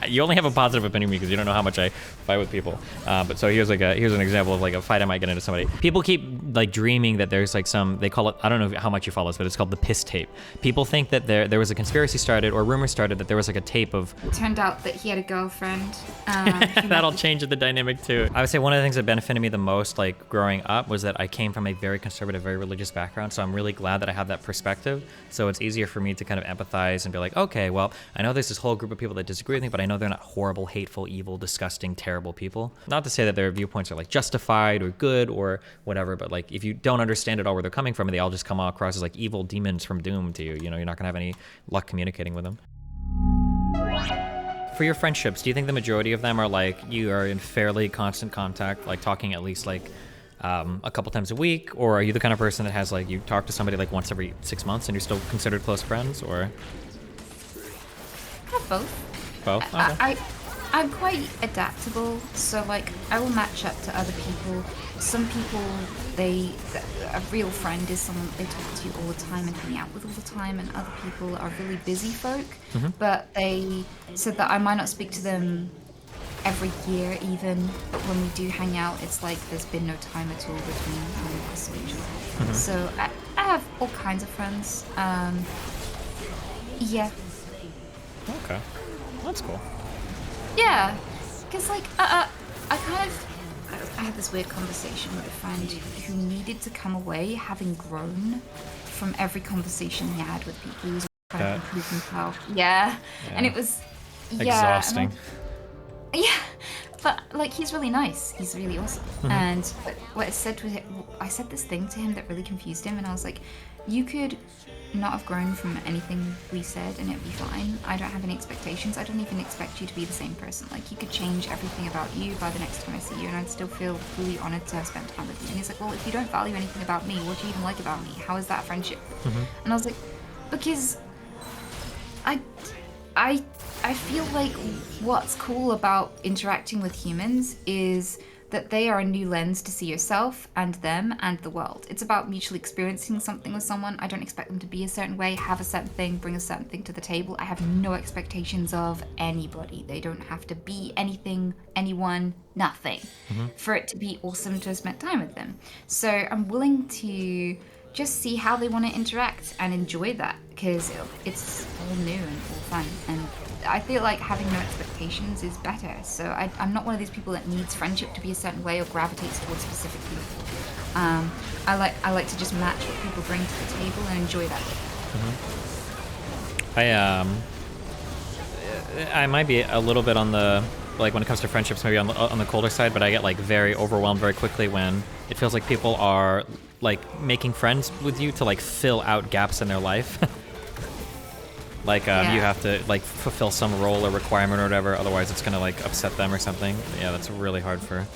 You only have a positive opinion of me because you don't know how much I fight with people. But so here's an example of like a fight I might get into somebody. People keep like dreaming that there's like they call it, I don't know how much you follow this, but it's called the piss tape. People think that there was a conspiracy started or rumor started that there was like a tape of. It turned out that he had a girlfriend. That'll change the dynamic too. I would say one of the things that benefited me the most like growing up was that I came from a very conservative, very religious background. So I'm really glad that I have that perspective. So it's easier for me to kind of empathize and be like, okay, well, I know there's this whole group of people that disagree with me, but I know they're not horrible, hateful, evil, disgusting, terrible people. Not to say that their viewpoints are like justified or good or whatever, but like if you don't understand at all where they're coming from, they all just come across as like evil demons from doom to you. You know, you're not gonna have any luck communicating with them. For your friendships, do you think the majority of them are like you are in fairly constant contact, like talking at least like a couple times a week, or are you the kind of person that has like you talk to somebody like once every 6 months and you're still considered close friends, or? I have both. Both? Okay. I'm quite adaptable, so like I will match up to other people. Some people, a real friend is someone that they talk to all the time and hang out with all the time, and other people are really busy folk, but they said that I might not speak to them every year even, but when we do hang out, it's like there's been no time at all between us and each other. So I have all kinds of friends. Yeah. Okay. That's cool. Yeah, because like I had this weird conversation with a friend who needed to come away having grown from every conversation he had with people. He was trying to improve himself. Yeah, and it was exhausting. Yeah, but like he's really nice. He's really awesome. And what I said to him, I said this thing to him that really confused him, and I was like, you could not have grown from anything we said and it'd be fine. I don't have any expectations. I don't even expect you to be the same person. Like you could change everything about you by the next time I see you, and I'd still feel really honored to have spent time with you. And he's like, well, if you don't value anything about me, what do you even like about me? How is that a friendship? And I was like, because I feel like what's cool about interacting with humans is that they are a new lens to see yourself and them and the world. It's about mutually experiencing something with someone. I don't expect them to be a certain way, have a certain thing, bring a certain thing to the table. I have no expectations of anybody. They don't have to be anything, anyone, nothing, for it to be awesome to have spent time with them. So I'm willing to just see how they want to interact and enjoy that, because it's all new and all fun. And I feel like having no expectations is better. So I'm not one of these people that needs friendship to be a certain way or gravitates towards specific people. I like to just match what people bring to the table and enjoy that. I might be a little bit on the, like when it comes to friendships, maybe on the colder side, but I get like very overwhelmed very quickly when it feels like people are like making friends with you to like fill out gaps in their life. Like you have to like fulfill some role or requirement or whatever, otherwise it's gonna like upset them or something. Yeah, that's really hard for.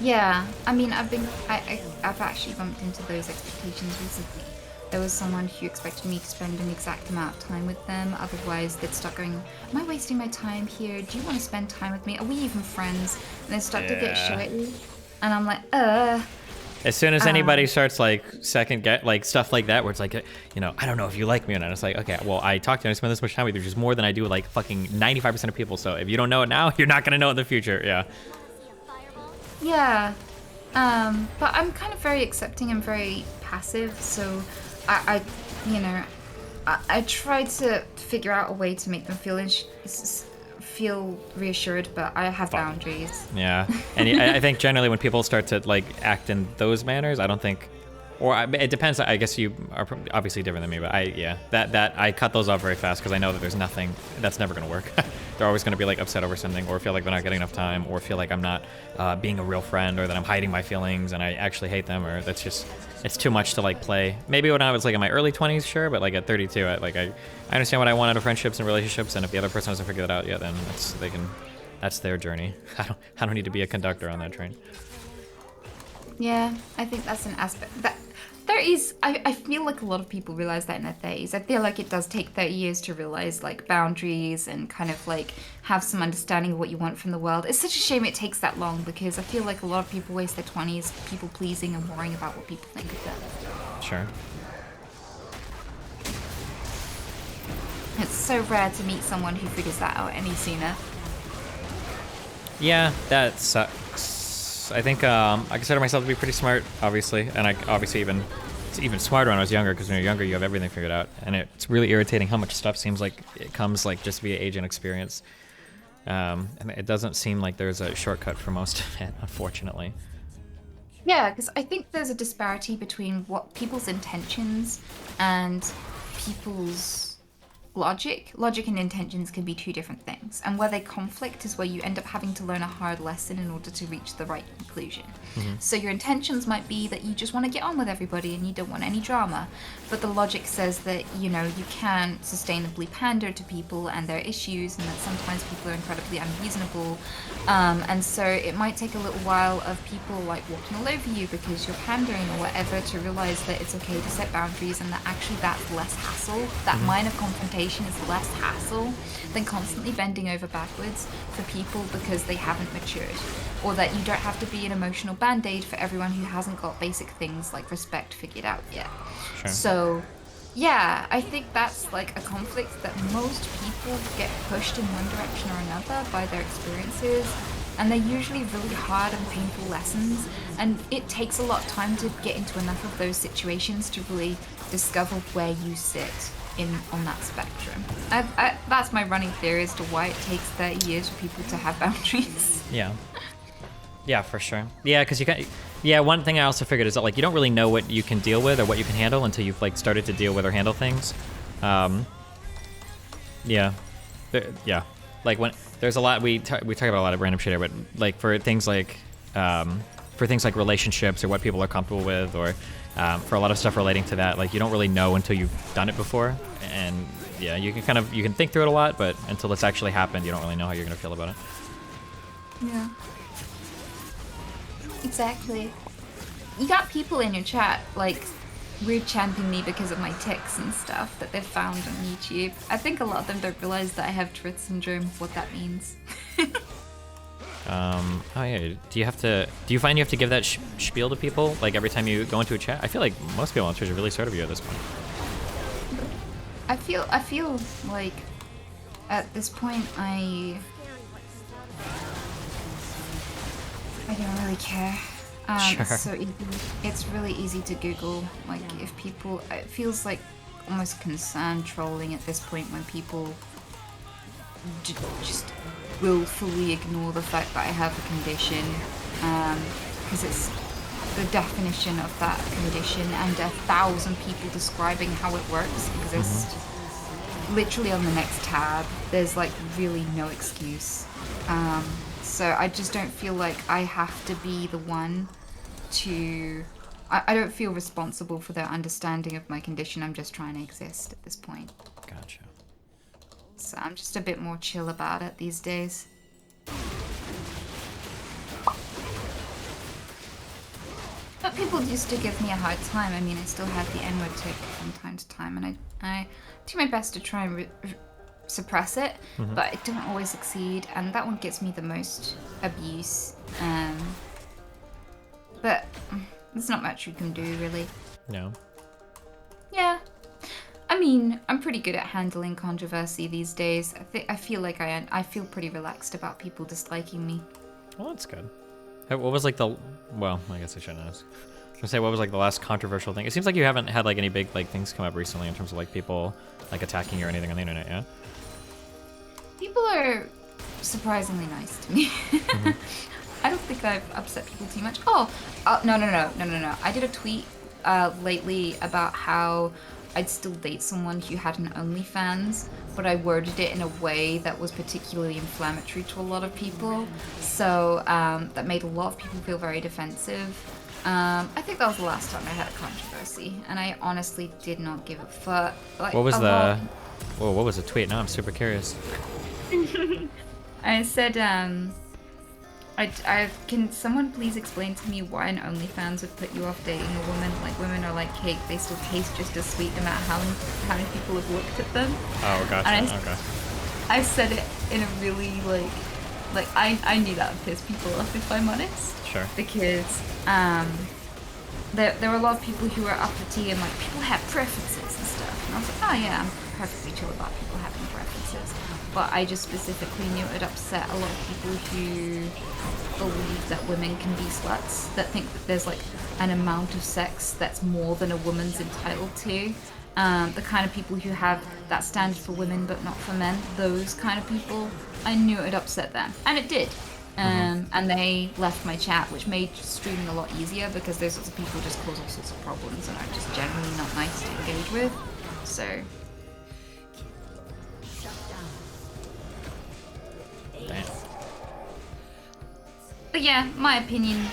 Yeah, I mean, I've actually bumped into those expectations recently. There was someone who expected me to spend an exact amount of time with them, otherwise they'd start going, am I wasting my time here? Do you want to spend time with me? Are we even friends? And they start to get shitty. And I'm like, As soon as anybody starts like like stuff like that, where it's like, you know, I don't know if you like me or not. It's like, okay, well, I talk to you, I spend this much time with you, which is more than I do with like fucking 95% of people. So if you don't know it now, you're not gonna know it in the future. Yeah. Yeah. But I'm kind of very accepting and very passive. So I try to figure out a way to make them feel reassured, but I have boundaries. Yeah, and I think generally when people start to like act in those manners, I don't think, or it depends. I guess you are obviously different than me, but I cut those off very fast because I know that there's nothing that's never gonna work. They're always gonna be like upset over something, or feel like they're not getting enough time, or feel like I'm not being a real friend, or that I'm hiding my feelings and I actually hate them, or that's just, it's too much to like play. Maybe when I was like in my early 20s, sure, but like at 32, I understand what I want out of friendships and relationships, and if the other person doesn't figure that out yet, then that's their journey. I don't need to be a conductor on that train. Yeah, I think that's an aspect that there is. I feel like a lot of people realize that in their 30s. I feel like it does take 30 years to realize like boundaries and kind of like have some understanding of what you want from the world. It's such a shame it takes that long, because I feel like a lot of people waste their 20s people pleasing and worrying about what people think of them. Sure. It's so rare to meet someone who figures that out any sooner. Yeah, that sucks. I think I consider myself to be pretty smart, obviously, and I obviously it's even smarter when I was younger, because when you're younger you have everything figured out, and it's really irritating how much stuff seems like it comes like just via age and experience. And it doesn't seem like there's a shortcut for most of it, unfortunately. Yeah, because I think there's a disparity between what people's intentions and people's logic. Logic and intentions can be two different things, and where they conflict is where you end up having to learn a hard lesson in order to reach the right conclusion. So your intentions might be that you just want to get on with everybody and you don't want any drama, but the logic says that, you know, you can't sustainably pander to people and their issues, and that sometimes people are incredibly unreasonable, and so it might take a little while of people like walking all over you because you're pandering or whatever to realize that it's okay to set boundaries, and that actually that's less hassle. That minor confrontation is less hassle than constantly bending over backwards for people because they haven't matured, or that you don't have to be an emotional band-aid for everyone who hasn't got basic things like respect figured out yet. Sure. So yeah, I think that's like a conflict that most people get pushed in one direction or another by their experiences, and they're usually really hard and painful lessons, and it takes a lot of time to get into enough of those situations to really discover where you sit on that spectrum. That's my running theory as to why it takes 30 years for people to have boundaries. Yeah, for sure. Yeah, because you can. Yeah, one thing I also figured is that like you don't really know what you can deal with or what you can handle until you've like started to deal with or handle things. Yeah, like when there's a lot we talk about a lot of random shit here, but like for things like relationships or what people are comfortable with, or for a lot of stuff relating to that, like you don't really know until you've done it before, and yeah, you can think through it a lot, but until it's actually happened, you don't really know how you're gonna feel about it. Yeah. Exactly. You got people in your chat like weird champing me because of my tics and stuff that they've found on YouTube. I think a lot of them don't realize that I have Tourette syndrome, what that means. Oh yeah. Do you find you have to give that spiel to people like every time you go into a chat? I feel like most people on Twitch are really sort of you at this point. I feel like at this point I don't really care. Sure. It's so easy. It's really easy to Google. Like if people, it feels like almost concern trolling at this point when people just willfully ignore the fact that I have a condition, because it's the definition of that condition and 1,000 people describing how it works exist. Literally on the next tab, there's like really no excuse. So I just don't feel like I have to be the one to... I don't feel responsible for their understanding of my condition. I'm just trying to exist at this point. Gotcha. So I'm just a bit more chill about it these days. But people used to give me a hard time. I mean, I still have the N-word tick from time to time, and I do my best to try and suppress it, but I don't always succeed, and that one gets me the most abuse. But there's not much you can do, really. No. Yeah. I mean, I'm pretty good at handling controversy these days. I feel like I feel pretty relaxed about people disliking me. Well, that's good. What was like well, I guess I shouldn't ask. I was gonna say, what was like the last controversial thing? It seems like you haven't had like any big like things come up recently in terms of like people like attacking you or anything on the internet, yeah? People are surprisingly nice to me. I don't think I've upset people too much. No. I did a tweet lately about how I'd still date someone who had an OnlyFans, but I worded it in a way that was particularly inflammatory to a lot of people. So that made a lot of people feel very defensive. I think that was the last time I had a controversy, and I honestly did not give a fuck. Like, what was what was the tweet? Now I'm super curious. I said, can someone please explain to me why an OnlyFans would put you off dating a woman? Like, women are like cake, they still taste just as sweet no matter how many people have looked at them. Oh, gotcha, okay. I said it in a really, like I knew that would piss people off, if I'm honest. Sure. Because, there were a lot of people who were uppity and like, people have preferences and stuff. And I was like, oh yeah, I'm perfectly chill about people having experiences. But I just specifically knew it would upset a lot of people who believe that women can be sluts, that think that there's like an amount of sex that's more than a woman's entitled to. The kind of people who have that standard for women but not for men, those kind of people, I knew it would upset them. And it did. And they left my chat, which made streaming a lot easier because those sorts of people just cause all sorts of problems and are just generally not nice to engage with. So... Damn. But yeah, my opinion,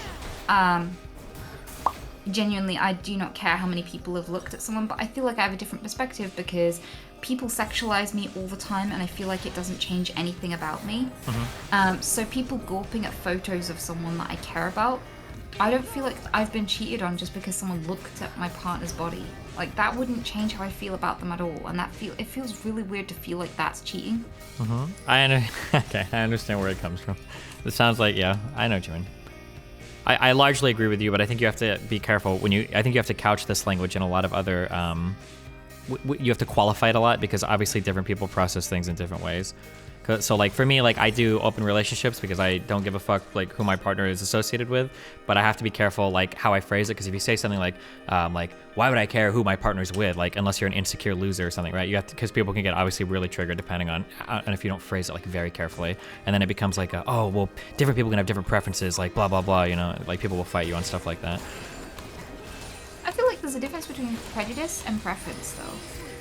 genuinely, I do not care how many people have looked at someone, but I feel like I have a different perspective because people sexualize me all the time and I feel like it doesn't change anything about me. So people gawping at photos of someone that I care about, I don't feel like I've been cheated on just because someone looked at my partner's body. Like, that wouldn't change how I feel about them at all, and it feels really weird to feel like that's cheating. Okay, I understand where it comes from. It sounds like, yeah, I know what you mean. I largely agree with you, but I think you have to be careful I think you have to couch this language in a lot of other, you have to qualify it a lot because obviously different people process things in different ways. So like for me, like I do open relationships because I don't give a fuck like who my partner is associated with, but I have to be careful like how I phrase it, because if you say something like why would I care who my partner's with, like unless you're an insecure loser or something, right? You have to, because people can get obviously really triggered depending on and if you don't phrase it like very carefully, and then it becomes like oh well, different people can have different preferences, like blah blah blah, you know, like people will fight you on stuff like that. I feel like there's a difference between prejudice and preference though.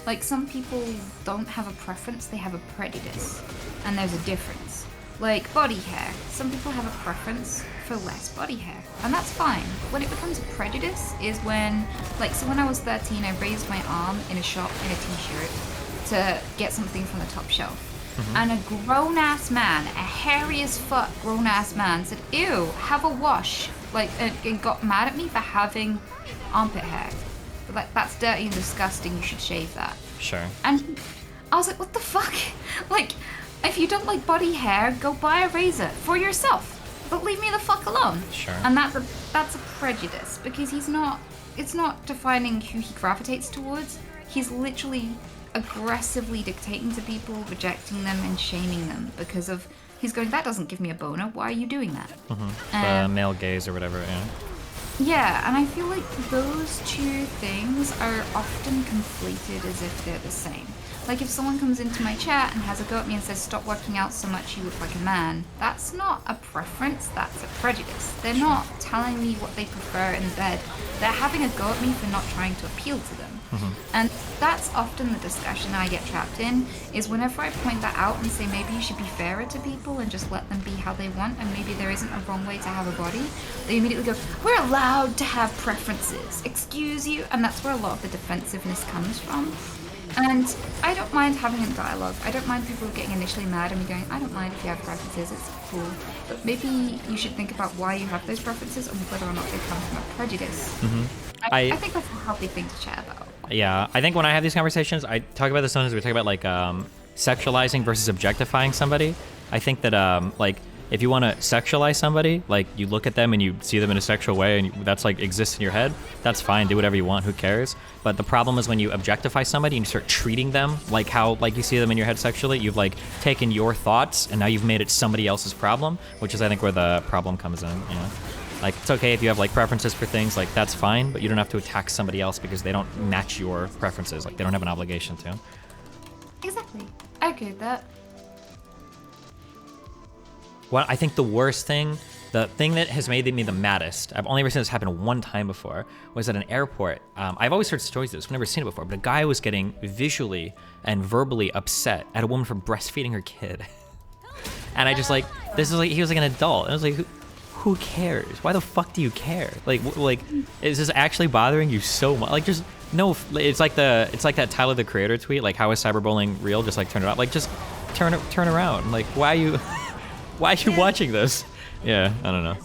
Like, some people don't have a preference, they have a prejudice. And there's a difference. Like, body hair. Some people have a preference for less body hair. And that's fine. When it becomes a prejudice is when, like, so when I was 13, I raised my arm in a shop in a t-shirt to get something from the top shelf. And a grown-ass man, a hairy as fuck grown-ass man said, ew, have a wash. Like, and got mad at me for having armpit hair. Like, that's dirty and disgusting, you should shave that. Sure. And I was like, what the fuck? Like, if you don't like body hair, go buy a razor for yourself. But leave me the fuck alone. Sure. And that's a prejudice, because it's not defining who he gravitates towards. He's literally aggressively dictating to people, rejecting them and shaming them because of, he's going, that doesn't give me a boner, why are you doing that? The male gaze or whatever, yeah. Yeah, and I feel like those two things are often conflated as if they're the same. Like, if someone comes into my chat and has a go at me and says, stop working out so much, you look like a man, that's not a preference, that's a prejudice. They're not telling me what they prefer in bed. They're having a go at me for not trying to appeal to them. And that's often the discussion I get trapped in, is whenever I point that out and say maybe you should be fairer to people and just let them be how they want, and maybe there isn't a wrong way to have a body, they immediately go, we're allowed to have preferences, excuse you, and that's where a lot of the defensiveness comes from. And I don't mind having a dialogue. I don't mind people getting initially mad and me going, I don't mind if you have preferences, it's cool. But maybe you should think about why you have those preferences and whether or not they come from a prejudice. I think that's a healthy thing to chat about. Yeah, I think when I have these conversations, I talk about this sometimes. We talk about like sexualizing versus objectifying somebody. I think that like if you want to sexualize somebody, like you look at them and you see them in a sexual way and that's like exists in your head, that's fine, do whatever you want, who cares? But the problem is when you objectify somebody and you start treating them like how like you see them in your head sexually, you've like taken your thoughts and now you've made it somebody else's problem, which is I think where the problem comes in, you know? Like, it's okay if you have like preferences for things, like that's fine, but you don't have to attack somebody else because they don't match your preferences, like they don't have an obligation to. Exactly. I agree with that. Well, I think the worst thing, the thing that has made me the maddest, I've only ever seen this happen one time before, was at an airport. I've always heard stories of this, I've never seen it before, but a guy was getting visually and verbally upset at a woman for breastfeeding her kid. And I just like, this is like, he was like an adult, and I was like, who cares? Why the fuck do you care? Like, is this actually bothering you so much? Like, just, no, it's like that Tyler, the Creator tweet, like, how is cyberbullying real? Just like turn it off. Like, just turn around. Like, why are you watching this? Yeah, I don't know.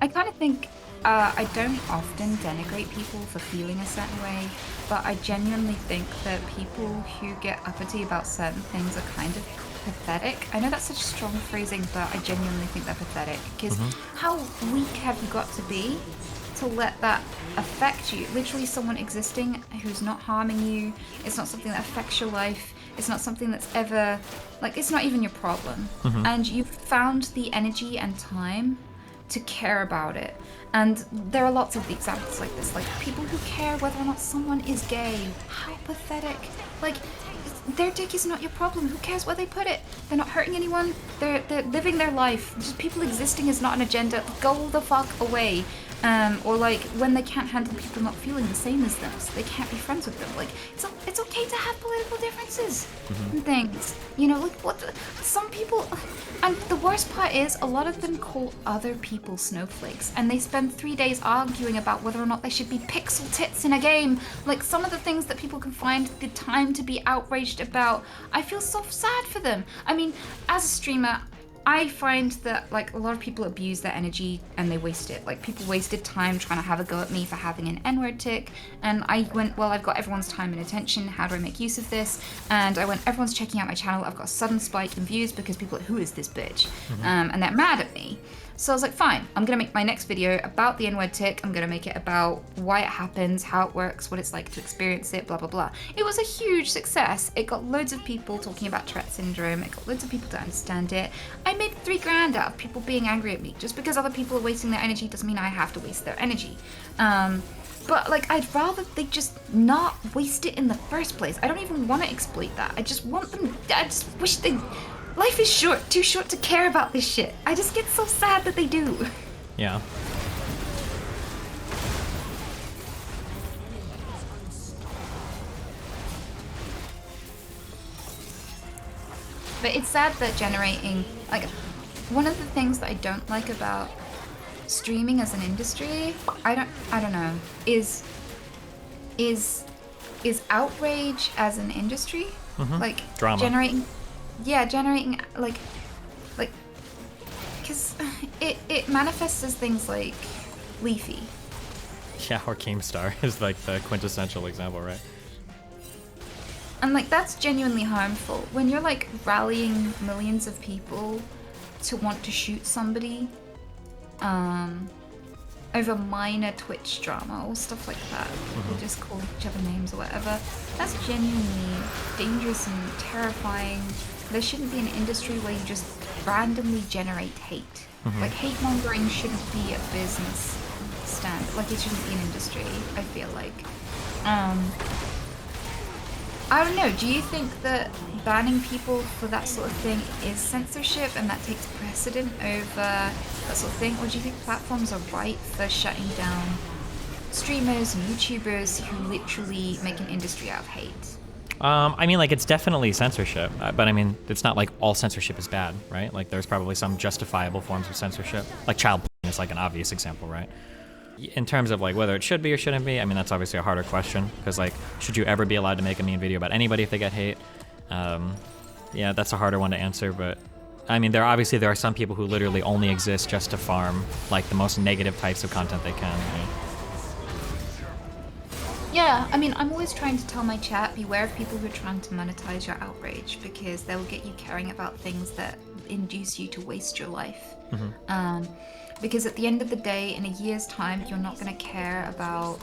I kind of think I don't often denigrate people for feeling a certain way, but I genuinely think that people who get uppity about certain things are kind of pathetic. I know that's such strong phrasing, but I genuinely think they're pathetic, because how weak have you got to be to let that affect you? Literally someone existing who's not harming you, it's not something that affects your life, It's not something that's ever, like, it's not even your problem. And you've found the energy and time to care about it. And there are lots of examples like this, like people who care whether or not someone is gay. How pathetic. Like, their dick is not your problem. Who cares where they put it? They're not hurting anyone. They're living their life. Just people existing is not an agenda. Go the fuck away. Or like when they can't handle people not feeling the same as them, so they can't be friends with them. Like it's okay to have political differences and things. You know, like some people, and the worst part is a lot of them call other people snowflakes, and they spend 3 days arguing about whether or not they should be pixel tits in a game. Like some of the things that people can find the time to be outraged about, I feel so sad for them. I mean, as a streamer, I find that like a lot of people abuse their energy and they waste it. Like people wasted time trying to have a go at me for having an N-word tick, and I went, well, I've got everyone's time and attention, how do I make use of this? And I went, everyone's checking out my channel, I've got a sudden spike in views because people are like, who is this bitch? And they're mad at me. So I was like, fine, I'm gonna make my next video about the N-word tick. I'm gonna make it about why it happens, how it works, what it's like to experience it, blah, blah, blah. It was a huge success. It got loads of people talking about Tourette syndrome. It got loads of people to understand it. I made $3 grand out of people being angry at me. Just because other people are wasting their energy doesn't mean I have to waste their energy. But like, I'd rather they just not waste it in the first place. I don't even want to exploit that. I just want them, I just wish they, life is short, too short to care about this shit. I just get so sad that they do. Yeah. But it's sad that generating, like, one of the things that I don't like about streaming as an industry, I don't know, is outrage as an industry, like drama. generating like, because it manifests as things like Leafy. Yeah, or Keemstar is like the quintessential example, right? And like that's genuinely harmful when you're like rallying millions of people to want to shoot somebody over minor Twitch drama or stuff like that. They just call each other names or whatever. That's genuinely dangerous and terrifying. There shouldn't be an industry where you just randomly generate hate. Like hate mongering shouldn't be a business standard. Like it shouldn't be an industry, I feel like. I don't know, do you think that banning people for that sort of thing is censorship and that takes precedent over that sort of thing? Or do you think platforms are right for shutting down streamers and YouTubers who literally make an industry out of hate? I mean, like, it's definitely censorship, but I mean, it's not like all censorship is bad, right? Like, there's probably some justifiable forms of censorship. Like child porn is like an obvious example, right? In terms of like whether it should be or shouldn't be, I mean, that's obviously a harder question, because like, should you ever be allowed to make a mean video about anybody if they get hate? Yeah, that's a harder one to answer, but I mean, there are some people who literally only exist just to farm like the most negative types of content they can, right? Yeah, I mean, I'm always trying to tell my chat, beware of people who are trying to monetize your outrage, because they will get you caring about things that induce you to waste your life. Because at the end of the day, in a year's time, you're not going to care about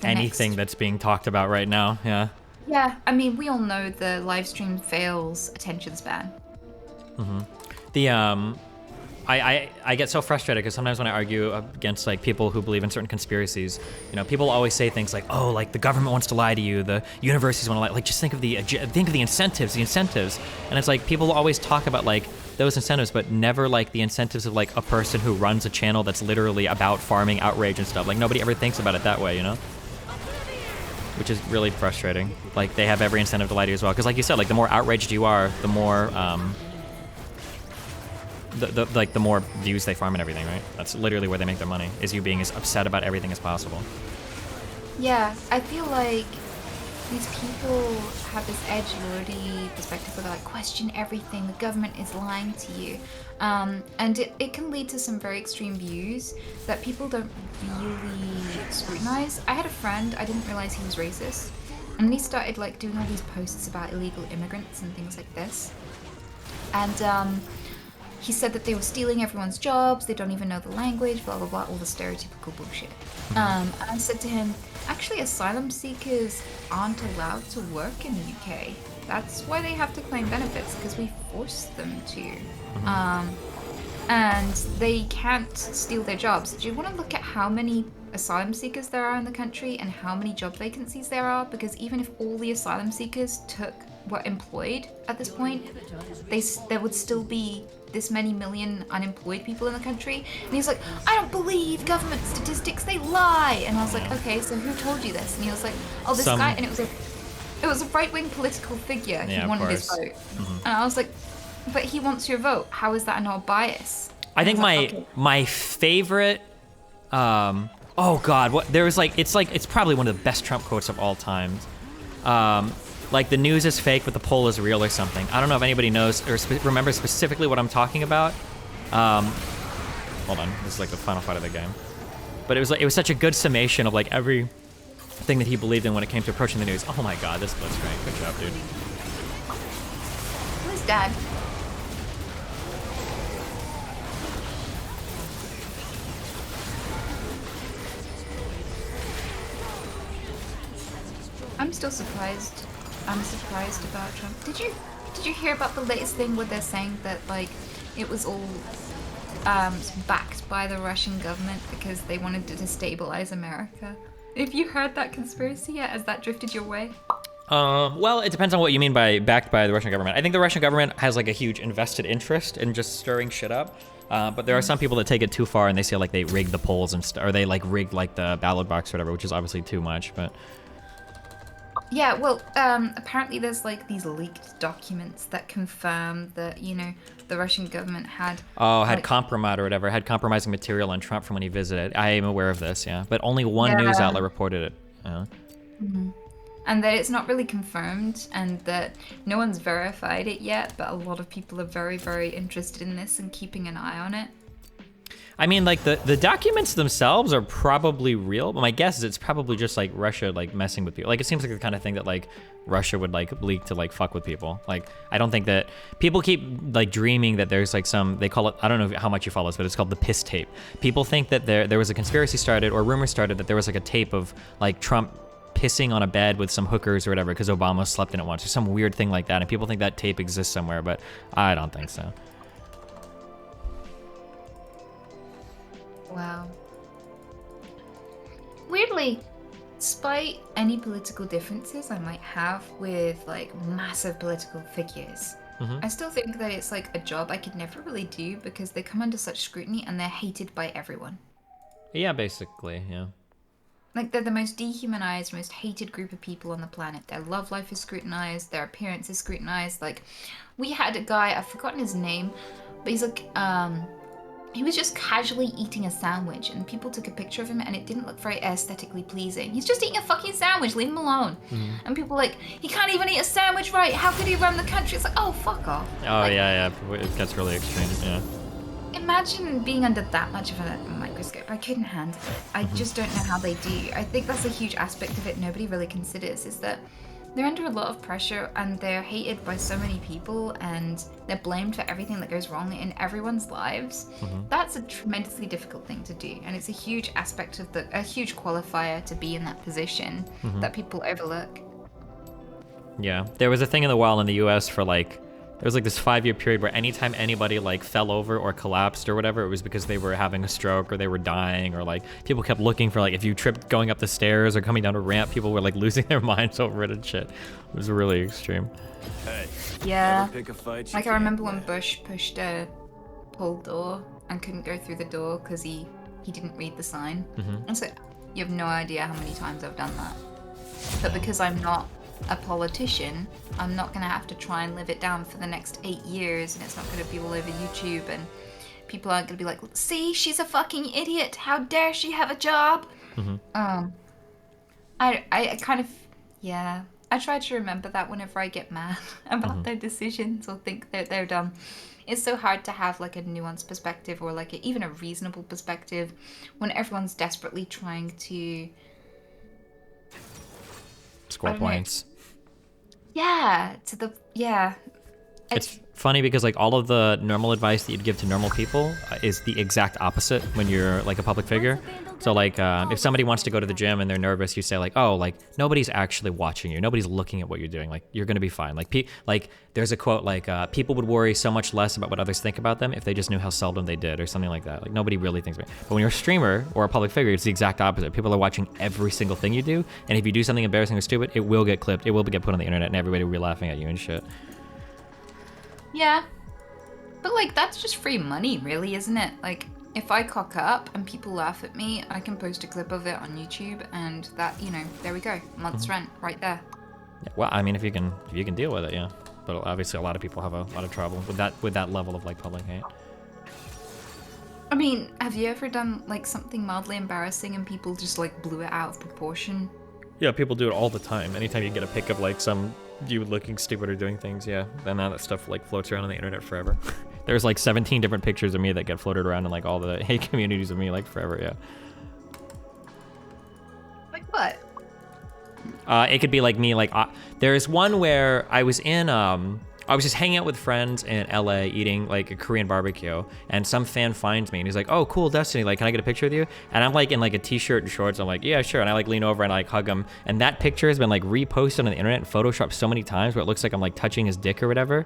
anything that's being talked about right now. Yeah. Yeah, I mean, we all know the live stream fails attention span. I get so frustrated because sometimes when I argue against like people who believe in certain conspiracies, you know, people always say things like, "Oh, like the government wants to lie to you, the universities want to lie." Like, just think of the incentives, and it's like people always talk about like those incentives, but never like the incentives of like a person who runs a channel that's literally about farming outrage and stuff. Like nobody ever thinks about it that way, you know? Which is really frustrating. Like they have every incentive to lie to you as well, because like you said, like the more outraged you are, the more the more views they farm and everything, right? That's literally where they make their money, is you being as upset about everything as possible. Yeah, I feel like these people have this edgelordy perspective where they like question everything, the government is lying to you. And it can lead to some very extreme views that people don't really scrutinize. I had a friend, I didn't realize he was racist, and he started like doing all these posts about illegal immigrants and things like this. And he said that they were stealing everyone's jobs, they don't even know the language, blah, blah, blah, all the stereotypical bullshit. And I said to him, Actually, asylum seekers aren't allowed to work in the UK. That's why they have to claim benefits, because we force them to. And they can't steal their jobs. Do you want to look at how many asylum seekers there are in the country and how many job vacancies there are? Because even if all the asylum seekers were employed at this point, there would still be this many million unemployed people in the country. And he's like, I don't believe government statistics, they lie. And I was like, okay, so who told you this? And he was like, oh, this guy. And it was a right-wing political figure. He wanted his vote. And I was like, but he wants your vote. How is that not bias? I think my favorite, oh God, it's probably one of the best Trump quotes of all time. Like the news is fake, but the poll is real or something. I don't know if anybody knows or remembers specifically what I'm talking about. Hold on, this is like the final fight of the game. But it was such a good summation of like everything that he believed in when it came to approaching the news. Oh my God, this blitzcrank. Good job, dude. Who's dad? I'm still surprised. I'm surprised about Trump. Did you hear about the latest thing where they're saying that like it was all backed by the Russian government because they wanted to destabilize America? Have you heard that conspiracy yet? Has that drifted your way? Well, it depends on what you mean by backed by the Russian government. I think the Russian government has like a huge invested interest in just stirring shit up. But there are some people that take it too far and they say like they rigged the polls and or they like rigged like the ballot box or whatever, which is obviously too much. But yeah, well, apparently there's like these leaked documents that confirm that, you know, the Russian government had... had compromising material on Trump from when he visited. I am aware of this, yeah. But only one news outlet reported it. Yeah. And that it's not really confirmed and that no one's verified it yet, but a lot of people are very, very interested in this and keeping an eye on it. I mean, like, the documents themselves are probably real, but my guess is it's probably just, like, Russia, like, messing with people. Like, it seems like the kind of thing that, like, Russia would, like, leak to, like, fuck with people. Like, I don't think that... People keep, like, dreaming that there's, like, some... They call it... I don't know how much you follow this, but it's called the piss tape. People think that there was a conspiracy started, or rumor started, that there was, like, a tape of, like, Trump pissing on a bed with some hookers or whatever because Obama slept in it once, or some weird thing like that, and people think that tape exists somewhere, but I don't think so. Wow. Weirdly, despite any political differences I might have with like massive political figures, I still think that it's like a job I could never really do because they come under such scrutiny and they're hated by everyone. Yeah, basically, yeah. Like they're the most dehumanized, most hated group of people on the planet. Their love life is scrutinized, their appearance is scrutinized. Like, we had a guy, I've forgotten his name, but he's like, he was just casually eating a sandwich and people took a picture of him and it didn't look very aesthetically pleasing. He's just eating a fucking sandwich, leave him alone. And people were like, he can't even eat a sandwich right, how could he run the country? It's like, oh, fuck off. Oh, like, yeah, it gets really extreme, yeah. Imagine being under that much of a microscope. I couldn't handle it. I just don't know how they do. I think that's a huge aspect of it nobody really considers, is that they're under a lot of pressure and they're hated by so many people and they're blamed for everything that goes wrong in everyone's lives. That's a tremendously difficult thing to do, and it's a huge aspect of a huge qualifier to be in that position that people overlook. Yeah, there was a thing in the wild in the US for like, there was like this 5-year period where anytime anybody like fell over or collapsed or whatever, it was because they were having a stroke or they were dying, or like people kept looking for like, if you tripped going up the stairs or coming down a ramp, people were like losing their minds over it and shit. It was really extreme. Hey, yeah, pick a fight like I remember when Bush pushed a pulled door and couldn't go through the door because he didn't read the sign. And so you have no idea how many times I've done that. But because I'm not a politician, I'm not going to have to try and live it down for the next 8 years, and it's not going to be all over YouTube, and people aren't going to be like, see, she's a fucking idiot, how dare she have a job. I kind of, yeah, I try to remember that whenever I get mad about their decisions or think that they're dumb. It's so hard to have like a nuanced perspective or like even a reasonable perspective when everyone's desperately trying to Score points. Yeah, It's funny because like all of the normal advice that you'd give to normal people is the exact opposite when you're like a public figure. So like if somebody wants to go to the gym and they're nervous, you say like, oh, like nobody's actually watching you, nobody's looking at what you're doing, like you're gonna be fine. Like there's a quote like people would worry so much less about what others think about them if they just knew how seldom they did, or something like that. Like nobody really thinks about it. But when you're a streamer or a public figure, it's the exact opposite. People are watching every single thing you do, and if you do something embarrassing or stupid, it will get clipped, it will get put on the internet, and everybody will be laughing at you and shit. Yeah. But, like, that's just free money, really, isn't it? Like, if I cock up and people laugh at me, I can post a clip of it on YouTube, and that, you know, there we go. Month's rent, right there. Yeah, well, I mean, if you can deal with it, yeah. But obviously a lot of people have a lot of trouble with that level of, like, public hate. I mean, have you ever done, like, something mildly embarrassing and people just, like, blew it out of proportion? Yeah, people do it all the time. Anytime you get a pic of, like, some dude looking stupid or doing things, yeah. Then that stuff, like, floats around on the internet forever. There's like 17 different pictures of me that get floated around in like all the hate communities of me like forever, yeah. Like what? It could be like me, like there's one where I was just hanging out with friends in LA eating like a Korean barbecue, and some fan finds me and he's like, oh cool, Destiny, like can I get a picture with you? And I'm like in like a t-shirt and shorts, I'm like, yeah sure, and I like lean over and I like hug him, and that picture has been like reposted on the internet and photoshopped so many times where it looks like I'm like touching his dick or whatever.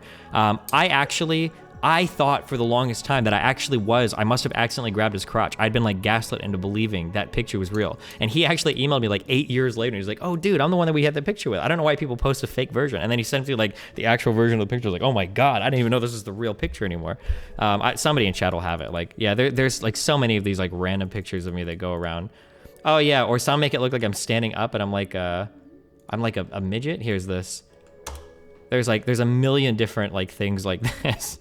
I thought for the longest time that I must have accidentally grabbed his crotch. I'd been like gaslit into believing that picture was real. And he actually emailed me like 8 years later. And he's like, oh dude, I'm the one that we had the picture with. I don't know why people post a fake version. And then he sent me like the actual version of the picture. I was like, oh my God, I didn't even know this was the real picture anymore. Somebody in chat will have it. Like, yeah, there's like so many of these like random pictures of me that go around. Oh yeah, or some make it look like I'm standing up and I'm like a midget. Here's this. There's a million different like things like this.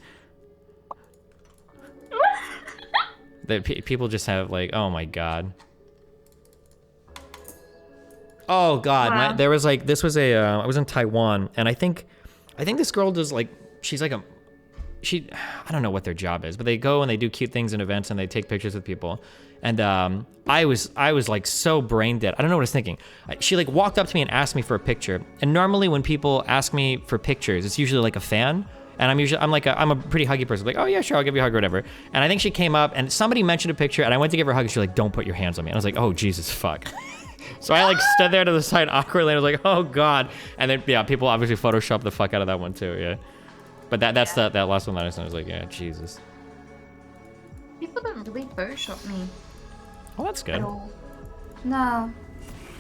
That people just have like, oh my God. Oh God, Wow. there was like, this was I was in Taiwan, and I think this girl does like, she's like I don't know what their job is, but they go and they do cute things in events and they take pictures with people. And I was like so brain dead. I don't know what I was thinking. She like walked up to me and asked me for a picture. And normally when people ask me for pictures, it's usually like a fan. And I'm a pretty huggy person. Like, oh yeah, sure, I'll give you a hug or whatever. And I think she came up and somebody mentioned a picture and I went to give her a hug and she's like, don't put your hands on me. And I was like, oh Jesus, fuck. So I like stood there to the side awkwardly and I was like, oh God. And then yeah, people obviously photoshopped the fuck out of that one too, yeah. But that's that last one that I sent. I was like, yeah, Jesus. People don't really Photoshop me Well, that's good. at all. No.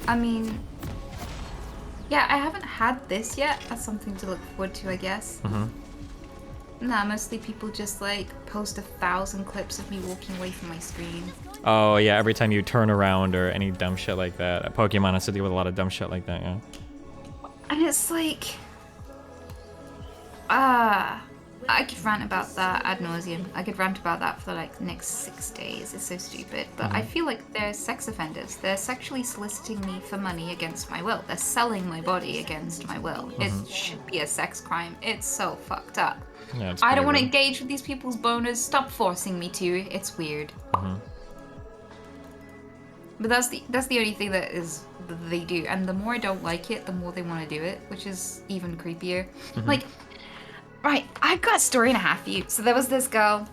I mean, yeah, I haven't had this yet. That's something to look forward to, I guess. Mm-hmm. Nah, mostly people just like post 1,000 clips of me walking away from my screen. Oh yeah, every time you turn around or any dumb shit like that. Pokemon has to deal with a lot of dumb shit like that, yeah. And it's like, I could rant about that ad nauseum. I could rant about that for like the next 6 days. It's so stupid. But I feel like they're sex offenders. They're sexually soliciting me for money against my will. They're selling my body against my will. It should be a sex crime. It's so fucked up. Yeah, I don't want to engage with these people's boners. Stop forcing me to. It's weird. But that's the only thing that they do. And the more I don't like it, the more they want to do it, which is even creepier. Like, right, I've got a story and a half for you. So there was this girl.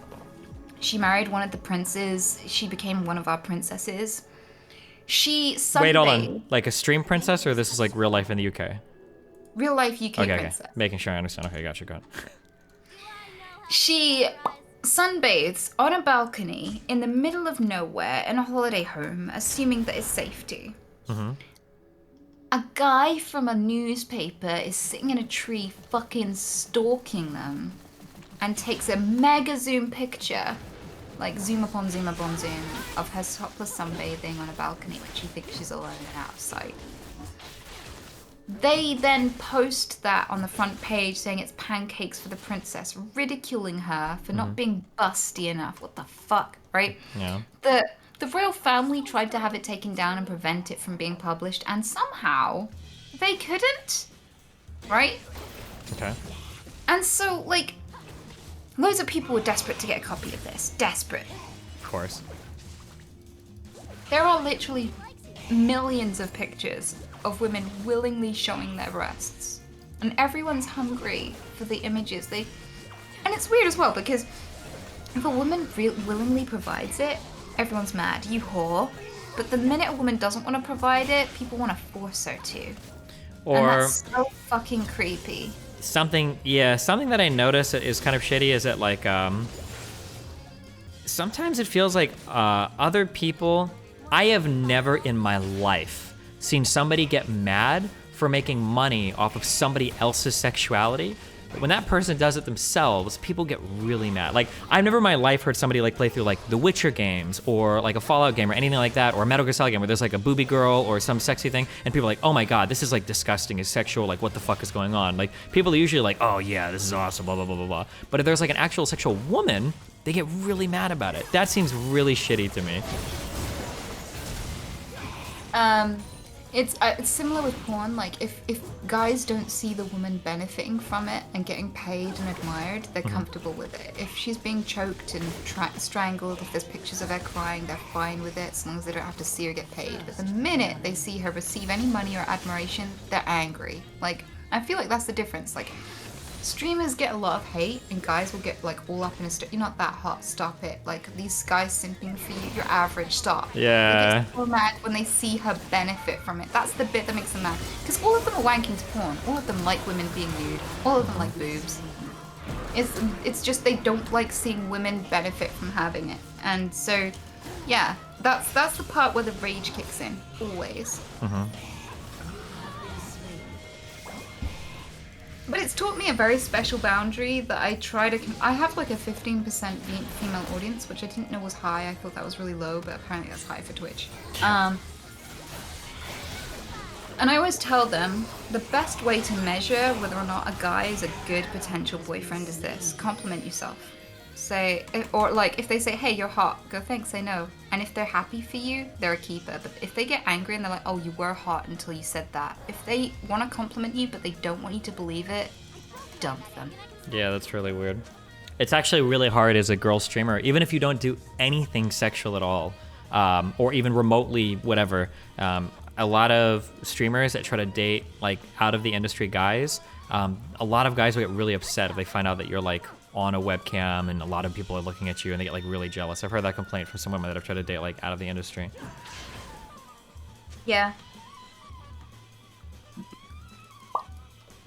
She married one of the princes. She became one of our princesses. She someday... Wait, hold on. Like a stream princess, or this is like real life in the UK? Real life UK princess. Okay. Making sure I understand. Okay, gotcha, got it. She sunbathes on a balcony in the middle of nowhere in a holiday home, assuming that it's safe to. A guy from a newspaper is sitting in a tree fucking stalking them and takes a mega zoom picture, like zoom upon zoom upon zoom, of her topless sunbathing on a balcony when she thinks she's alone and out of sight. They then post that on the front page saying it's pancakes for the princess, ridiculing her for not being busty enough. What the fuck, right? Yeah. The royal family tried to have it taken down and prevent it from being published, and somehow they couldn't, right? Okay. And so, like, loads of people were desperate to get a copy of this. Desperate. Of course. There are literally millions of pictures of women willingly showing their breasts and everyone's hungry for the images. And it's weird as well because if a woman willingly provides it, everyone's mad. You whore. But the minute a woman doesn't want to provide it, people want to force her to. Or and that's so fucking creepy. Something that I notice is kind of shitty is that like sometimes it feels like other people. I have never in my life seen somebody get mad for making money off of somebody else's sexuality. But when that person does it themselves, people get really mad. Like, I've never in my life heard somebody like play through like the Witcher games or like a Fallout game or anything like that, or a Metal Gear Solid game where there's like a booby girl or some sexy thing, and people are like, oh my god, this is like disgusting, it's sexual, like what the fuck is going on? Like, people are usually like, oh yeah, this is awesome, blah, blah, blah, blah, blah. But if there's like an actual sexual woman, they get really mad about it. That seems really shitty to me. It's similar with porn. Like if guys don't see the woman benefiting from it and getting paid and admired, they're comfortable with it. If she's being choked and strangled, if there's pictures of her crying, they're fine with it as long as they don't have to see her get paid. But the minute they see her receive any money or admiration, they're angry. Like, I feel like that's the difference. Like, streamers get a lot of hate and guys will get like all up in a you're not that hot, stop it. Like, these guys simping for you, you're average, stop. Yeah. They get so mad when they see her benefit from it. That's the bit that makes them mad. Because all of them are wanking to porn. All of them like women being nude. All of them like boobs. It's just they don't like seeing women benefit from having it. And so, yeah, that's the part where the rage kicks in, always. But it's taught me a very special boundary that I try to... I have like a 15% female audience, which I didn't know was high. I thought that was really low, but apparently that's high for Twitch. And I always tell them the best way to measure whether or not a guy is a good potential boyfriend is this. Compliment yourself. Say, or like if they say, hey, you're hot, go thanks, I know. And if they're happy for you, they're a keeper. But if they get angry and they're like, oh, you were hot until you said that. If they want to compliment you, but they don't want you to believe it, dump them. Yeah, that's really weird. It's actually really hard as a girl streamer, even if you don't do anything sexual at all, or even remotely whatever. A lot of streamers that try to date like out of the industry guys, a lot of guys will get really upset if they find out that you're like on a webcam and a lot of people are looking at you and they get like really jealous. I've heard that complaint from some women that have tried to date like out of the industry. Yeah.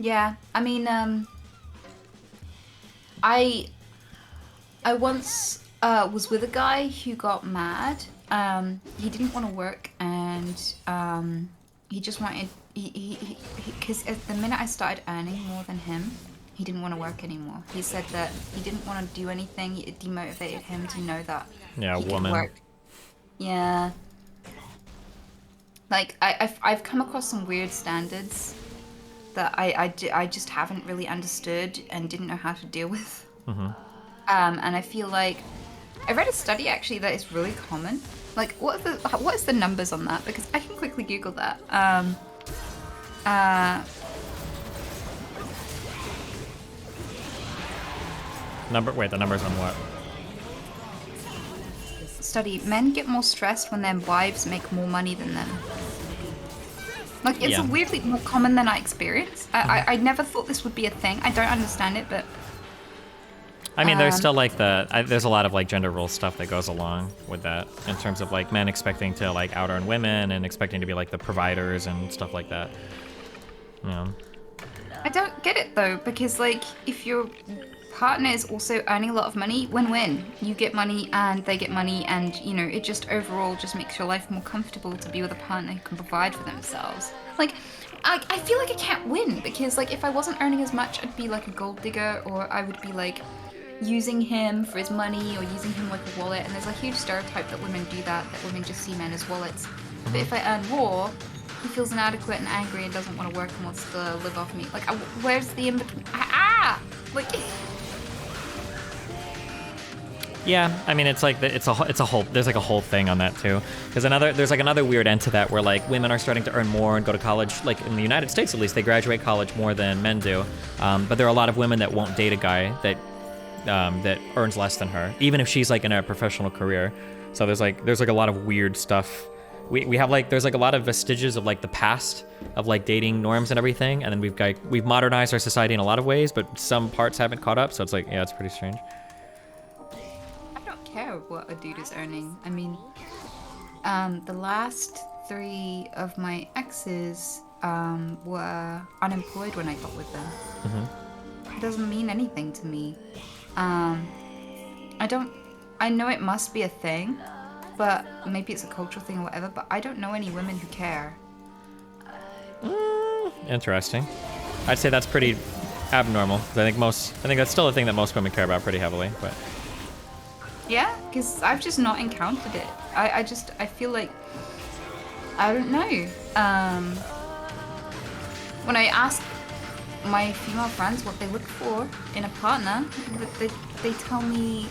Yeah, I mean, I once was with a guy who got mad. He didn't want to work and he just wanted, because the minute I started earning more than him, he didn't want to work anymore. He said that he didn't want to do anything. It demotivated him to know that he could work. Yeah. Like, I've come across some weird standards that I just haven't really understood and didn't know how to deal with. And I feel like I read a study actually that is really common. Like, what is the numbers on that? Because I can quickly Google that. The numbers on what? Study: men get more stressed when their wives make more money than them. Like, it's weirdly more common than I experience. I never thought this would be a thing. I don't understand it, but I mean, there's still like there's a lot of like gender role stuff that goes along with that in terms of like men expecting to like out earn women and expecting to be like the providers and stuff like that. Yeah. I don't get it though, because like if your partner is also earning a lot of money, win-win. You get money and they get money, and you know, it just overall just makes your life more comfortable to be with a partner who can provide for themselves. Like, I feel like I can't win because like if I wasn't earning as much, I'd be like a gold digger, or I would be like using him for his money or using him like a wallet. And there's a huge stereotype that women do that women just see men as wallets. But if I earn more, he feels inadequate and angry and doesn't want to work and wants to live off me. Like, where's the in between? Like. Yeah, I mean, it's like it's a whole there's like a whole thing on that too. There's like another weird end to that where like women are starting to earn more and go to college. Like in the United States, at least, they graduate college more than men do. But there are a lot of women that won't date a guy that earns less than her, even if she's like in a professional career. So there's like a lot of weird stuff we have like, there's like a lot of vestiges of like the past of like dating norms and everything, and then we've modernized our society in a lot of ways, but some parts haven't caught up, so it's like, yeah, it's pretty strange. I don't care what a dude is earning. I mean, the last 3 of my exes were unemployed when I got with them. It doesn't mean anything to me. I know it must be a thing, but maybe it's a cultural thing or whatever, but I don't know any women who care. Interesting. I'd say that's pretty abnormal. I think that's still a thing that most women care about pretty heavily, but. Yeah, because I've just not encountered it. I feel like, I don't know. When I ask my female friends what they look for in a partner, they tell me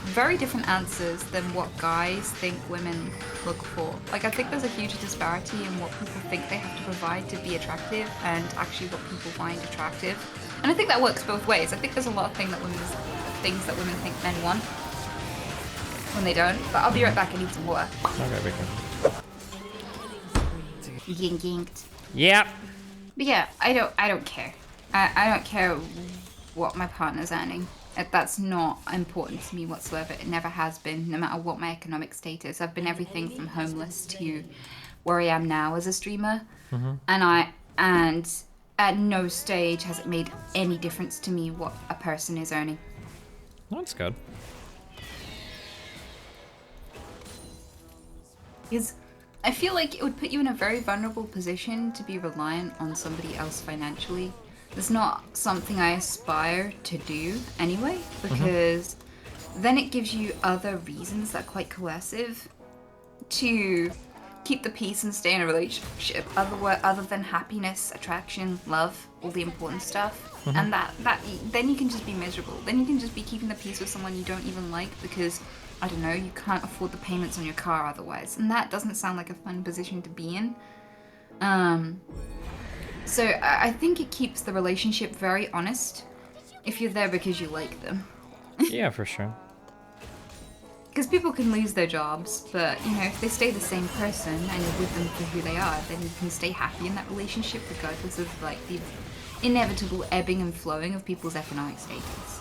very different answers than what guys think women look for. Like, I think there's a huge disparity in what people think they have to provide to be attractive and actually what people find attractive. And I think that works both ways. I think there's a lot of things that women think men want when they don't. But I'll be right back. I need some water. Okay, we can. Yinked. Yep. But yeah, I don't care. I don't care what my partner's earning. That's not important to me whatsoever. It never has been, no matter what my economic status. I've been everything from homeless to where I am now as a streamer. And at no stage has it made any difference to me what a person is earning. That's good. Because I feel like it would put you in a very vulnerable position to be reliant on somebody else financially. It's not something I aspire to do anyway, because then it gives you other reasons that are quite coercive to keep the peace and stay in a relationship, other than happiness, attraction, love, all the important stuff. And that then you can just be miserable. Then you can just be keeping the peace with someone you don't even like because, I don't know, you can't afford the payments on your car otherwise. And that doesn't sound like a fun position to be in. So I think it keeps the relationship very honest if you're there because you like them. Yeah, for sure. Because people can lose their jobs, but, you know, if they stay the same person and you're with them for who they are, then you can stay happy in that relationship regardless of, like, the inevitable ebbing and flowing of people's economic status.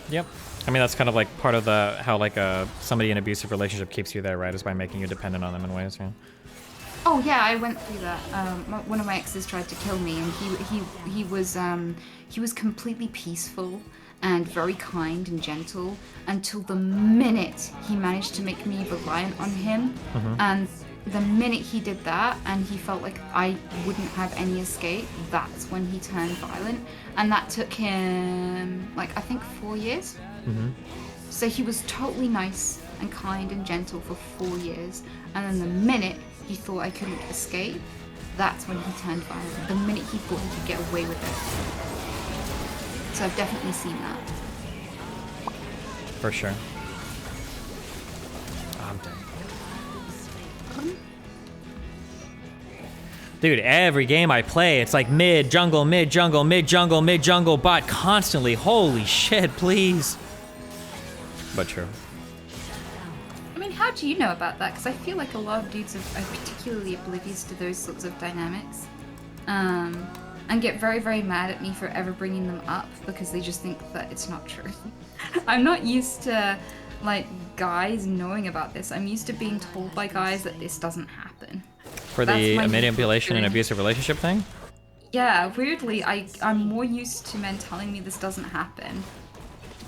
Yep. I mean, that's kind of like part of how like somebody in an abusive relationship keeps you there, right? Is by making you dependent on them in ways, yeah. Oh yeah, I went through that. One of my exes tried to kill me, and he was completely peaceful and very kind and gentle until the minute he managed to make me reliant on him. And the minute he did that, and he felt like I wouldn't have any escape, that's when he turned violent. And that took him, like, I think 4 years. So he was totally nice and kind and gentle for 4 years, and then the minute he thought I couldn't escape, that's when he turned violent. The minute he thought he could get away with it. So I've definitely seen that. For sure. Oh, I'm dead. Dude, every game I play, it's like mid jungle, mid jungle, mid jungle, mid jungle, bot constantly. Holy shit, please. But true. I mean, how do you know about that? Because I feel like a lot of dudes are particularly oblivious to those sorts of dynamics. And get very, very mad at me for ever bringing them up because they just think that it's not true. I'm not used to, like, guys knowing about this. I'm used to being told by guys that this doesn't happen. For the manipulation and abusive relationship thing? Yeah, weirdly, I'm more used to men telling me this doesn't happen.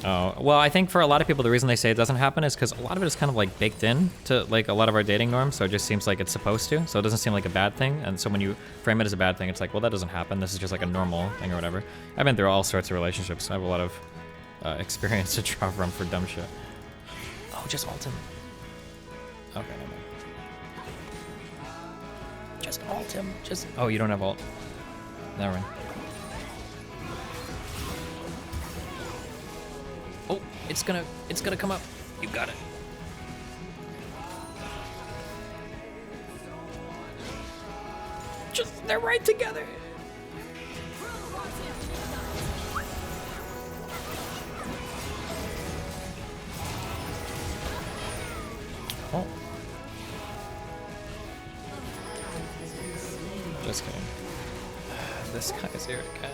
Oh, well, I think for a lot of people, the reason they say it doesn't happen is because a lot of it is kind of like baked in to like a lot of our dating norms, so it just seems like it's supposed to, so it doesn't seem like a bad thing, and so when you frame it as a bad thing, it's like, well, that doesn't happen, this is just like a normal thing or whatever. I've been through all sorts of relationships, I have a lot of experience to draw from for dumb shit. Oh, just ult him. Okay, never mind. Just ult him, oh, you don't have ult. Never mind. Oh, it's gonna come up. You got it. They're right together. Oh. this guy's here again.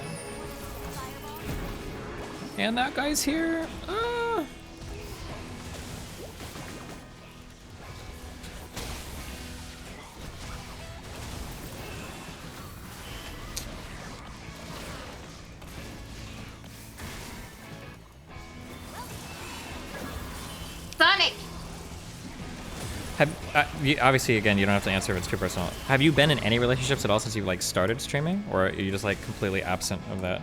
And that guy's here. Sonic! Obviously, again, you don't have to answer if it's too personal. Have you been in any relationships at all since you like started streaming, or are you just like completely absent of that?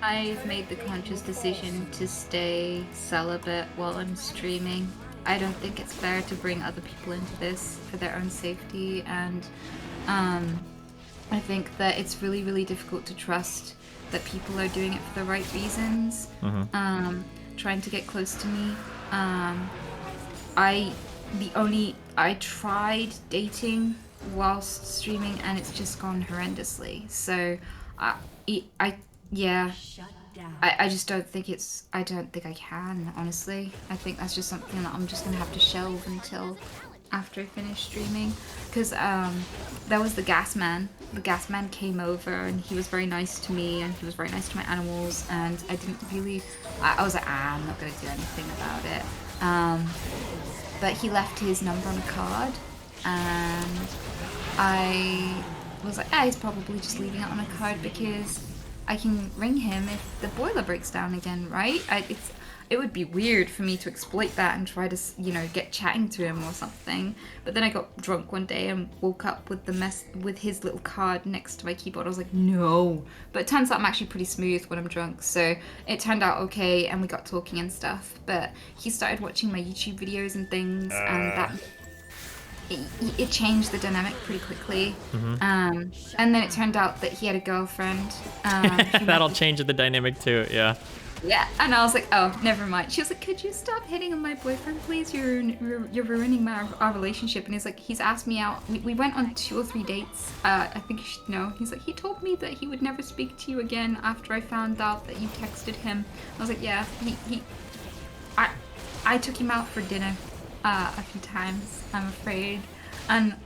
I've made the conscious decision to stay celibate while I'm streaming. I don't think it's fair to bring other people into this for their own safety, and I think that it's really, really difficult to trust that people are doing it for the right reasons. Trying to get close to me. I tried dating whilst streaming and it's just gone horrendously. So I just don't think I don't think I can, honestly. I think that's just something that I'm just gonna have to shelve until after I finish streaming. Because there was the gas man. The gas man came over and he was very nice to me and he was very nice to my animals, and I didn't really, I was like, I'm not gonna do anything about it. But he left his number on a card, and I was like, he's probably just leaving it on a card because I can ring him if the boiler breaks down again, right? It would be weird for me to exploit that and try to, get chatting to him or something. But then I got drunk one day and woke up with with his little card next to my keyboard. I was like, no. But it turns out I'm actually pretty smooth when I'm drunk, so it turned out okay, and we got talking and stuff. But he started watching my YouTube videos and things, and that it changed the dynamic pretty quickly. And then it turned out that he had a girlfriend. That'll change the dynamic too, yeah. Yeah, and I was like, oh, never mind. She was like, could you stop hitting on my boyfriend, please? You're ruining our relationship. And he's asked me out. We went on 2 or 3 dates. I think you should know. He's like, he told me that he would never speak to you again after I found out that you texted him. I was like, yeah, I took him out for dinner a few times, I'm afraid.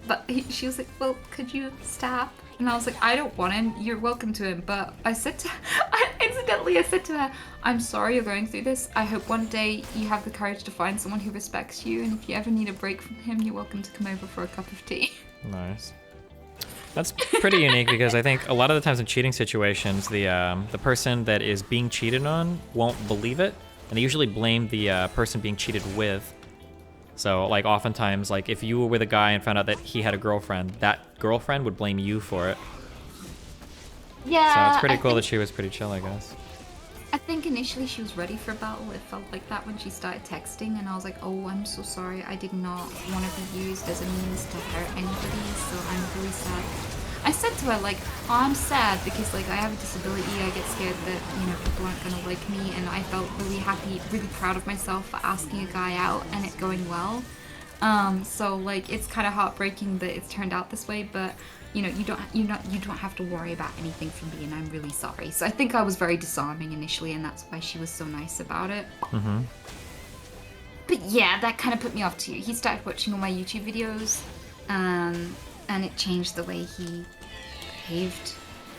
But she was like, well, could you stop? And I was like, I don't want him. You're welcome to him. But I said to her, I'm sorry you're going through this. I hope one day you have the courage to find someone who respects you. And if you ever need a break from him, you're welcome to come over for a cup of tea. Nice. That's pretty unique because I think a lot of the times in cheating situations, the person that is being cheated on won't believe it. And they usually blame the person being cheated with. So, like, oftentimes, like, if you were with a guy and found out that he had a girlfriend, that girlfriend would blame you for it. Yeah. So it's pretty cool that she was pretty chill, I guess. I think initially she was ready for battle. It felt like that when she started texting, and I was like, oh, I'm so sorry. I did not want to be used as a means to hurt anybody, so I'm really sad. I said to her, like, oh, I'm sad because, like, I have a disability. I get scared that, people aren't going to like me, and I felt really happy, really proud of myself for asking a guy out and it going well. So, like, it's kind of heartbreaking that it's turned out this way, but, you don't have to worry about anything from me, and I'm really sorry. So I think I was very disarming initially, and that's why she was so nice about it. But yeah, that kind of put me off too. He started watching all my YouTube videos, and it changed the way he behaved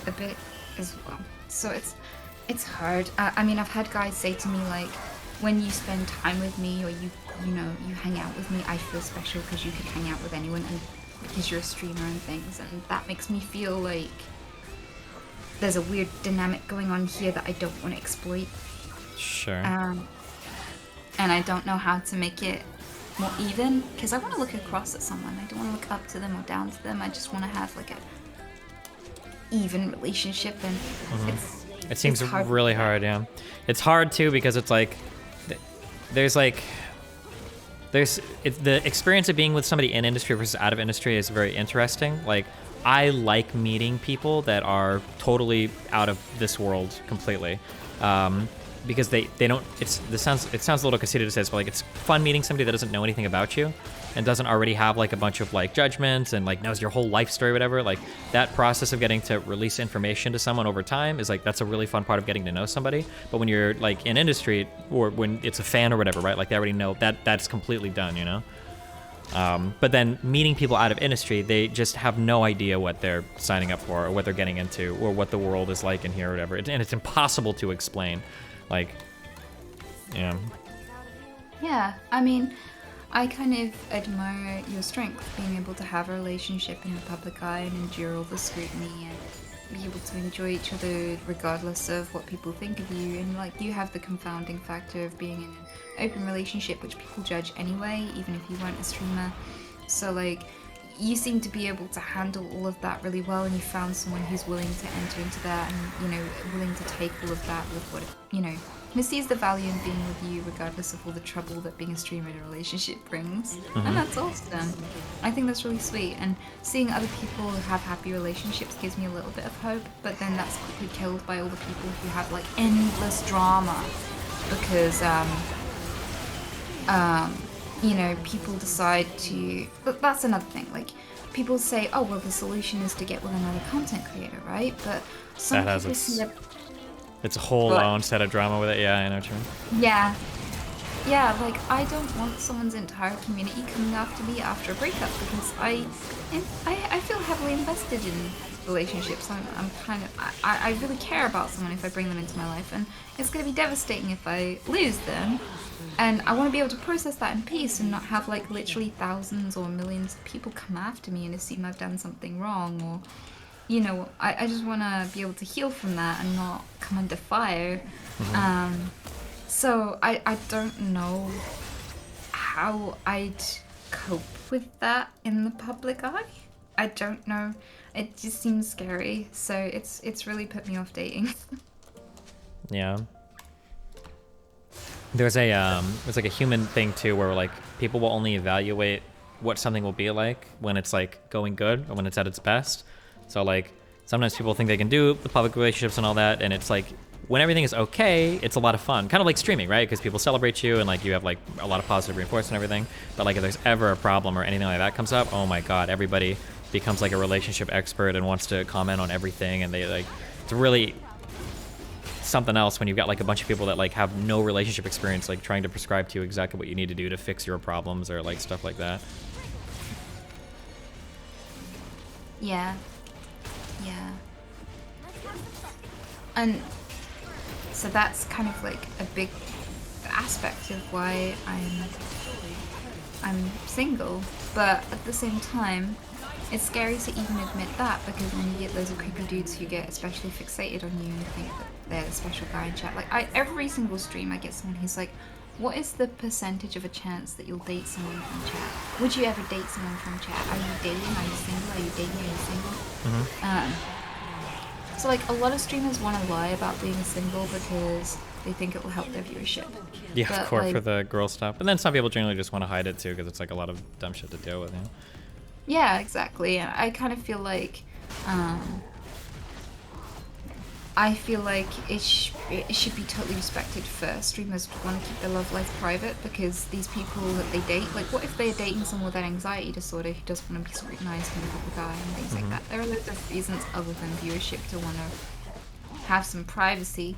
a bit as well. So it's hard. I mean, I've had guys say to me, like, when you spend time with me or you hang out with me, I feel special because you could hang out with anyone and because you're a streamer and things, and that makes me feel like there's a weird dynamic going on here that I don't want to exploit. Sure. And I don't know how to make it more even, because I want to look across at someone. I don't want to look up to them or down to them. I just want to have like a even relationship, and it seems really hard. Yeah, it's hard too because it's like the experience of being with somebody in industry versus out of industry is very interesting. Like, I like meeting people that are totally out of this world completely. Because they don't, it sounds a little conceited to say this, but like, it's fun meeting somebody that doesn't know anything about you and doesn't already have like a bunch of like judgments and like knows your whole life story, whatever. Like, that process of getting to release information to someone over time is like, that's a really fun part of getting to know somebody. But when you're like in industry or when it's a fan or whatever, right? Like, they already know that's completely done, But then meeting people out of industry, they just have no idea what they're signing up for or what they're getting into or what the world is like in here or whatever. And it's impossible to explain. Like, yeah. Yeah, I mean, I kind of admire your strength, being able to have a relationship in the public eye and endure all the scrutiny and be able to enjoy each other regardless of what people think of you. And like, you have the confounding factor of being in an open relationship, which people judge anyway, even if you weren't a streamer. So like, you seem to be able to handle all of that really well, and you found someone who's willing to enter into that and, you know, willing to take all of that with what, you know, who sees the value in being with you regardless of all the trouble that being a streamer in a relationship brings. And that's awesome. I think that's really sweet. And seeing other people who have happy relationships gives me a little bit of hope, but then that's quickly killed by all the people who have like endless drama because, you know, people decide to, but that's another thing, like, people say, oh, well, the solution is to get with another content creator, right? But some That has people its- see that, It's a whole own set of drama with it. Yeah, I know what you mean. yeah, like, I don't want someone's entire community coming after me after a breakup, because I feel heavily invested in relationships. I'm kind of, I really care about someone if I bring them into my life, and it's going to be devastating if I lose them. And I want to be able to process that in peace and not have like literally thousands or millions of people come after me and assume I've done something wrong, or, you know, I just want to be able to heal from that and not come under fire. So I don't know how I'd cope with that in the public eye. I don't know. It just seems scary. So it's really put me off dating. Yeah. There's a like a human thing too, where like people will only evaluate what something will be like when it's like going good or when it's at its best. So like sometimes people think they can do the public relationships and all that, and it's like when everything is okay, it's a lot of fun, kind of like streaming, right? Because people celebrate you and like you have like a lot of positive reinforcement and everything. But like if there's ever a problem or anything like that comes up, oh my god, everybody becomes like a relationship expert and wants to comment on everything, and they like, it's really something else when you've got like a bunch of people that like have no relationship experience, like trying to prescribe to you exactly what you need to do to fix your problems or like stuff like that. Yeah. And so that's kind of like a big aspect of why I'm single, but at the same time, it's scary to even admit that, because when you get loads of creepy dudes who get especially fixated on you and think that they're the special guy in chat. Like, every single stream I get someone who's like, what is the percentage of a chance that you'll date someone from chat? Would you ever date someone from chat? Are you dating? Are you single? Are you dating? Are you single? So like a lot of streamers want to lie about being single because they think it will help their viewership. Yeah, But, of course, like, for the girl stuff. And then some people generally just want to hide it too, because it's like a lot of dumb shit to deal with. You know? yeah, exactly. And I kind of feel like, it should be totally respected for streamers to want to keep their love life private, because these people that they date, like, what if they're dating someone with an anxiety disorder who doesn't want to be scrutinized in the public eye and things like that? There are loads of reasons other than viewership to want to have some privacy.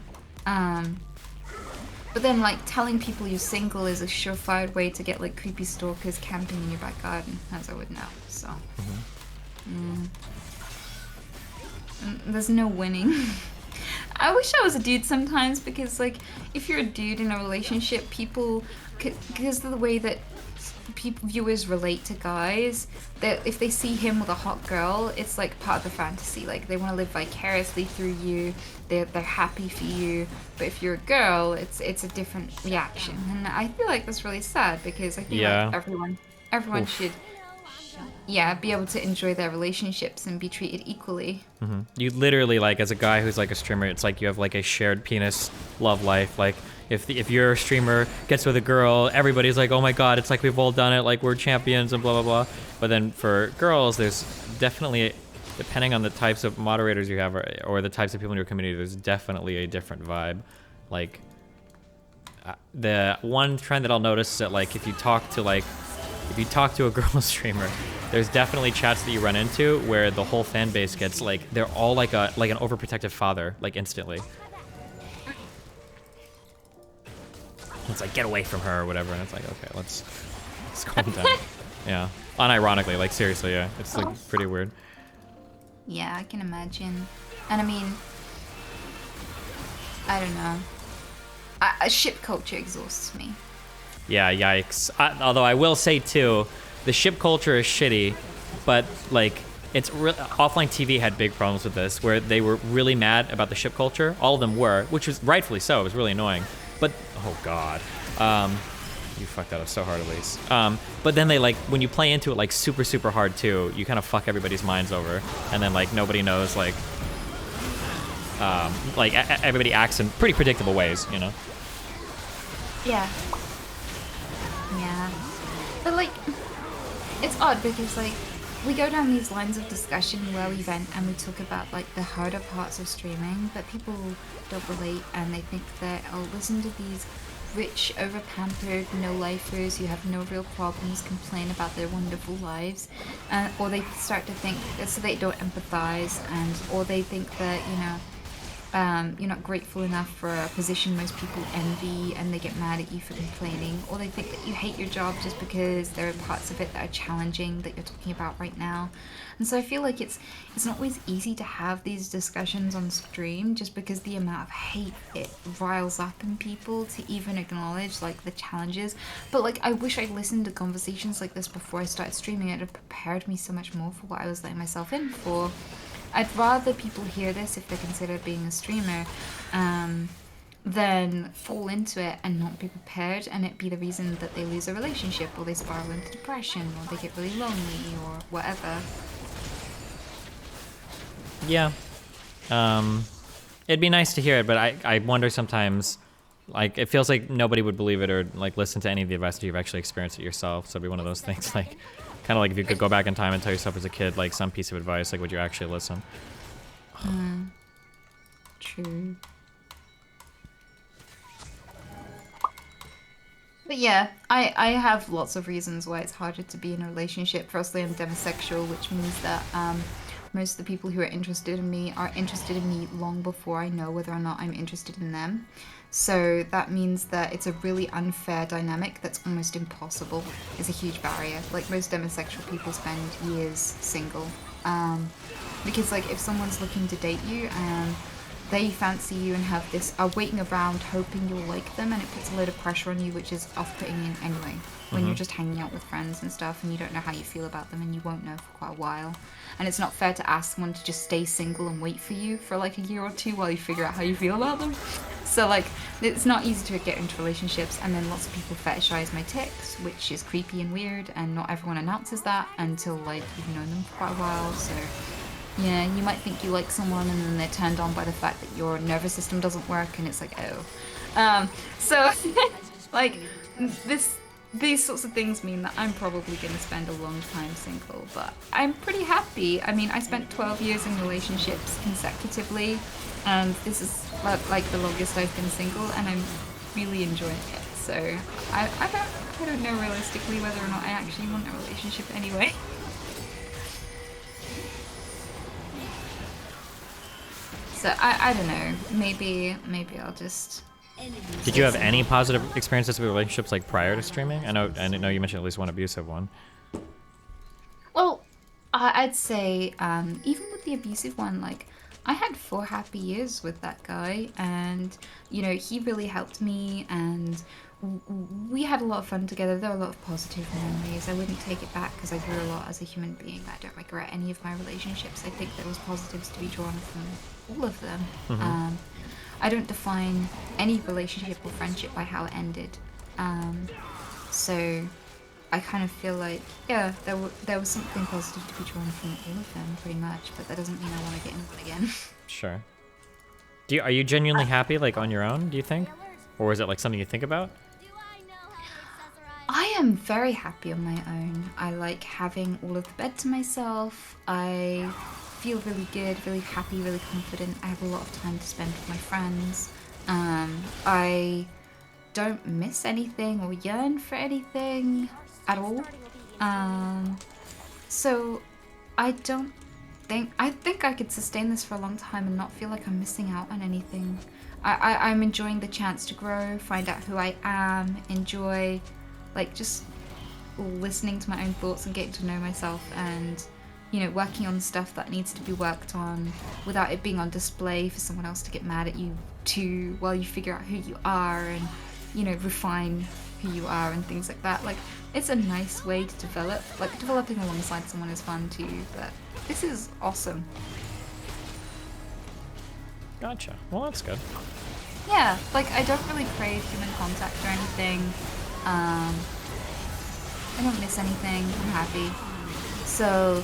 But then, like, telling people you're single is a surefire way to get, like, creepy stalkers camping in your back garden, as I would know, so. There's no winning. I wish I was a dude sometimes, because, like, if you're a dude in a relationship, people, because of the way that viewers relate to guys, that if they see him with a hot girl, it's like part of the fantasy. Like, they want to live vicariously through you. They're happy for you. But if you're a girl, it's a different reaction. And I feel like that's really sad, because I feel like everyone should, be able to enjoy their relationships and be treated equally. You literally, like, as a guy who's like a streamer, it's like you have like a shared penis love life. Like, if your streamer gets with a girl, everybody's like, oh my god, it's like we've all done it, like we're champions and blah blah blah. But then for girls, there's definitely, depending on the types of moderators you have or the types of people in your community, there's definitely a different vibe. Like, the one trend that I'll notice is that, like, if you talk to a girl streamer, there's definitely chats that you run into where the whole fan base gets like, they're all like an overprotective father, like, instantly. It's like, get away from her or whatever, and it's like, okay, let's calm down. Yeah. Unironically, like seriously, yeah. It's like pretty weird. Yeah, I can imagine. And I mean, I don't know. Ship culture exhausts me. Yeah, yikes. Although I will say too, the ship culture is shitty, but like it's offline TV had big problems with this, where they were really mad about the ship culture. All of them were, which was rightfully so. It was really annoying. But oh god, you fucked that up so hard, Elise. But then they like when you play into it like super hard too, you kind of fuck everybody's minds over, and then like nobody knows like everybody acts in pretty predictable ways, you know. Yeah. Yeah. But like, it's odd because like, we go down these lines of discussion where we vent and we talk about like the harder parts of streaming, but people don't relate and they think that, oh, listen to these rich, over-pampered, no-lifers who have no real problems complain about their wonderful lives, or they start to think, so they don't empathize, or they think that, you know, you're not grateful enough for a position most people envy and they get mad at you for complaining, or they think that you hate your job just because there are parts of it that are challenging that you're talking about right now. And so I feel like it's not always easy to have these discussions on stream just because the amount of hate it riles up in people to even acknowledge like the challenges. But like I wish I'd listened to conversations like this before I started streaming. It would have prepared me so much more for what I was letting myself in for. I'd rather people hear this if they consider being a streamer than fall into it and not be prepared and it be the reason that they lose a relationship or they spiral into depression or they get really lonely or whatever. Yeah. It'd be nice to hear it, but I wonder sometimes, like, it feels like nobody would believe it or, like, listen to any of the advice that you've actually experienced it yourself. So it'd be one of those things, like, kind of like if you could go back in time and tell yourself as a kid, like, some piece of advice, like, would you actually listen? True. But yeah, I have lots of reasons why it's harder to be in a relationship. Firstly, I'm demisexual, which means that most of the people who are interested in me are interested in me long before I know whether or not I'm interested in them. So that means that it's a really unfair dynamic that's almost impossible. It's a huge barrier. Like most demisexual people spend years single. Because like if someone's looking to date you and they fancy you and are waiting around hoping you'll like them, and it puts a load of pressure on you, which is off-putting in anyway. When you're just hanging out with friends and stuff and you don't know how you feel about them and you won't know for quite a while. And it's not fair to ask someone to just stay single and wait for you for like a year or two while you figure out how you feel about them. So like, it's not easy to get into relationships, and then lots of people fetishize my tics, which is creepy and weird, and not everyone announces that until like you've known them for quite a while, so yeah, you might think you like someone and then they're turned on by the fact that your nervous system doesn't work and it's like, oh. So, like, these sorts of things mean that I'm probably going to spend a long time single, but I'm pretty happy. I mean, I spent 12 years in relationships consecutively, and this is like the longest I've been single, and I'm really enjoying it. So, I don't know realistically whether or not I actually want a relationship anyway. So I don't know. Maybe I'll just. Did you have any positive experiences with relationships like prior to streaming? I know you mentioned at least one abusive one. Well, I'd say even with the abusive one, like I had 4 happy years with that guy, and you know he really helped me, and we had a lot of fun together. There were a lot of positive memories. I wouldn't take it back because I grew a lot as a human being. I don't regret any of my relationships. I think there was positives to be drawn from all of them. I don't define any relationship or friendship by how it ended. So I kind of feel like, yeah, there was something positive to be drawn from all of them, pretty much. But that doesn't mean I want to get in one again. Sure. Are you genuinely happy, like on your own? Do you think, or is it like something you think about? I am very happy on my own. I like having all of the bed to myself. I feel really good, really happy, really confident. I have a lot of time to spend with my friends. I don't miss anything or yearn for anything at all. So I think I could sustain this for a long time and not feel like I'm missing out on anything. I'm enjoying the chance to grow, find out who I am, enjoy, like, just listening to my own thoughts and getting to know myself and, you know, working on stuff that needs to be worked on without it being on display for someone else to get mad at you too while you figure out who you are and, you know, refine who you are and things like that. Like, it's a nice way to develop. Like, developing alongside someone is fun too, but this is awesome. Gotcha. Well, that's good. Yeah, like, I don't really crave human contact or anything. I don't miss anything. I'm happy. So,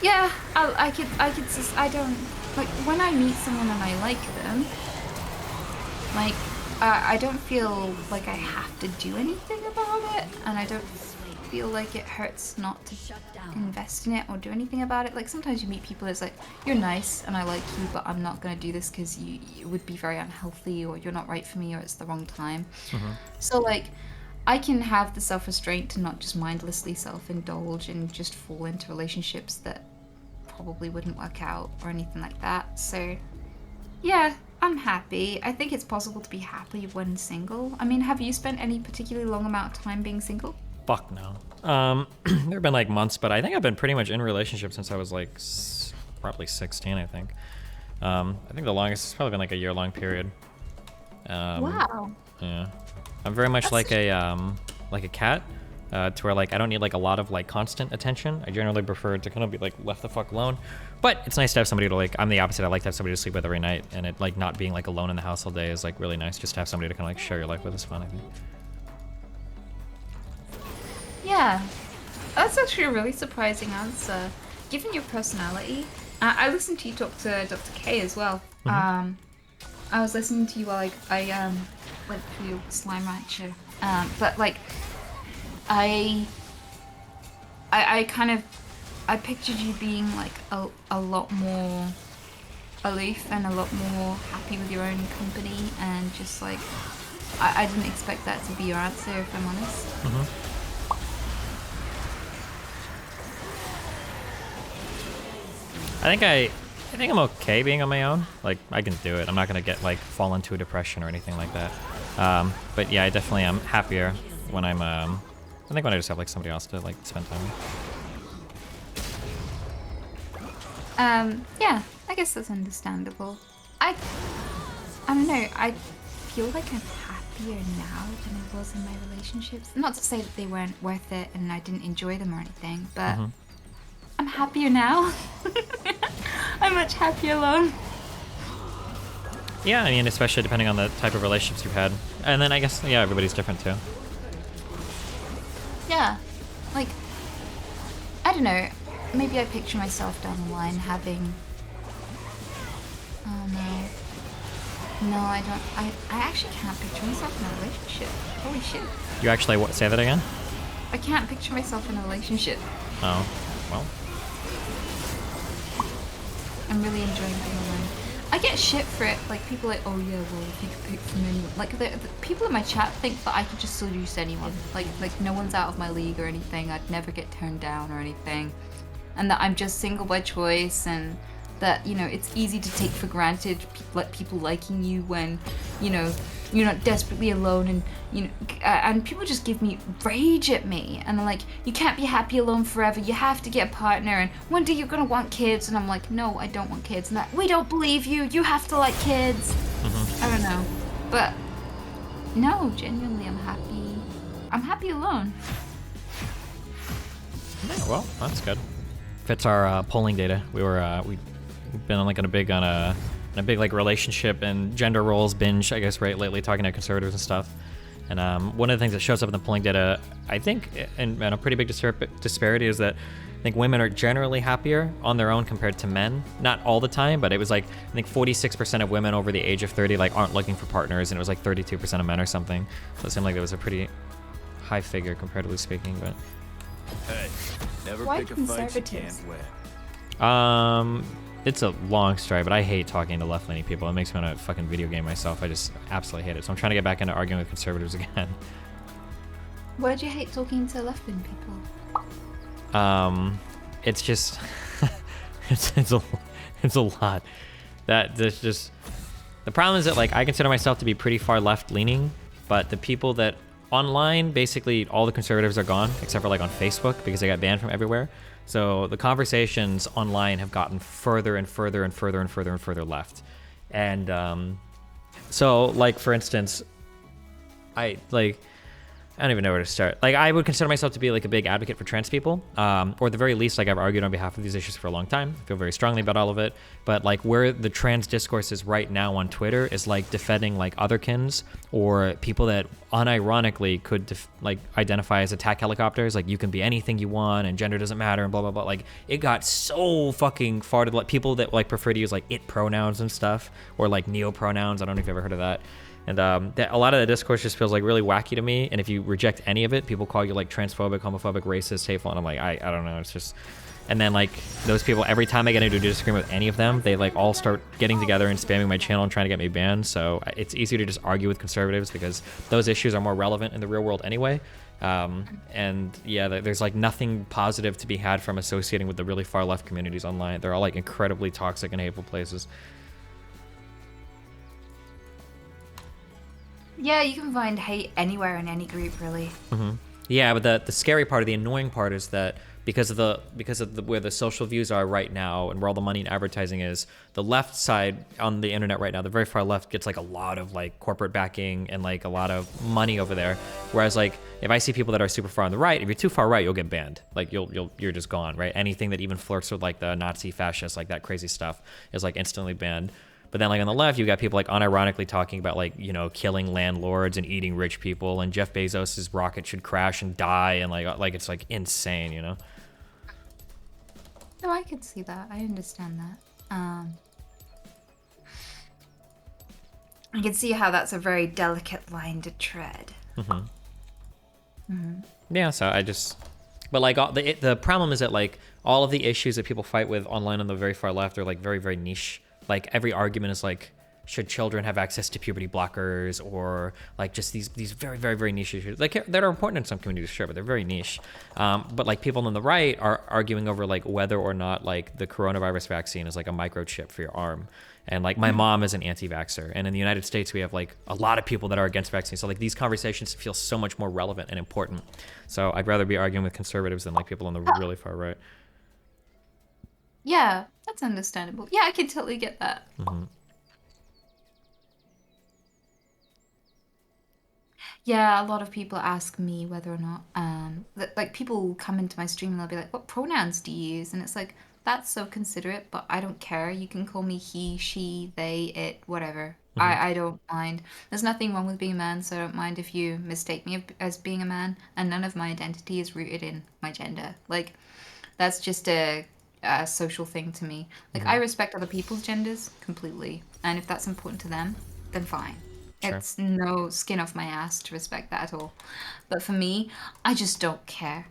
yeah, I don't, like, when I meet someone and I like them, like, I don't feel like I have to do anything about it, and I don't feel like it hurts not to invest in it or do anything about it. Like, sometimes you meet people, it's like, you're nice and I like you, but I'm not going to do this because it would be very unhealthy, or you're not right for me, or it's the wrong time. So, like, I can have the self-restraint to not just mindlessly self-indulge and just fall into relationships that probably wouldn't work out or anything like that. So, yeah, I'm happy. I think it's possible to be happy when single. I mean, have you spent any particularly long amount of time being single? Fuck no. There have been like months, but I think I've been pretty much in a relationship since I was like probably 16, I think. I think the longest has probably been like a year-long period. Wow. Yeah. I'm very much like a cat, to where like I don't need like a lot of like constant attention. I generally prefer to kind of be like left the fuck alone. But it's nice to have somebody to like, I'm the opposite. I like to have somebody to sleep with every night, and it like not being like alone in the house all day is like really nice. Just to have somebody to kind of like share your life with is fun, I think. Yeah, that's actually a really surprising answer, given your personality. I listened to you talk to Dr. K as well. I was listening to you while I went through Slime Rancher, but like I kind of pictured you being like a lot more aloof and a lot more happy with your own company, and just like I didn't expect that to be your answer, if I'm honest. I think I'm okay being on my own. Like, I can do it. I'm not gonna get like fall into a depression or anything like that. But yeah, I definitely am happier when I'm I think when I just have like somebody else to like spend time with. Yeah, I guess that's understandable. I don't know, I feel like I'm happier now than I was in my relationships. Not to say that they weren't worth it and I didn't enjoy them or anything, but I'm happier now. I'm much happier alone. Yeah, I mean, especially depending on the type of relationships you've had. And then I guess, yeah, everybody's different too. Yeah, like, I don't know, maybe I picture myself down the line having, oh no, I don't, I actually can't picture myself in a relationship. Holy shit. You actually, say that again? I can't picture myself in a relationship. Oh, well. I'm really enjoying being alone. I get shit for it, like people are like, oh yeah, well, if you could pick from anyone. Like the people in my chat think that I could just seduce anyone. Like no one's out of my league or anything. I'd never get turned down or anything. And that I'm just single by choice, and that, you know, it's easy to take for granted people liking you when, you know, you're not desperately alone, and you know, and people just give me rage at me, and they're like, you can't be happy alone forever, you have to get a partner, and one day you're gonna want kids, and I'm like, no, I don't want kids, and that, we don't believe you, you have to like kids. I don't know, but no, genuinely I'm happy alone. Yeah, well, that's good. Fits our polling data. We've been on like on a big like relationship and gender roles binge, I guess, right, lately, talking to conservatives and stuff. And one of the things that shows up in the polling data, I think, and a pretty big disparity, is that I think women are generally happier on their own compared to men. Not all the time, but it was like, I think 46% of women over the age of 30 like aren't looking for partners, and it was like 32% of men or something. So it seemed like it was a pretty high figure comparatively speaking, but. Hey, never Why pick a fight you conservatives? can't win. It's a long story, but I hate talking to left-leaning people. It makes me want to fucking video game myself. I just absolutely hate it. So I'm trying to get back into arguing with conservatives again. Why do you hate talking to left-wing people? It's just, it's a lot. There's just, the problem is that like I consider myself to be pretty far left-leaning, but the people that online, basically all the conservatives are gone, except for like on Facebook because they got banned from everywhere. So the conversations online have gotten further and further and further and further and further left. And so, like, for instance, I don't even know where to start. Like, I would consider myself to be like a big advocate for trans people, or at the very least, like, I've argued on behalf of these issues for a long time. I feel very strongly about all of it. But like, where the trans discourse is right now on Twitter is like defending like otherkins or people that unironically could like identify as attack helicopters. Like, you can be anything you want and gender doesn't matter and blah blah blah. Like, it got so fucking far to like people that like prefer to use like it pronouns and stuff, or like neo pronouns. I don't know if you've ever heard of that. And a lot of the discourse just feels like really wacky to me. And if you reject any of it, people call you like transphobic, homophobic, racist, hateful. And I'm like, I don't know. It's just, and then like those people, every time I get into a disagreement with any of them, they like all start getting together and spamming my channel and trying to get me banned. So it's easier to just argue with conservatives because those issues are more relevant in the real world anyway. And yeah, there's like nothing positive to be had from associating with the really far left communities online. They're all like incredibly toxic and hateful places. Yeah, you can find hate anywhere in any group, really. Mm-hmm. Yeah, but the scary part, or the annoying part, is that because of the where the social views are right now and where all the money and advertising is, the left side on the internet right now, the very far left, gets like a lot of like corporate backing and like a lot of money over there. Whereas like if I see people that are super far on the right, if you're too far right, you'll get banned. Like you're just gone, right? Anything that even flirts with like the Nazi fascists, like that crazy stuff, is like instantly banned. But then like on the left, you've got people like unironically talking about like, you know, killing landlords and eating rich people, and Jeff Bezos's rocket should crash and die, and like it's like insane, you know? No, I could see that. I understand that. I can see how that's a very delicate line to tread. Mm-hmm. Mm-hmm. Yeah, so I just... But like the problem is that like all of the issues that people fight with online on the very far left are like very, very niche. Like every argument is like, should children have access to puberty blockers, or like just these very, very, very niche issues like that are important in some communities, sure, but they're very niche. But like people on the right are arguing over like whether or not like the coronavirus vaccine is like a microchip for your arm. And like my mom is an anti-vaxxer, and in the United States we have like a lot of people that are against vaccines. So like these conversations feel so much more relevant and important. So I'd rather be arguing with conservatives than like people on the really far right. Yeah, that's understandable. Yeah, I can totally get that. Mm-hmm. Yeah, a lot of people ask me whether or not, like people will come into my stream and they'll be like, what pronouns do you use? And it's like, that's so considerate, but I don't care. You can call me he, she, they, it, whatever. Mm-hmm. I don't mind. There's nothing wrong with being a man, so I don't mind if you mistake me as being a man, and none of my identity is rooted in my gender. Like, that's just a social thing to me. Like, I respect other people's genders completely, and if that's important to them, then fine. Sure. It's no skin off my ass to respect that at all. But for me, I just don't care.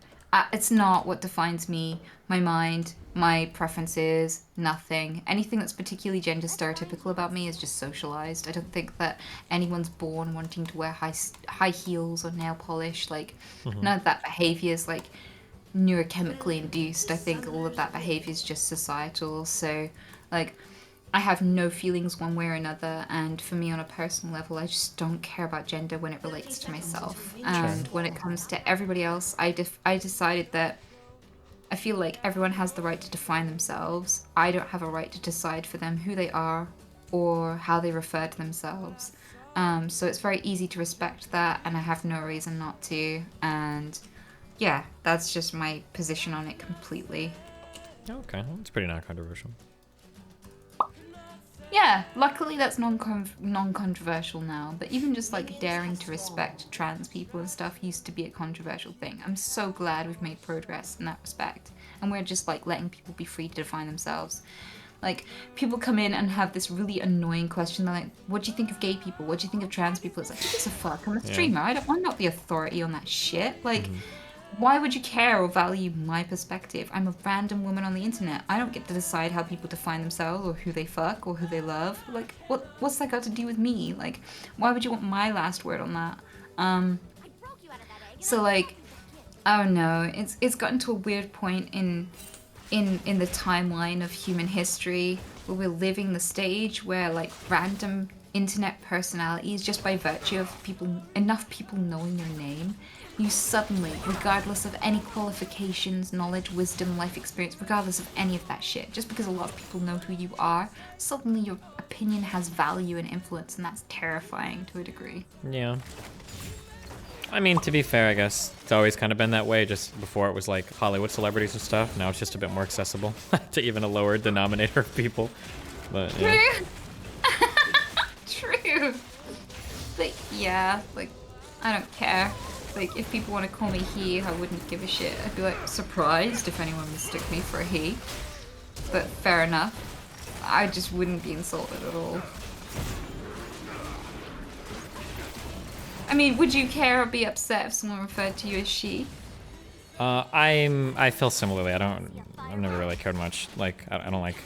It's not what defines me, my mind, my preferences, nothing. Anything that's particularly gender stereotypical about me is just socialized. I don't think that anyone's born wanting to wear high heels or nail polish. Like, none of that behavior is like neurochemically induced. I think all of that behavior is just societal. So like, I have no feelings one way or another, and for me on a personal level, I just don't care about gender when it relates to myself. And when it comes to everybody else, I decided that I feel like everyone has the right to define themselves. I don't have a right to decide for them who they are or how they refer to themselves. So it's very easy to respect that, and I have no reason not to. And yeah, that's just my position on it completely. Okay, it's pretty non-controversial. Yeah, luckily that's non-controversial now, but even just like daring to respect trans people and stuff used to be a controversial thing. I'm so glad we've made progress in that respect, and we're just like letting people be free to define themselves. Like, people come in and have this really annoying question. They're like, what do you think of gay people? What do you think of trans people? It's like, who gives a fuck? I'm a streamer. I'm not the authority on that shit. Like, why would you care or value my perspective? I'm a random woman on the internet. I don't get to decide how people define themselves or who they fuck or who they love. Like, what's that got to do with me? Like, why would you want my last word on that? So like, I don't know. It's gotten to a weird point in the timeline of human history where we're living the stage where like random internet personalities just by virtue of enough people knowing your name. You suddenly, regardless of any qualifications, knowledge, wisdom, life experience, regardless of any of that shit, just because a lot of people know who you are, suddenly your opinion has value and influence, and that's terrifying to a degree. Yeah. I mean, to be fair, I guess it's always kind of been that way. Just before it was like Hollywood celebrities and stuff. Now it's just a bit more accessible to even a lower denominator of people. But yeah. True. True. But yeah, like, I don't care. Like, if people want to call me he, I wouldn't give a shit. I'd be like surprised if anyone mistook me for a he. But fair enough. I just wouldn't be insulted at all. I mean, would you care or be upset if someone referred to you as she? I feel similarly. I've never really cared much. Like, I don't like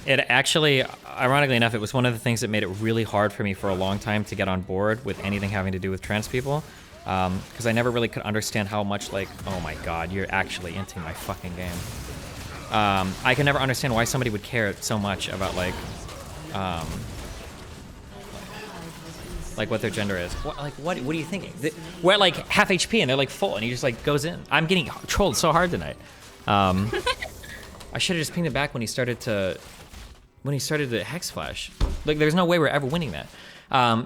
it. Actually, ironically enough, it was one of the things that made it really hard for me for a long time to get on board with anything having to do with trans people. Because I never really could understand how much, like, oh my god, you're actually into my fucking game. I can never understand why somebody would care so much about, like what their gender is. What are you thinking? We're like half HP and they're like full and he just like goes in. I'm getting trolled so hard tonight. I should have just pinged it back when he started to Hex Flash. Like there's no way we're ever winning that.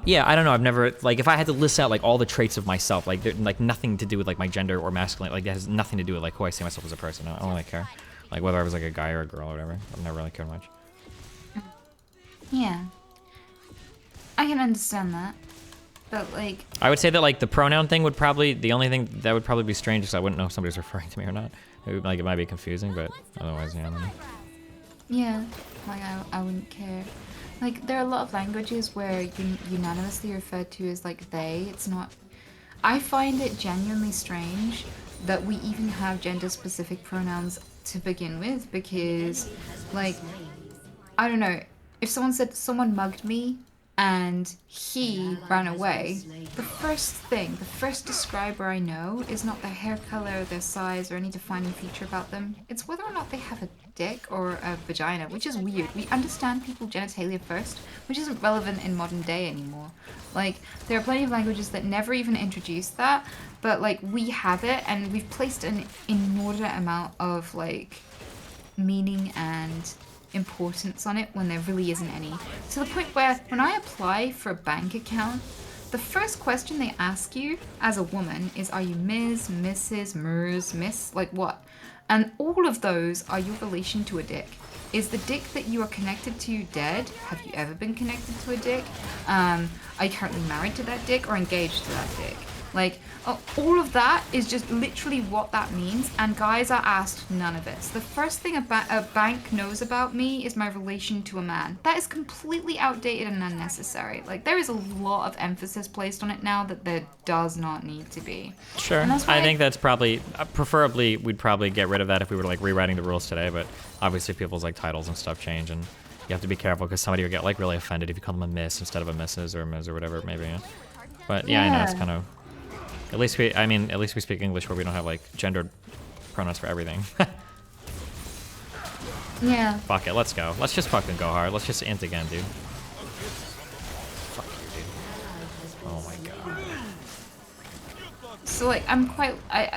Yeah, I don't know. I've never, like, if I had to list out like all the traits of myself, like like nothing to do with like my gender or masculine, like that has nothing to do with like who I see myself as a person. I don't really care. Like whether I was like a guy or a girl or whatever. I've never really cared much. Yeah. I can understand that. But like, I would say that like the pronoun thing would probably, the only thing that would probably be strange is I wouldn't know if somebody's referring to me or not. It might be confusing, but otherwise, yeah. I don't know. yeah, like I wouldn't care. Like there are a lot of languages where you unanimously referred to as like they. It's not. I find it genuinely strange that we even have gender-specific pronouns to begin with, because like, I don't know, if someone said someone mugged me and he ran away, the first describer I know is not their hair color, their size, or any defining feature about them. It's whether or not they have a dick or a vagina, which is weird. We understand people genitalia first, which isn't relevant in modern day anymore. Like, there are plenty of languages that never even introduce that, but like, we have it, and we've placed an inordinate amount of like meaning and importance on it when there really isn't any. To the point where when I apply for a bank account, the first question they ask you as a woman is, are you Ms., Mrs., Ms., Miss, like what? And all of those are your relation to a dick. Is the dick that you are connected to dead? Have you ever been connected to a dick? Are you currently married to that dick or engaged to that dick? Like, all of that is just literally what that means, and guys are asked none of it. So the first thing a bank knows about me is my relation to a man. That is completely outdated and unnecessary. Like, there is a lot of emphasis placed on it now that there does not need to be. Sure. I think that's probably, preferably, we'd probably get rid of that if we were like rewriting the rules today, but obviously people's like titles and stuff change, and you have to be careful because somebody would get like really offended if you call them a miss instead of a Mrs. or a Ms. or whatever it may be. Yeah. But yeah, I know it's kind of, at least we speak English where we don't have like gendered pronouns for everything. Yeah. Fuck it, let's go. Let's just fucking go hard. Let's just int again, dude. Fuck you, dude. Oh my god. So like,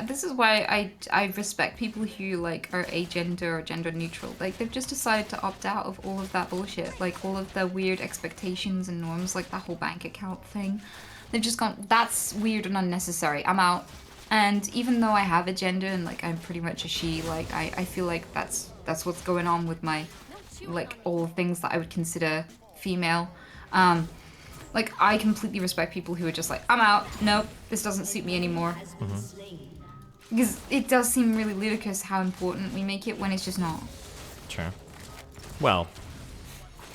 this is why I respect people who like are agender or gender neutral. Like, they've just decided to opt out of all of that bullshit. Like, all of the weird expectations and norms, like that whole bank account thing. They've just gone, that's weird and unnecessary, I'm out. And even though I have a gender and like I'm pretty much a she, like I feel like that's what's going on with my, like, all the things that I would consider female. Like, I completely respect people who are just like, I'm out, nope, this doesn't suit me anymore. Because it does seem really ludicrous how important we make it when it's just not. Sure. Well,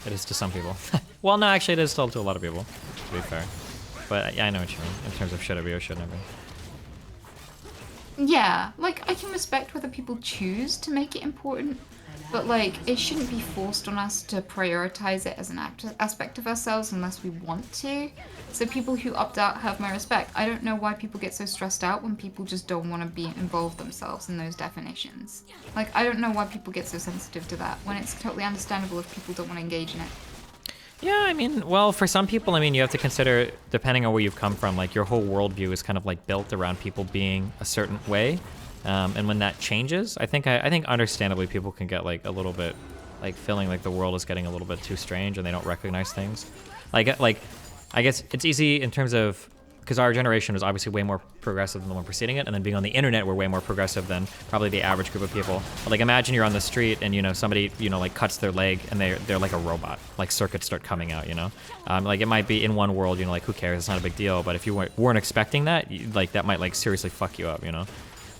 it is to some people. Well, no, actually it is still to a lot of people, to be fair. But yeah, I know what you mean, in terms of should it be or shouldn't it be. Yeah, like, I can respect whether people choose to make it important, but like, it shouldn't be forced on us to prioritize it as an aspect of ourselves unless we want to. So people who opt out have my respect. I don't know why people get so stressed out when people just don't want to be involved themselves in those definitions. Like, I don't know why people get so sensitive to that when it's totally understandable if people don't want to engage in it. Yeah, I mean, well, for some people, I mean, you have to consider, depending on where you've come from, like your whole worldview is kind of like built around people being a certain way, and when that changes, I think understandably people can get like a little bit, like feeling like the world is getting a little bit too strange and they don't recognize things. Like I guess it's easy in terms of, because our generation was obviously way more progressive than the one preceding it, and then being on the internet, we're way more progressive than probably the average group of people. But like, imagine you're on the street and, you know, somebody, you know, like cuts their leg and they're like a robot, like circuits start coming out, you know? Like it might be in one world, you know, like who cares, it's not a big deal, but if you weren't expecting that, like that might like seriously fuck you up, you know?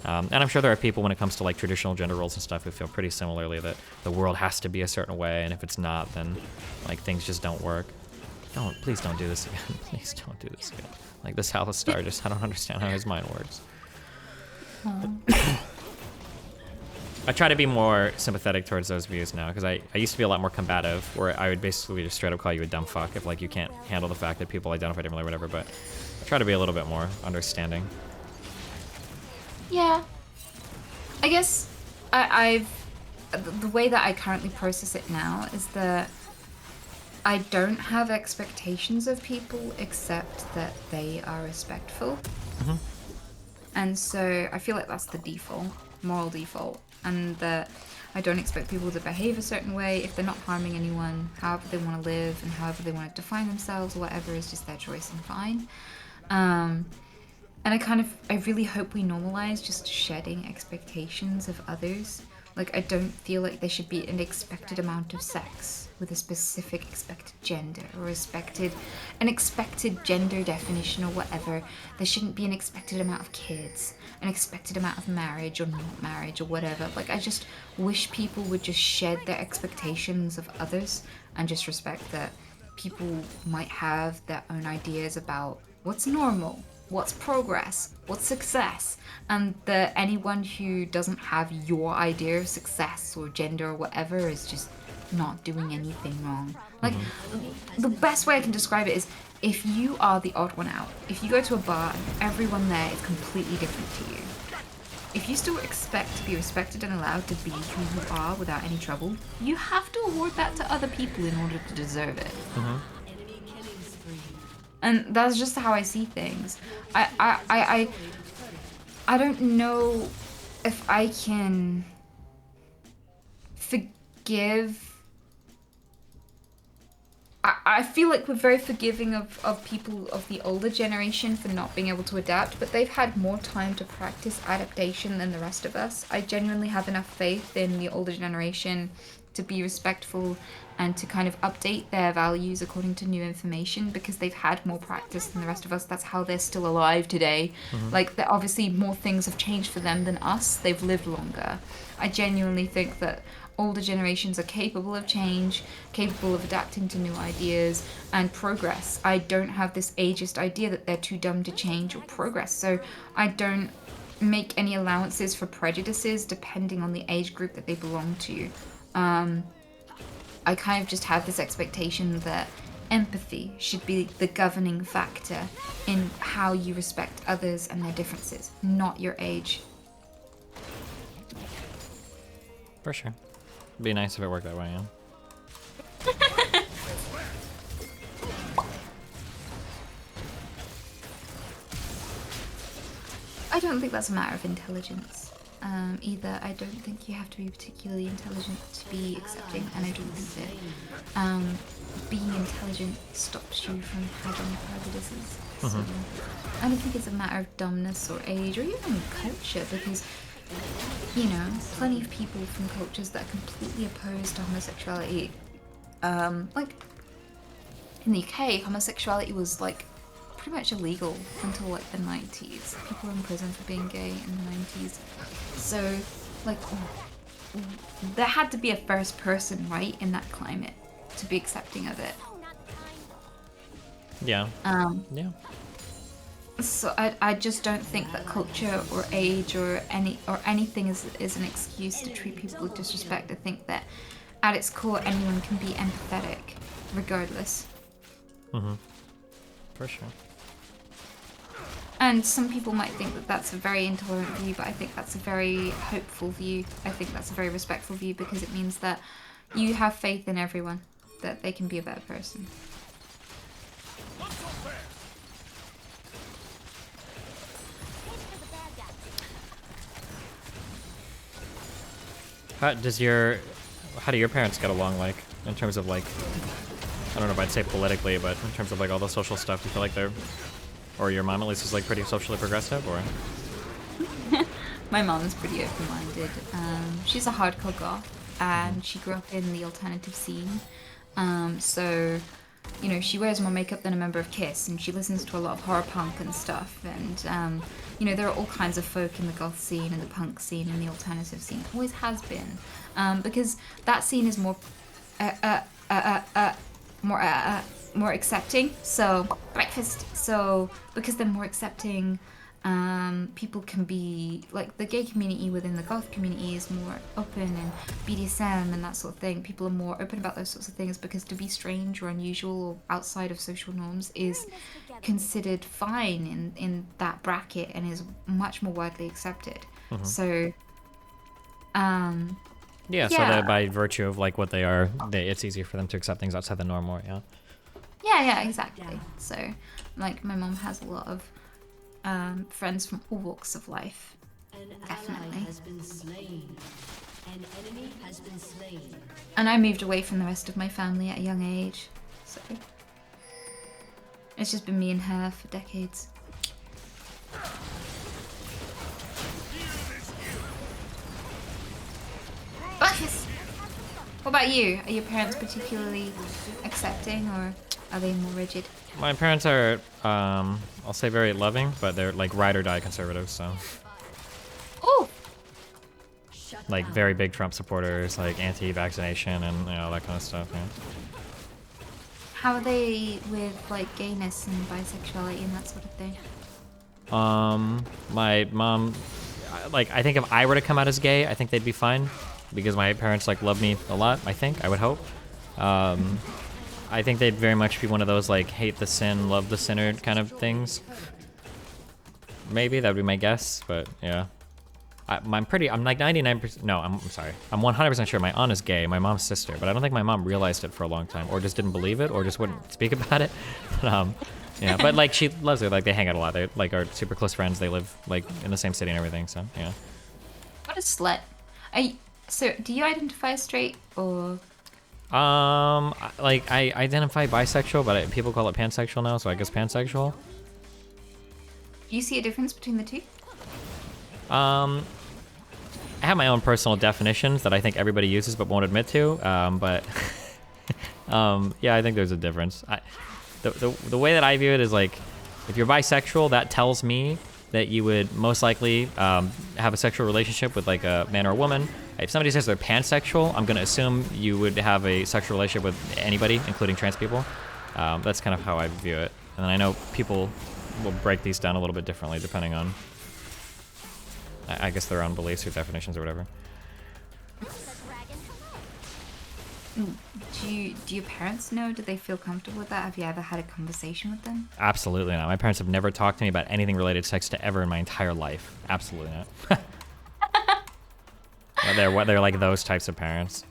And I'm sure there are people when it comes to like traditional gender roles and stuff who feel pretty similarly that the world has to be a certain way, and if it's not, then like things just don't work. Please don't do this again. Please don't do this again. Like this Alistar, I don't understand how his mind works. I try to be more sympathetic towards those views now, because I used to be a lot more combative, where I would basically just straight up call you a dumb fuck if like you can't handle the fact that people identify differently or whatever, but I try to be a little bit more understanding. Yeah. I guess the way that I currently process it now is that I don't have expectations of people except that they are respectful. Mm-hmm. And so I feel like that's the default, moral default, and that I don't expect people to behave a certain way if they're not harming anyone, however they want to live and however they want to define themselves or whatever is just their choice and fine. And I really hope we normalize just shedding expectations of others. Like, I don't feel like there should be an expected amount of sex with a specific expected gender or an expected gender definition or whatever. There shouldn't be an expected amount of kids, an expected amount of marriage or not marriage or whatever. Like, I just wish people would just shed their expectations of others and just respect that people might have their own ideas about what's normal, what's progress, what's success, and that anyone who doesn't have your idea of success or gender or whatever is just not doing anything wrong. Like, the best way I can describe it is, if you are the odd one out, if you go to a bar and everyone there is completely different to you, if you still expect to be respected and allowed to be who you are without any trouble, you have to award that to other people in order to deserve it. Mm-hmm. And that's just how I see things. I don't know if I can forgive. I feel like we're very forgiving of people of the older generation for not being able to adapt, but they've had more time to practice adaptation than the rest of us. I genuinely have enough faith in the older generation to be respectful and to kind of update their values according to new information, because they've had more practice than the rest of us. That's how they're still alive today. Mm-hmm. Like, obviously more things have changed for them than us. They've lived longer. I genuinely think that older generations are capable of change, capable of adapting to new ideas and progress. I don't have this ageist idea that they're too dumb to change or progress, so I don't make any allowances for prejudices depending on the age group that they belong to. I kind of just have this expectation that empathy should be the governing factor in how you respect others and their differences, not your age. For sure. It'd be nice if it worked that way, yeah. I don't think that's a matter of intelligence. Either. I don't think you have to be particularly intelligent to be accepting, and I don't think that being intelligent stops you from having prejudices. Mm-hmm. So I don't think it's a matter of dumbness or age or even culture, because, you know, plenty of people from cultures that are completely opposed to homosexuality, like in the UK, homosexuality was like pretty much illegal until like the 90s. People were in prison for being gay in the 90s. So, like, there had to be a first person, right, in that climate to be accepting of it. Yeah. Yeah. So I just don't think that culture or age or anything is an excuse to treat people with disrespect. I think that at its core, anyone can be empathetic, regardless. Mm-hmm. For sure. And some people might think that that's a very intolerant view, but I think that's a very hopeful view. I think that's a very respectful view, because it means that you have faith in everyone. that they can be a better person. How do your parents get along, like, in terms of, like, I don't know if I'd say politically, but in terms of, like, all the social stuff, do you feel like they're, or your mom at least is, like, pretty socially progressive, or? My mom's pretty open-minded. She's a hardcore goth, and she grew up in the alternative scene. So, you know, she wears more makeup than a member of Kiss, and she listens to a lot of horror punk and stuff. And, you know, there are all kinds of folk in the goth scene and the punk scene and the alternative scene. Always has been. Because that scene is more accepting. So, breakfast. So, because they're more accepting, people can be, like, the gay community within the goth community is more open, and BDSM and that sort of thing. People are more open about those sorts of things because to be strange or unusual or outside of social norms is considered fine in that bracket and is much more widely accepted. So, Yeah, so that by virtue of, like, what they are, it's easier for them to accept things outside the norm more, yeah? Yeah, exactly. So, like, my mom has a lot of friends from all walks of life. Definitely. Has been slain. An enemy has been slain. And I moved away from the rest of my family at a young age, so it's just been me and her for decades. Breakfast! What about you? Are your parents particularly accepting, or are they more rigid? My parents are, I'll say very loving, but they're, like, ride or die conservatives, so. Oh! Like, very big Trump supporters, like, anti-vaccination and, you know, that kind of stuff, yeah. How are they with, like, gayness and bisexuality and that sort of thing? My mom, like, I think if I were to come out as gay, I think they'd be fine, because my parents, like, love me a lot, I would hope. I think they'd very much be one of those, like, hate the sin, love the sinner kind of things. Maybe, that would be my guess, but yeah. I'm like 99%, no, I'm sorry. I'm 100% sure my aunt is gay, my mom's sister, but I don't think my mom realized it for a long time, or just didn't believe it, or just wouldn't speak about it. Yeah, but, like, she loves her, like, they hang out a lot. They, like, are super close friends, they live, like, in the same city and everything, so, yeah. What a slut. So, do you identify as straight, or...? Like, I identify bisexual, but people call it pansexual now, so I guess pansexual. Do you see a difference between the two? I have my own personal definitions that I think everybody uses but won't admit to, but yeah, I think there's a difference. The way that I view it is, like, if you're bisexual, that tells me that you would most likely have a sexual relationship with, like, a man or a woman. If somebody says they're pansexual, I'm going to assume you would have a sexual relationship with anybody, including trans people. That's kind of how I view it. And I know people will break these down a little bit differently depending on, I guess, their own beliefs or definitions or whatever. Do your parents know? Do they feel comfortable with that? Have you ever had a conversation with them? Absolutely not. My parents have never talked to me about anything related to sex to ever in my entire life. Absolutely not. They're like those types of parents.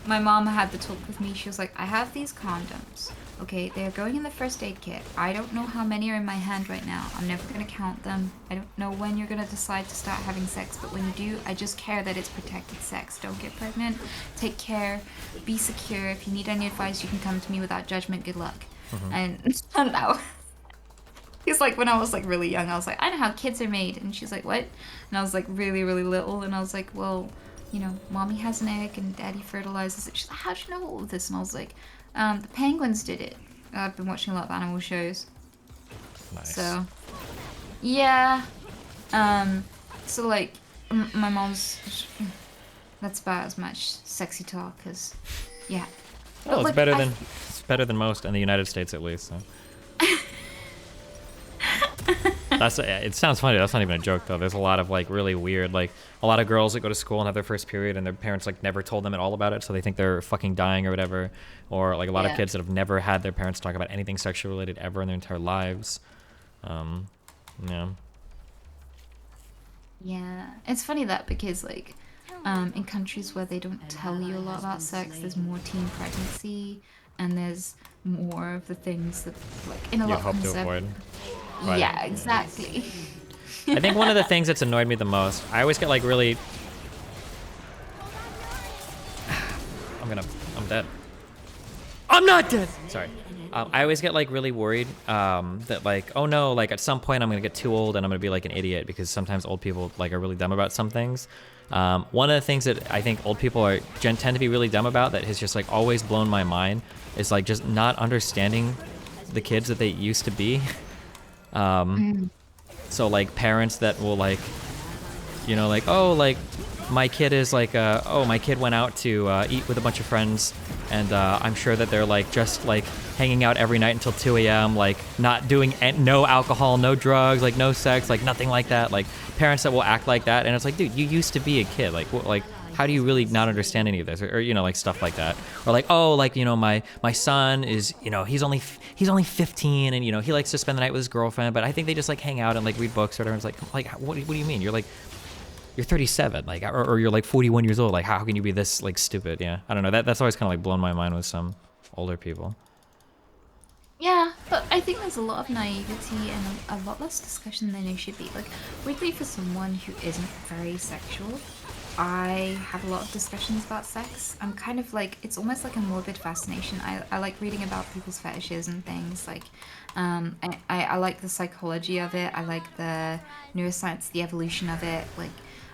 My mom had the talk with me. She was like, I have these condoms. Okay, they're going in the first aid kit. I don't know how many are in my hand right now. I'm never going to count them. I don't know when you're going to decide to start having sex, but when you do, I just care that it's protected sex. Don't get pregnant. Take care. Be secure. If you need any advice, you can come to me without judgment. Good luck. And now, it's like when I was, like, really young, I was like, I know how kids are made. And she's like, what? And I was, like, really, really little. And I was like, well, you know, mommy has an egg and daddy fertilizes it. She's like, how'd you know all of this? And I was like, the penguins did it. I've been watching a lot of animal shows. Nice. So, yeah. So, like, my mom's... That's about as much sexy talk as... Yeah. Well, But, it's like, better than most in the United States, at least. So. It sounds funny. That's not even a joke, though. There's a lot of, like, really weird, like, a lot of girls that go to school and have their first period and their parents, like, never told them at all about it, so they think they're fucking dying or whatever. Or, like, a lot of kids that have never had their parents talk about anything sexual related ever in their entire lives. Yeah. Yeah. It's funny that because, like, In countries where they don't tell you a lot about sex, there's more teen pregnancy, and there's more of the things that, like, in a You lot of hope to concept- avoid. Right. Yeah, exactly. I think one of the things that's annoyed me the most, I always get like really... I'm dead. I'm not dead! Sorry. I always get like really worried that like, oh no, like at some point I'm gonna get too old and I'm gonna be like an idiot, because sometimes old people like are really dumb about some things. One of the things that I think old people tend to be really dumb about, that has just like always blown my mind, is like just not understanding the kids that they used to be. So like parents that will like, you know, like, oh, like my kid is like, oh, my kid went out to eat with a bunch of friends, and I'm sure that they're like just like hanging out every night until 2 a.m., like not doing no alcohol, no drugs, like no sex, like nothing like that. Like parents that will act like that, and it's like, dude, you used to be a kid. Like, how do you really not understand any of this, or you know, like stuff like that, or like, oh, like, you know, my son is, you know, he's only 15, and you know, he likes to spend the night with his girlfriend, but I think they just like hang out and like read books or whatever. It's like what do you mean? You're 37, like, or you're like 41 years old. Like, how can you be this like stupid? Yeah, I don't know. That's always kind of like blown my mind with some older people. Yeah, but I think there's a lot of naivety and a lot less discussion than there should be. Like, weirdly, for someone who isn't very sexual, I have a lot of discussions about sex. I'm kind of like, it's almost like a morbid fascination. I like reading about people's fetishes and things. Like, I like the psychology of it. I like the neuroscience, the evolution of it, like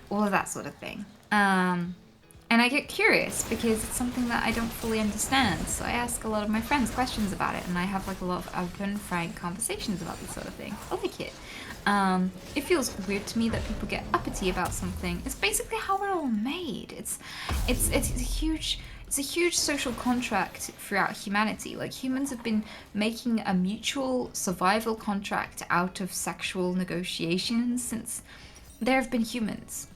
all of that sort of thing. And I get curious because it's something that I don't fully understand. So I ask a lot of my friends questions about it, and I have like a lot of open, frank conversations about this sort of thing. I like it. It feels weird to me that people get uppity about something. It's basically how we're all made. It's a huge social contract throughout humanity. Like, humans have been making a mutual survival contract out of sexual negotiations since there have been humans.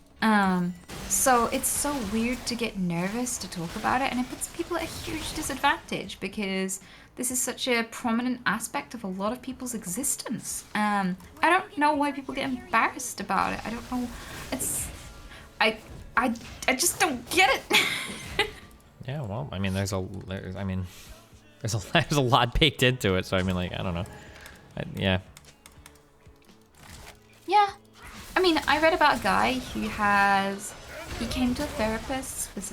So it's so weird to get nervous to talk about it, and it puts people at a huge disadvantage because this is such a prominent aspect of a lot of people's existence. I don't know why people get embarrassed about it. I don't know. I just don't get it. Yeah, well, I mean, there's a lot baked into it. So I mean, like, I don't know. Yeah. Yeah. I mean, I read about a guy who he came to a therapist. There's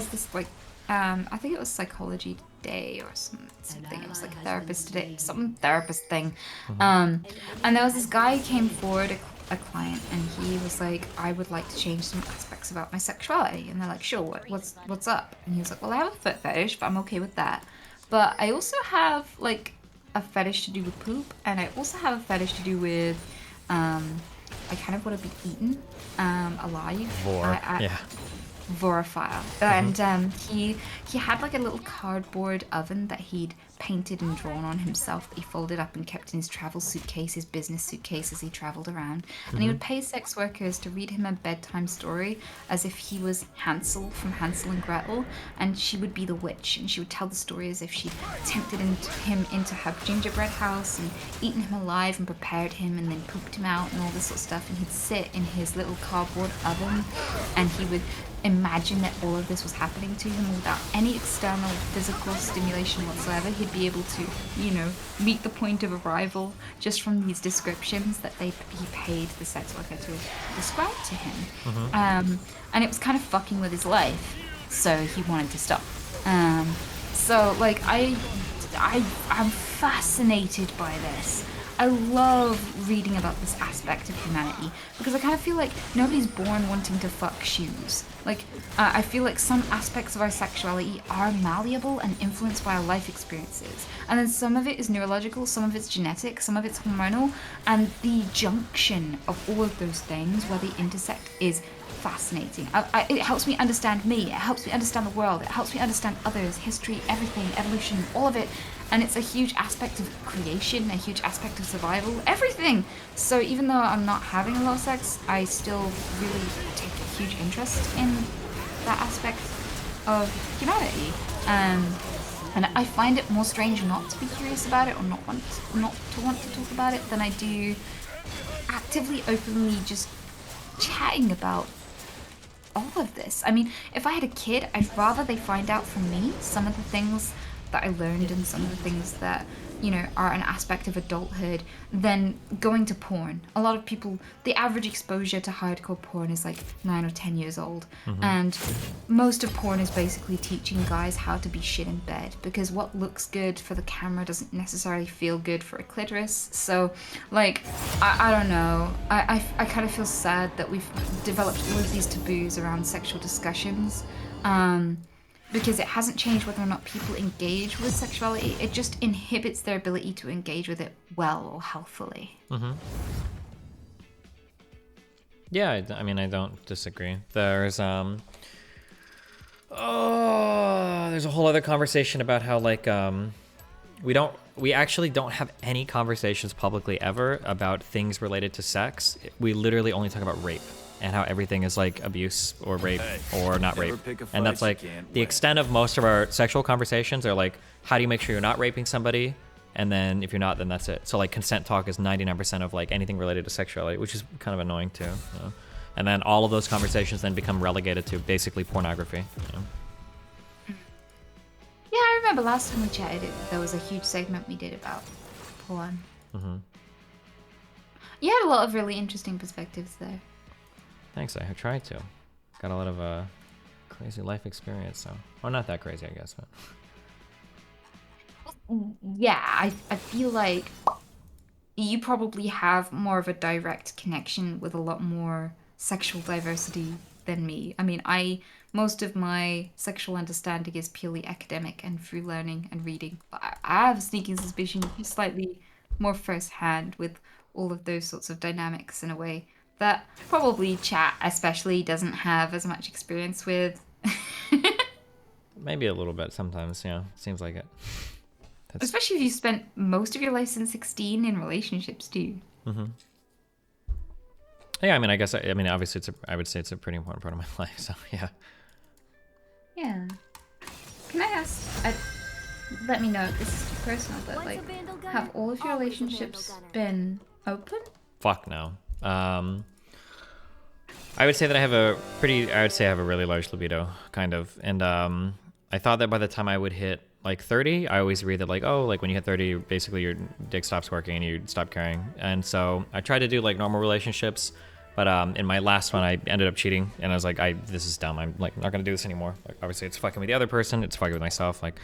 this like, I think it was Psychology Day or something. It was like a therapist today, some therapist thing. And there was this guy who came forward, a client, and he was like, I would like to change some aspects about my sexuality. And they're like, sure, what's up? And he was like, well, I have a foot fetish, but I'm okay with that. But I also have like a fetish to do with poop, and I also have a fetish to do with I kind of want to be eaten alive. Yeah. Vorophile. And he had like a little cardboard oven that he'd painted and drawn on himself that he folded up and kept in his travel suitcase, his business suitcase, as he traveled around. And he would pay sex workers to read him a bedtime story as if he was Hansel from Hansel and Gretel, and she would be the witch, and she would tell the story as if she'd tempted him into her gingerbread house and eaten him alive and prepared him and then pooped him out and all this sort of stuff. And he'd sit in his little cardboard oven and he would imagine that all of this was happening to him without any external physical stimulation whatsoever. He'd be able to, you know, meet the point of arrival just from these descriptions that he paid the sex worker to describe to him. And it was kind of fucking with his life, so he wanted to stop. So like I'm fascinated by this. I love reading about this aspect of humanity because I kind of feel like nobody's born wanting to fuck shoes. Like, I feel like some aspects of our sexuality are malleable and influenced by our life experiences. And then some of it is neurological, some of it's genetic, some of it's hormonal. And the junction of all of those things, where they intersect, is fascinating. It helps me understand me, it helps me understand the world, it helps me understand others, history, everything, evolution, all of it. And it's a huge aspect of creation, a huge aspect of survival, everything. So even though I'm not having a lot of sex, I still really take a huge interest in that aspect of humanity. And I find it more strange not to be curious about it or not to want to talk about it than I do actively, openly just chatting about all of this. I mean, if I had a kid, I'd rather they find out from me some of the things that I learned and some of the things that, you know, are an aspect of adulthood than going to porn. A lot of people, the average exposure to hardcore porn is like 9 or 10 years old. And most of porn is basically teaching guys how to be shit in bed, because what looks good for the camera doesn't necessarily feel good for a clitoris. So, like, I don't know. I kind of feel sad that we've developed all of these taboos around sexual discussions. Because it hasn't changed whether or not people engage with sexuality. It just inhibits their ability to engage with it well or healthfully. Yeah, I mean, I don't disagree. There's there's a whole other conversation about how like we actually don't have any conversations publicly ever about things related to sex. We literally only talk about rape and how everything is like abuse or rape or not rape. And that's like the extent of most of our sexual conversations are like, how do you make sure you're not raping somebody? And then if you're not, then that's it. So like consent talk is 99% of like anything related to sexuality, which is kind of annoying too. You know? And then all of those conversations then become relegated to basically pornography. You know? Yeah, I remember last time we chatted, there was a huge segment we did about porn. You had a lot of really interesting perspectives there. Thanks, I tried to. Got a lot of crazy life experience, so. Well, not that crazy, I guess, but. Yeah, I feel like you probably have more of a direct connection with a lot more sexual diversity than me. I mean, most of my sexual understanding is purely academic and through learning and reading. But I have a sneaking suspicion you're slightly more first-hand with all of those sorts of dynamics in a way that probably chat especially doesn't have as much experience with. Maybe a little bit sometimes, yeah. Seems like it. Especially if you spent most of your life since 16 in relationships too. Yeah, I mean, I mean, obviously, I would say it's a pretty important part of my life. So yeah. Yeah. Can I ask? Let me know if this is too personal, but like, have all of your relationships been open? Fuck no. I would say that I have a really large libido, kind of, and I thought that by the time I would hit like 30, I always read that like, oh, like when you hit 30, basically your dick stops working and you stop caring. And so I tried to do like normal relationships, but in my last one, I ended up cheating, and I was like, this is dumb. I'm like not gonna do this anymore. Like, obviously, it's fucking with the other person. It's fucking with myself. Like,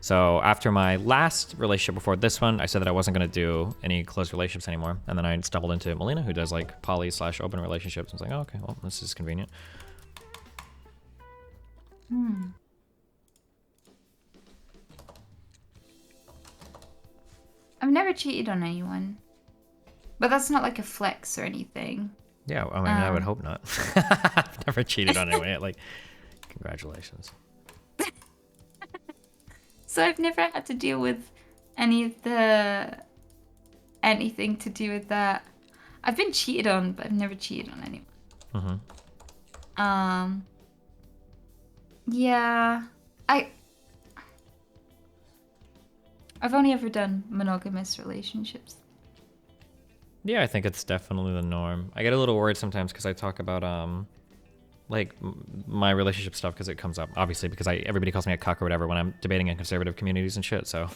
so after my last relationship before this one, I said that I wasn't gonna do any close relationships anymore, and then I stumbled into Melina, who does like poly/open relationships. I was like, oh, okay, well, this is convenient. I've never cheated on anyone, but that's not like a flex or anything. Yeah, I mean, I would hope not. I've never cheated on anyone. Like, congratulations. So I've never had to deal with anything to do with that. I've been cheated on, but I've never cheated on anyone. Yeah, I've only ever done monogamous relationships. Yeah, I think it's definitely the norm. I get a little worried sometimes because I talk about like my relationship stuff because it comes up, obviously, because everybody calls me a cuck or whatever when I'm debating in conservative communities and shit. So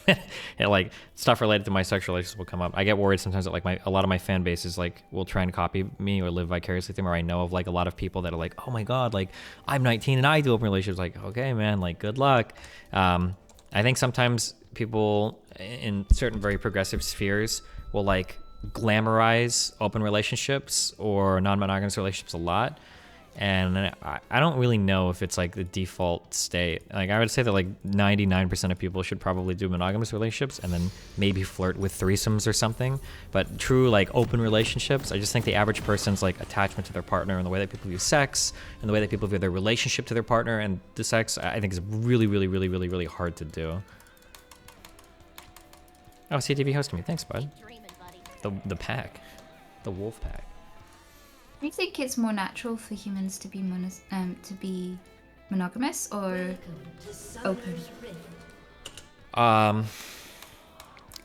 like stuff related to my sexual relationships will come up. I get worried sometimes that like a lot of my fan base is like will try and copy me or live vicariously through me, or I know of like a lot of people that are like, oh my god, like I'm 19 and I do open relationships. Like, okay, man, like good luck. I think sometimes people in certain very progressive spheres will like glamorize open relationships or non-monogamous relationships a lot, and I don't really know if it's like the default state. Like I would say that like 99% of people should probably do monogamous relationships and then maybe flirt with threesomes or something, but true like open relationships, I just think the average person's like attachment to their partner and the way that people view sex and the way that people view their relationship to their partner and the sex, I think is really, really, really, really, really hard to do. Oh, CTV hosted me. Thanks, bud. The pack. The wolf pack. Do you think it's more natural for humans to be monogamous or open?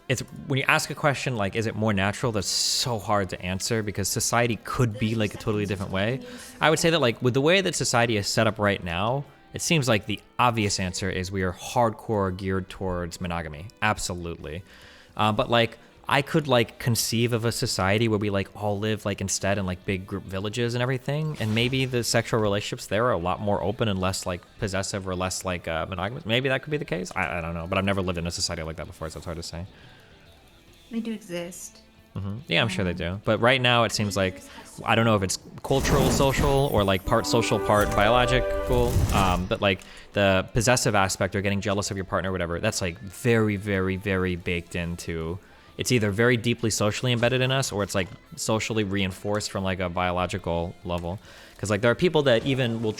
it's when you ask a question like, is it more natural? That's so hard to answer because society could be like a totally different way. I would say that like with the way that society is set up right now, it seems like the obvious answer is we are hardcore geared towards monogamy. Absolutely. But like, I could like conceive of a society where we like all live like instead in like big group villages and everything, and maybe the sexual relationships there are a lot more open and less like possessive or less like monogamous. Maybe that could be the case. I don't know, but I've never lived in a society like that before, so it's hard to say. They do exist. Yeah, I'm sure they do. But right now it seems like, I don't know if it's cultural, social, or like part social, part biological. But like the possessive aspect or getting jealous of your partner or whatever, that's like very, very, very baked into. It's either very deeply socially embedded in us or it's like socially reinforced from like a biological level. Because like there are people that even will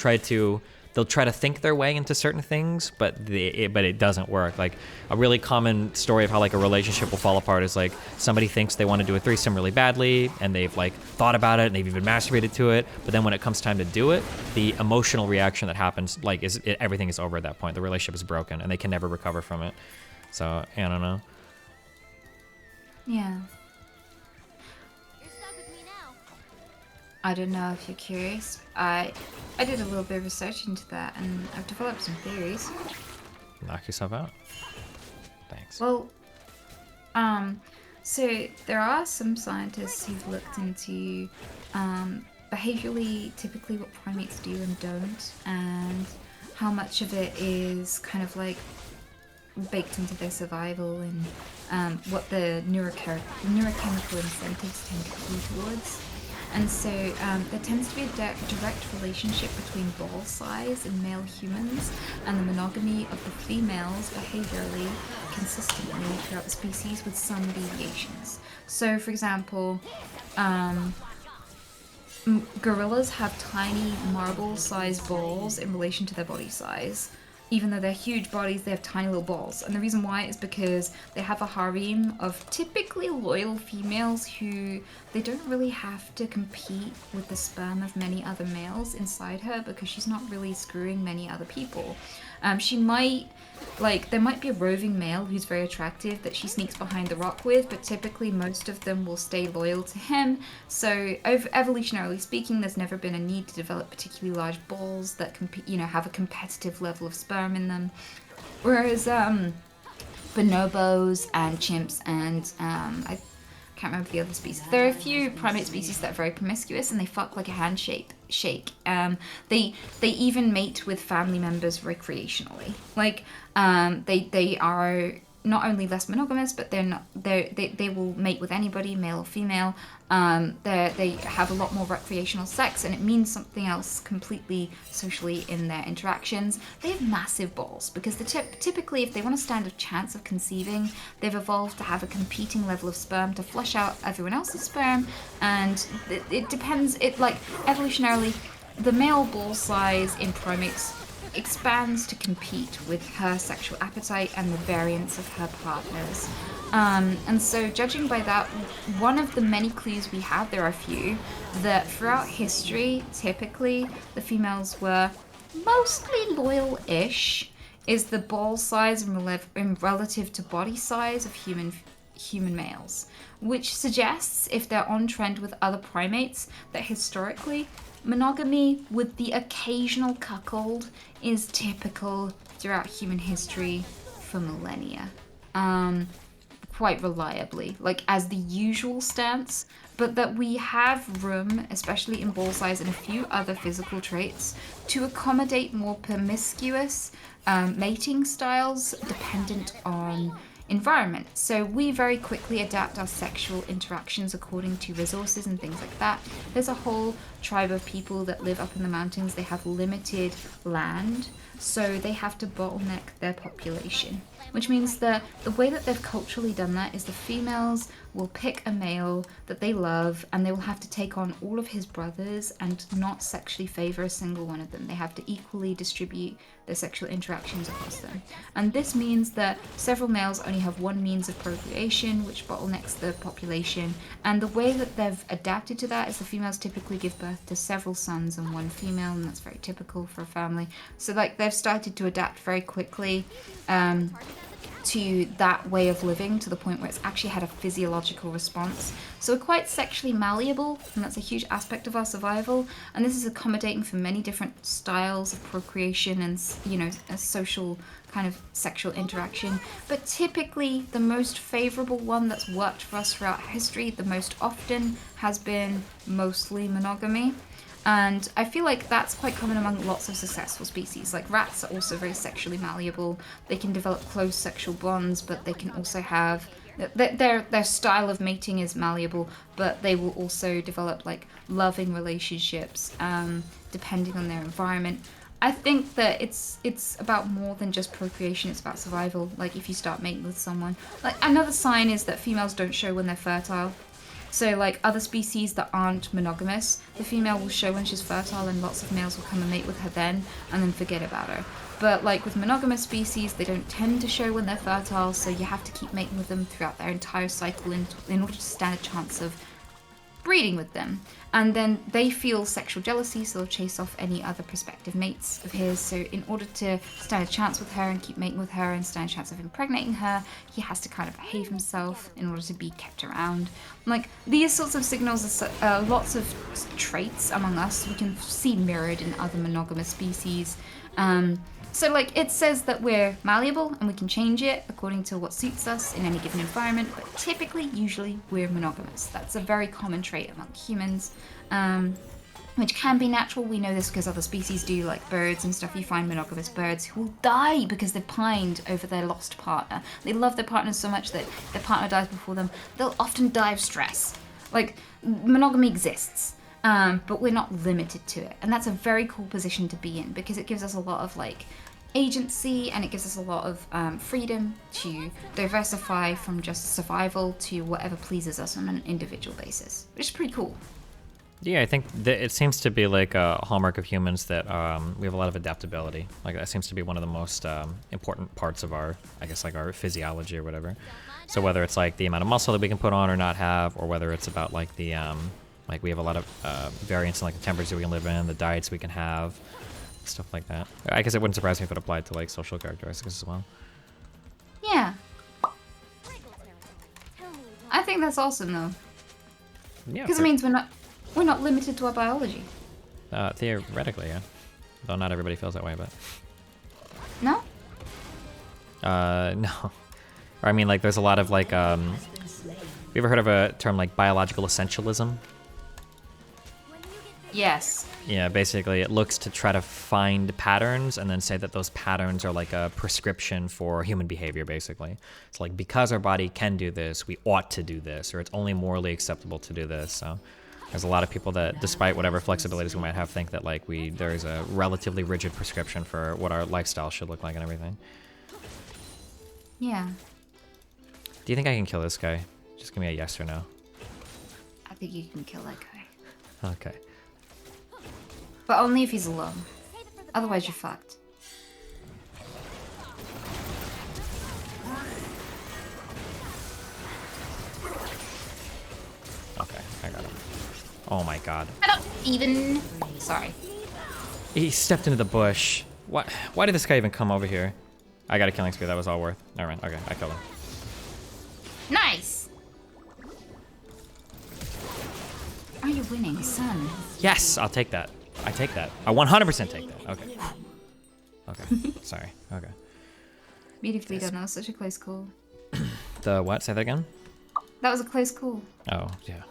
they'll try to think their way into certain things, but it doesn't work. Like a really common story of how like a relationship will fall apart is like somebody thinks they want to do a threesome really badly and they've like thought about it and they've even masturbated to it, but then when it comes time to do it, the emotional reaction that happens like everything is over at that point. The relationship is broken and they can never recover from it. So I don't know. Yeah. You're stuck with me now. I don't know if you're curious. I did a little bit of research into that and I've developed some theories. Knock yourself out. Thanks. Well, so there are some scientists who've looked into behaviorally, typically what primates do and don't, and how much of it is kind of like baked into their survival and what the neurochemical incentives tend to be towards. And so there tends to be a direct relationship between ball size in male humans and the monogamy of the females behaviorally consistently throughout the species with some deviations. So for example, gorillas have tiny marble-sized balls in relation to their body size. Even though they're huge bodies, they have tiny little balls. And the reason why is because they have a harem of typically loyal females who they don't really have to compete with the sperm of many other males inside her because she's not really screwing many other people. She might, like, there might be a roving male who's very attractive that she sneaks behind the rock with, but typically most of them will stay loyal to him. So, evolutionarily speaking, there's never been a need to develop particularly large balls that have a competitive level of sperm in them. Whereas bonobos and chimps and I can't remember the other species. There are a few primate species that are very promiscuous and they fuck like a handshake. They even mate with family members recreationally. Like they are not only less monogamous, but they will mate with anybody, male or female. They have a lot more recreational sex, and it means something else completely socially in their interactions. They have massive balls because typically, if they want to stand a chance of conceiving, they've evolved to have a competing level of sperm to flush out everyone else's sperm, and it depends. It like evolutionarily, the male ball size in primates expands to compete with her sexual appetite and the variance of her partners. And so judging by that, one of the many clues we have, there are a few, that throughout history, typically, the females were mostly loyal-ish, is the ball size in relative to body size of human males, which suggests, if they're on trend with other primates, that historically, monogamy with the occasional cuckold is typical throughout human history for millennia. Quite reliably, like as the usual stance, but that we have room, especially in ball size and a few other physical traits, to accommodate more promiscuous mating styles dependent on environment. So we very quickly adapt our sexual interactions according to resources and things like that. There's a whole tribe of people that live up in the mountains. They have limited land, so they have to bottleneck their population, which means that the way that they've culturally done that is the females will pick a male that they love and they will have to take on all of his brothers and not sexually favor a single one of them. They have to equally distribute their sexual interactions across them. And this means that several males only have one means of procreation, which bottlenecks the population. And the way that they've adapted to that is the females typically give birth to several sons and one female, and that's very typical for a family. So like they've started to adapt very quickly. to that way of living to the point where it's actually had a physiological response. So we're quite sexually malleable, and that's a huge aspect of our survival. And this is accommodating for many different styles of procreation and, you know, a social kind of sexual interaction. But typically, the most favorable one that's worked for us throughout history the most often has been mostly monogamy. And I feel like that's quite common among lots of successful species. Like rats are also very sexually malleable. They can develop close sexual bonds, but they can also have their style of mating is malleable, but they will also develop like loving relationships depending on their environment. I think that it's about more than just procreation. It's about survival. Like if you start mating with someone, like another sign is that females don't show when they're fertile. So like other species that aren't monogamous, the female will show when she's fertile and lots of males will come and mate with her then and then forget about her. But like with monogamous species, they don't tend to show when they're fertile, so you have to keep mating with them throughout their entire cycle in order to stand a chance of breeding with them. And then they feel sexual jealousy, so they'll chase off any other prospective mates of his. So in order to stand a chance with her and keep mating with her and stand a chance of impregnating her, he has to kind of behave himself in order to be kept around. Like these sorts of signals are lots of traits among us we can see mirrored in other monogamous species. So like it says that we're malleable and we can change it according to what suits us in any given environment, but typically, usually, we're monogamous. That's a very common trait among humans, which can be natural. We know this because other species do, like birds and stuff. You find monogamous birds who will die because they've pined over their lost partner. They love their partner so much that their partner dies before them. They'll often die of stress. Like, monogamy exists. But we're not limited to it. And that's a very cool position to be in because it gives us a lot of like agency and it gives us a lot of freedom to diversify from just survival to whatever pleases us on an individual basis, which is pretty cool. Yeah, I think that it seems to be like a hallmark of humans that we have a lot of adaptability. Like that seems to be one of the most important parts of our, I guess, like our physiology or whatever. So whether it's like the amount of muscle that we can put on or not have, or whether it's about like the like we have a lot of variance in like the temperatures we can live in, the diets we can have, stuff like that. I guess it wouldn't surprise me if it applied to like social characteristics as well. Yeah. I think that's awesome though. Yeah. Because it means we're not limited to our biology. Theoretically, yeah. Though not everybody feels that way, but. No? No. Or I mean, like, there's a lot of like, have you ever heard of a term like biological essentialism? Yes. Yeah, basically it looks to try to find patterns and then say that those patterns are like a prescription for human behavior, basically. It's like, because our body can do this, we ought to do this, or it's only morally acceptable to do this. So there's a lot of people that, despite whatever flexibilities we might have, think that like there's a relatively rigid prescription for what our lifestyle should look like and everything. Yeah. Do you think I can kill this guy? Just give me a yes or no. I think you can kill that guy. Okay. But only if he's alone. Otherwise you're fucked. Okay, I got him. Oh my god. I don't even... Sorry. He stepped into the bush. Why did this guy even come over here? I got a killing spree, that was all worth. Never mind, okay, I killed him. Nice! Are you winning, son? Yes, I'll take that. I take that. I 100% take that. Okay. Okay, sorry, okay. Beautifully done, that was such a close call. The what? Say that again? That was a close call. Oh, yeah.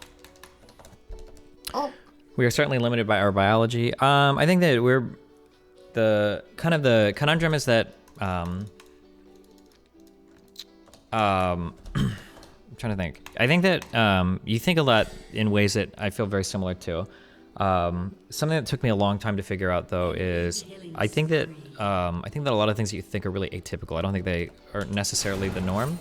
Oh. We are certainly limited by our biology. I think that the conundrum is that I'm trying to think. I think that you think a lot in ways that I feel very similar to. Something that took me a long time to figure out, though, is I think that a lot of things that you think are really atypical. I don't think they are necessarily the norm,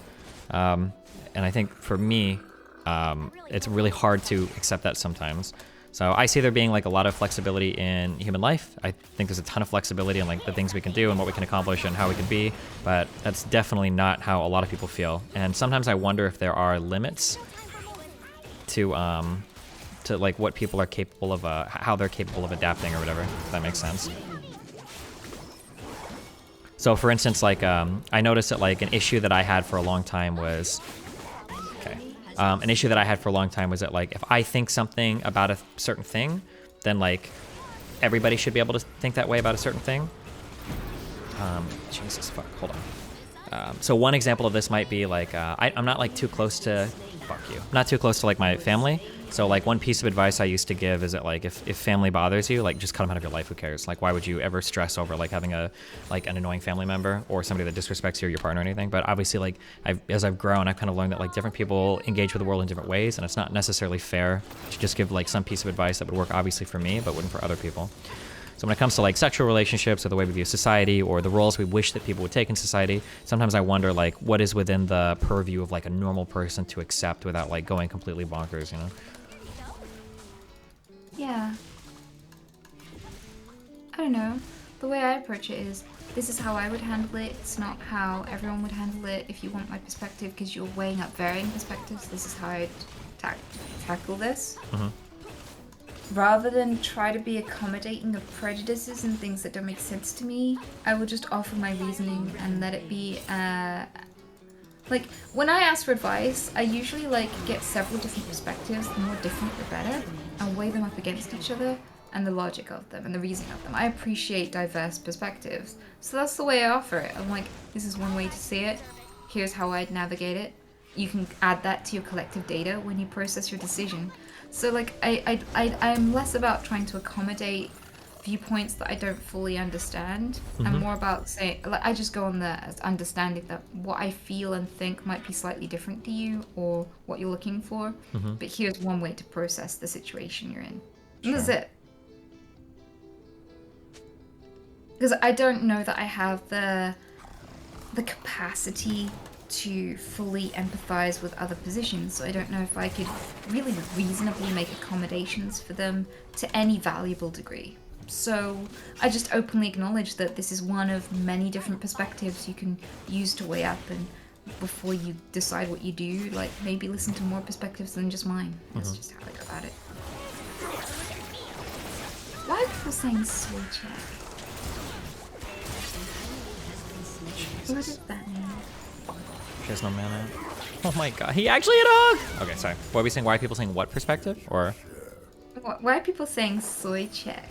and I think for me, it's really hard to accept that sometimes. So I see there being like a lot of flexibility in human life. I think there's a ton of flexibility in like the things we can do and what we can accomplish and how we can be, but that's definitely not how a lot of people feel. And sometimes I wonder if there are limits to like what people are capable of, how they're capable of adapting or whatever, if that makes sense. So for instance, like I noticed that like an issue that I had for a long time was that like if I think something about a certain thing, then like everybody should be able to think that way about a certain thing. Jesus fuck, hold on. So one example of this might be like I'm not like too close to not too close to like my family. So like one piece of advice I used to give is that like if family bothers you, like just cut them out of your life. Who cares? Like why would you ever stress over like having an annoying family member or somebody that disrespects you or your partner or anything? But obviously like as I've grown, I've kind of learned that like different people engage with the world in different ways, and it's not necessarily fair to just give like some piece of advice that would work obviously for me but wouldn't for other people. So when it comes to like sexual relationships or the way we view society or the roles we wish that people would take in society, sometimes I wonder like what is within the purview of like a normal person to accept without like going completely bonkers, you know? Yeah. I don't know. The way I approach it is, this is how I would handle it. It's not how everyone would handle it. If you want my perspective because you're weighing up varying perspectives, this is how I'd tackle this. Mm-hmm. Rather than try to be accommodating of prejudices and things that don't make sense to me, I will just offer my reasoning and let it be, like, when I ask for advice, I usually, like, get several different perspectives. The more different, the better. And weigh them up against each other and the logic of them and the reasoning of them. I appreciate diverse perspectives. So that's the way I offer it. I'm like, this is one way to see it. Here's how I'd navigate it. You can add that to your collective data when you process your decision. So, like, I'm less about trying to accommodate viewpoints that I don't fully understand. I'm more about saying, like, I just go on the understanding that what I feel and think might be slightly different to you or what you're looking for. But here's one way to process the situation you're in. And that's it. Because I don't know that I have the capacity to fully empathize with other positions, so I don't know if I could really reasonably make accommodations for them to any valuable degree. So I just openly acknowledge that this is one of many different perspectives you can use to weigh up, and before you decide what you do, like, maybe listen to more perspectives than just mine. That's just how I go about it. Why are people saying soy check? What does that mean? She has no mana. Oh my god, he actually hit a hog! Okay, sorry. What are we saying? Why are people saying what perspective? Or Why are people saying soy check?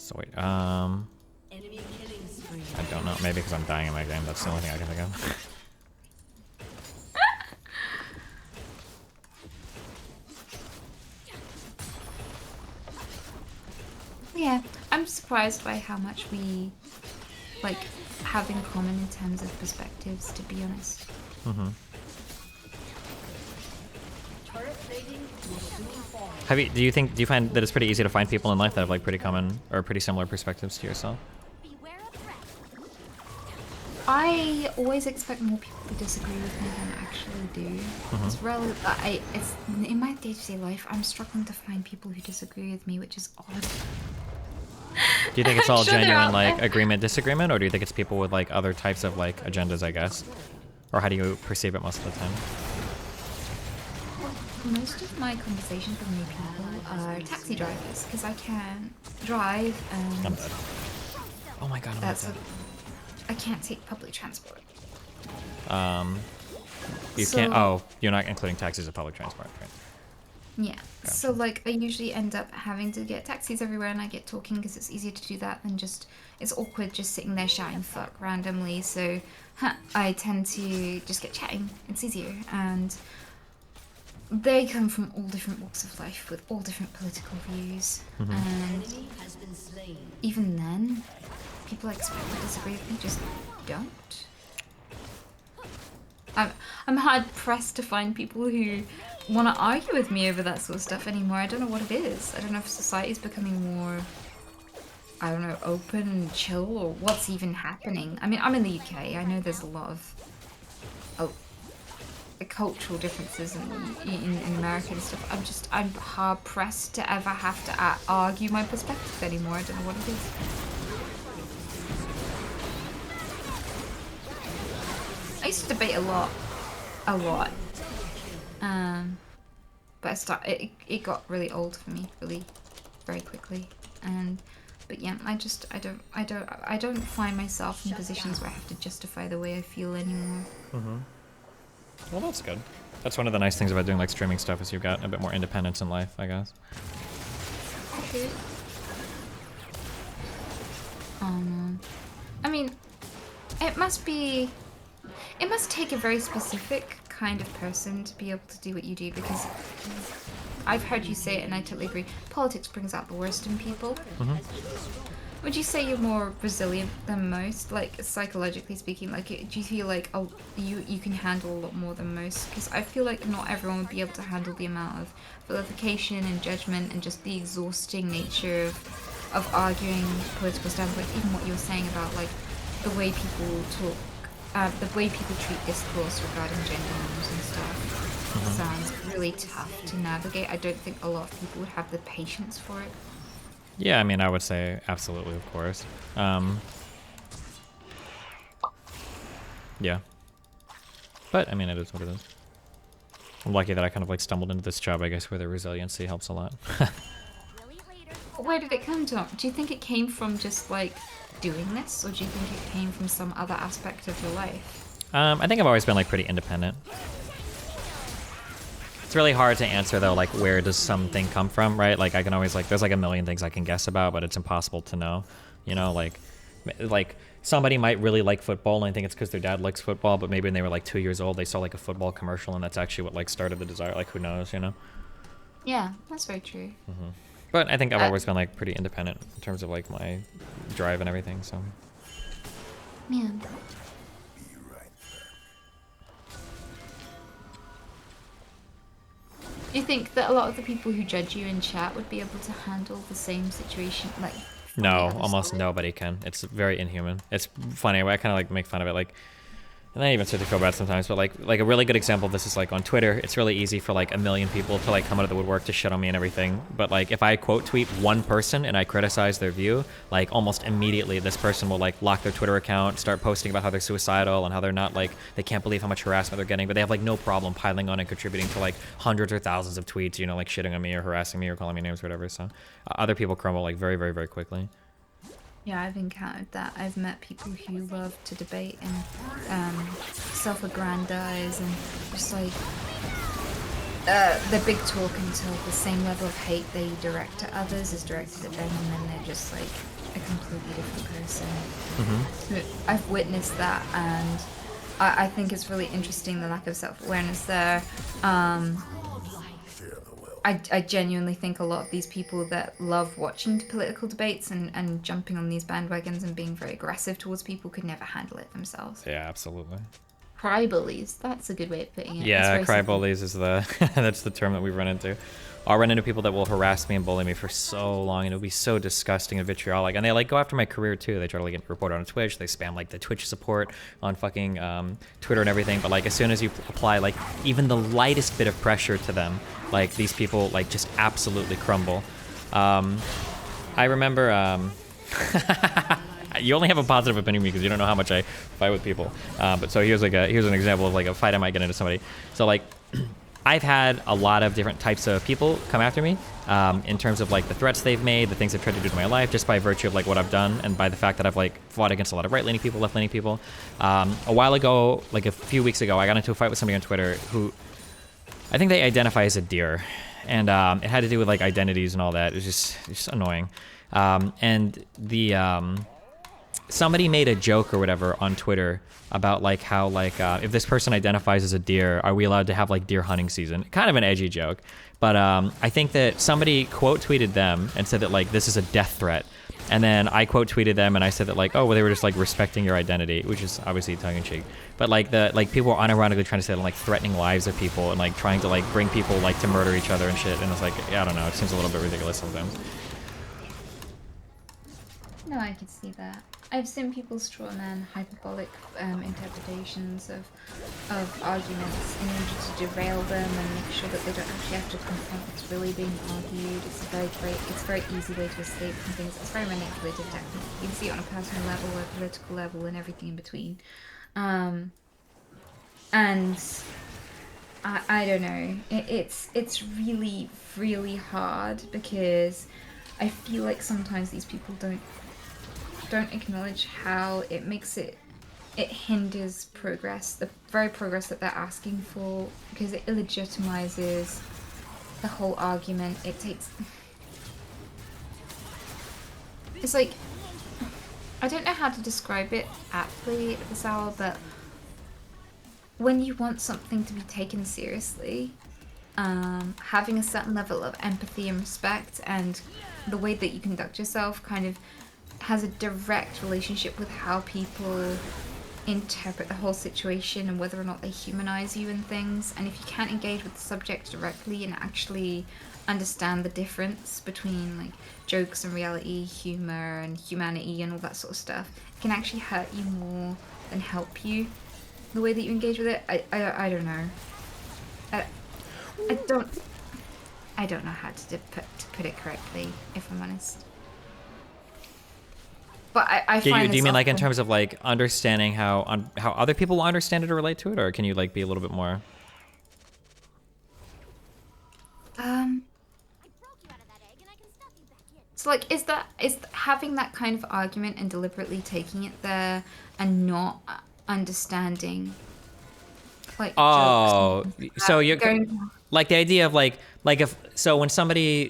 soy, I don't know. Maybe because I'm dying in my game. That's the only thing I can think of. Yeah, I'm surprised by how much we, like, have in common in terms of perspectives, to be honest. Do you find that it's pretty easy to find people in life that have like pretty common or pretty similar perspectives to yourself? I always expect more people to disagree with me than actually do. It's in my day-to-day life, I'm struggling to find people who disagree with me, which is odd. Do you think it's all Sure, they're genuine out like there. agreement, disagreement, or do you think it's people with like other types of like agendas, I guess? Or how do you perceive it most of the time? Most of my conversations with new people are taxi drivers, because I can't drive and I'm dead. Oh my god, I'm not dead. I can't take public transport. You So- can't. Oh, you're not including taxis of public transport, right? Yeah. So, like, I usually end up having to get taxis everywhere, and I get talking because it's easier to do that than just... It's awkward just sitting there shouting fuck randomly, so I tend to just get chatting. It's easier. And they come from all different walks of life with all different political views. And even then, people expect to disagree with me just don't. I'm hard pressed to find people who want to argue with me over that sort of stuff anymore. I don't know what it is. I don't know if society's becoming more, I don't know, open and chill, or what's even happening. I mean, I'm in the UK. I know there's a lot of cultural differences in America and stuff. I'm hard pressed to ever have to argue my perspective anymore. I don't know what it is. I used to debate a lot, but it got really old for me, very quickly, and But yeah, I don't find myself in positions where I have to justify the way I feel anymore. Well, that's good. That's one of the nice things about doing like streaming stuff is you've got a bit more independence in life, I guess. Okay. I mean, it must take a very specific kind of person to be able to do what you do, because I've heard you say it and I totally agree. Politics brings out the worst in people. Would you say you're more resilient than most, like psychologically speaking? Like, do you feel like you can handle a lot more than most? Because I feel like not everyone would be able to handle the amount of vilification and judgment and just the exhausting nature of arguing political standpoints. Even what you were saying about like the way people talk, the way people treat discourse regarding gender norms and stuff sounds really tough to navigate. I don't think a lot of people would have the patience for it. Yeah, I mean, I would say absolutely, of course. Yeah. But, I mean, it is what it is. I'm lucky that I kind of, like, stumbled into this job, I guess, where the resiliency helps a lot. Where did it come from? Do you think it came from just, like, doing this? Or do you think it came from some other aspect of your life? I think I've always been, like, pretty independent. It's really hard to answer, though, like, where does something come from, right? Like, I can always, like, there's, like, a million things I can guess about, but it's impossible to know. You know, like somebody might really like football, and I think it's because their dad likes football, but maybe when they were, like, 2 years old, they saw, like, a football commercial, and that's actually what, like, started the desire. Like, who knows, you know? Yeah, that's very true. But I think I've always been, like, pretty independent in terms of, like, my drive and everything, so. Man. Do you think that a lot of the people who judge you in chat would be able to handle the same situation? Like, No, almost nobody can. It's very inhuman. It's funny. I kind of like make fun of it, like, and I even start to feel bad sometimes. But like a really good example of this is like on Twitter. It's really easy for like a million people to like come out of the woodwork to shit on me and everything. But like if I quote tweet one person and I criticize their view, like almost immediately this person will like lock their Twitter account, start posting about how they're suicidal and how they're not like they can't believe how much harassment they're getting. But they have like no problem piling on and contributing to like hundreds or thousands of tweets, you know, like shitting on me or harassing me or calling me names or whatever. So other people crumble like very, very, very quickly. Yeah, I've encountered that. I've met people who love to debate and self-aggrandize and just like they're big talk until the same level of hate they direct at others is directed at them, and then they're just like a completely different person. So I've witnessed that, and I think it's really interesting the lack of self-awareness there. I genuinely think a lot of these people that love watching political debates and jumping on these bandwagons and being very aggressive towards people could never handle it themselves. Yeah, absolutely. Crybullies, that's a good way of putting it. Yeah, crybullies is the that's the term that we've run into. I'll run into people that will harass me and bully me for so long, and it'll be so disgusting and vitriolic. And they like go after my career too. They try to like report on Twitch. They spam like the Twitch support on fucking Twitter and everything. But like as soon as you apply like even the lightest bit of pressure to them, like these people like just absolutely crumble. I remember you only have a positive opinion of me because you don't know how much I fight with people. But so here's an example of like a fight I might get into somebody. So like I've had a lot of different types of people come after me in terms of like the threats they've made, the things they've tried to do to my life, just by virtue of like what I've done and by the fact that I've like fought against a lot of right-leaning people, left-leaning people. A while ago, like a few weeks ago, I got into a fight with somebody on Twitter who I think they identify as a deer, and it had to do with like identities and all that. It was just annoying. And the somebody made a joke or whatever on Twitter about like how like if this person identifies as a deer, are we allowed to have like deer hunting season? Kind of an edgy joke, but I think that somebody quote tweeted them and said that like this is a death threat, and then I quote tweeted them and I said that like, oh well, they were just like respecting your identity, which is obviously tongue in cheek, but like the like people were unironically trying to say like threatening lives of people and like trying to like bring people like to murder each other and shit, and it's like, yeah, I don't know, it seems a little bit ridiculous sometimes. No, I can see that. I've seen people straw man hyperbolic interpretations of arguments in order to derail them and make sure that they don't actually have to confront what's really being argued. It's a very easy way to escape from things. It's very manipulative technique. You can see it on a personal level, a political level, and everything in between. And I don't know. It's really, really hard because I feel like sometimes these people don't acknowledge how it hinders progress, the very progress that they're asking for, because it illegitimizes the whole argument. It's like, I don't know how to describe it aptly at this hour, but when you want something to be taken seriously, having a certain level of empathy and respect and the way that you conduct yourself kind of has a direct relationship with how people interpret the whole situation and whether or not they humanize you and things. And if you can't engage with the subject directly and actually understand the difference between like jokes and reality, humor and humanity and all that sort of stuff, it can actually hurt you more than help you. The way that you engage with it, I don't know. I don't know how to put it correctly, if I'm honest. But I find do you mean like in terms of like understanding how other people will understand it or relate to it, or can you like be a little bit more? So like, is having that kind of argument and deliberately taking it there and not understanding, like, oh, jokes, so you're going, like the idea of like if when somebody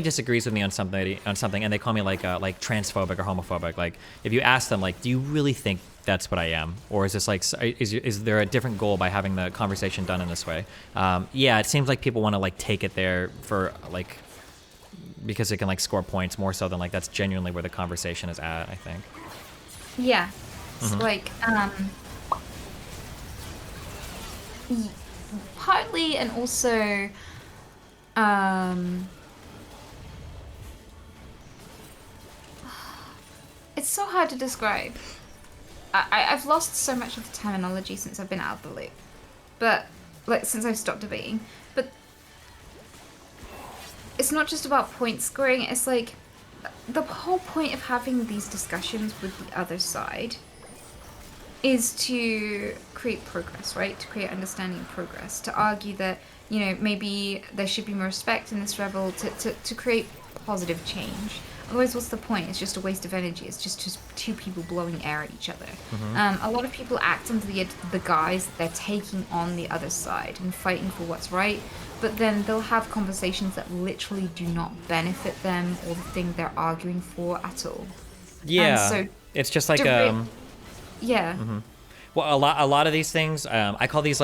disagrees with me on something and they call me like transphobic or homophobic, like if you ask them like, do you really think that's what I am, or is this like is there a different goal by having the conversation done in this way? Yeah, it seems like people want to like take it there for like because it can like score points more so than like that's genuinely where the conversation is at, I think. yeah, it's like partly, and also it's so hard to describe. I've lost so much of the terminology since I've been out of the loop, but like since I've stopped debating. But it's not just about point scoring. It's like the whole point of having these discussions with the other side is to create progress, right? To create understanding and progress. To argue that, you know, maybe there should be more respect in this rebel, to create positive change. Otherwise, what's the point? It's just a waste of energy. It's just two people blowing air at each other. A lot of people act under the guise that they're taking on the other side and fighting for what's right, but then they'll have conversations that literally do not benefit them or the thing they're arguing for at all. Yeah, so it's just like yeah. Well, a lot of these things, I call these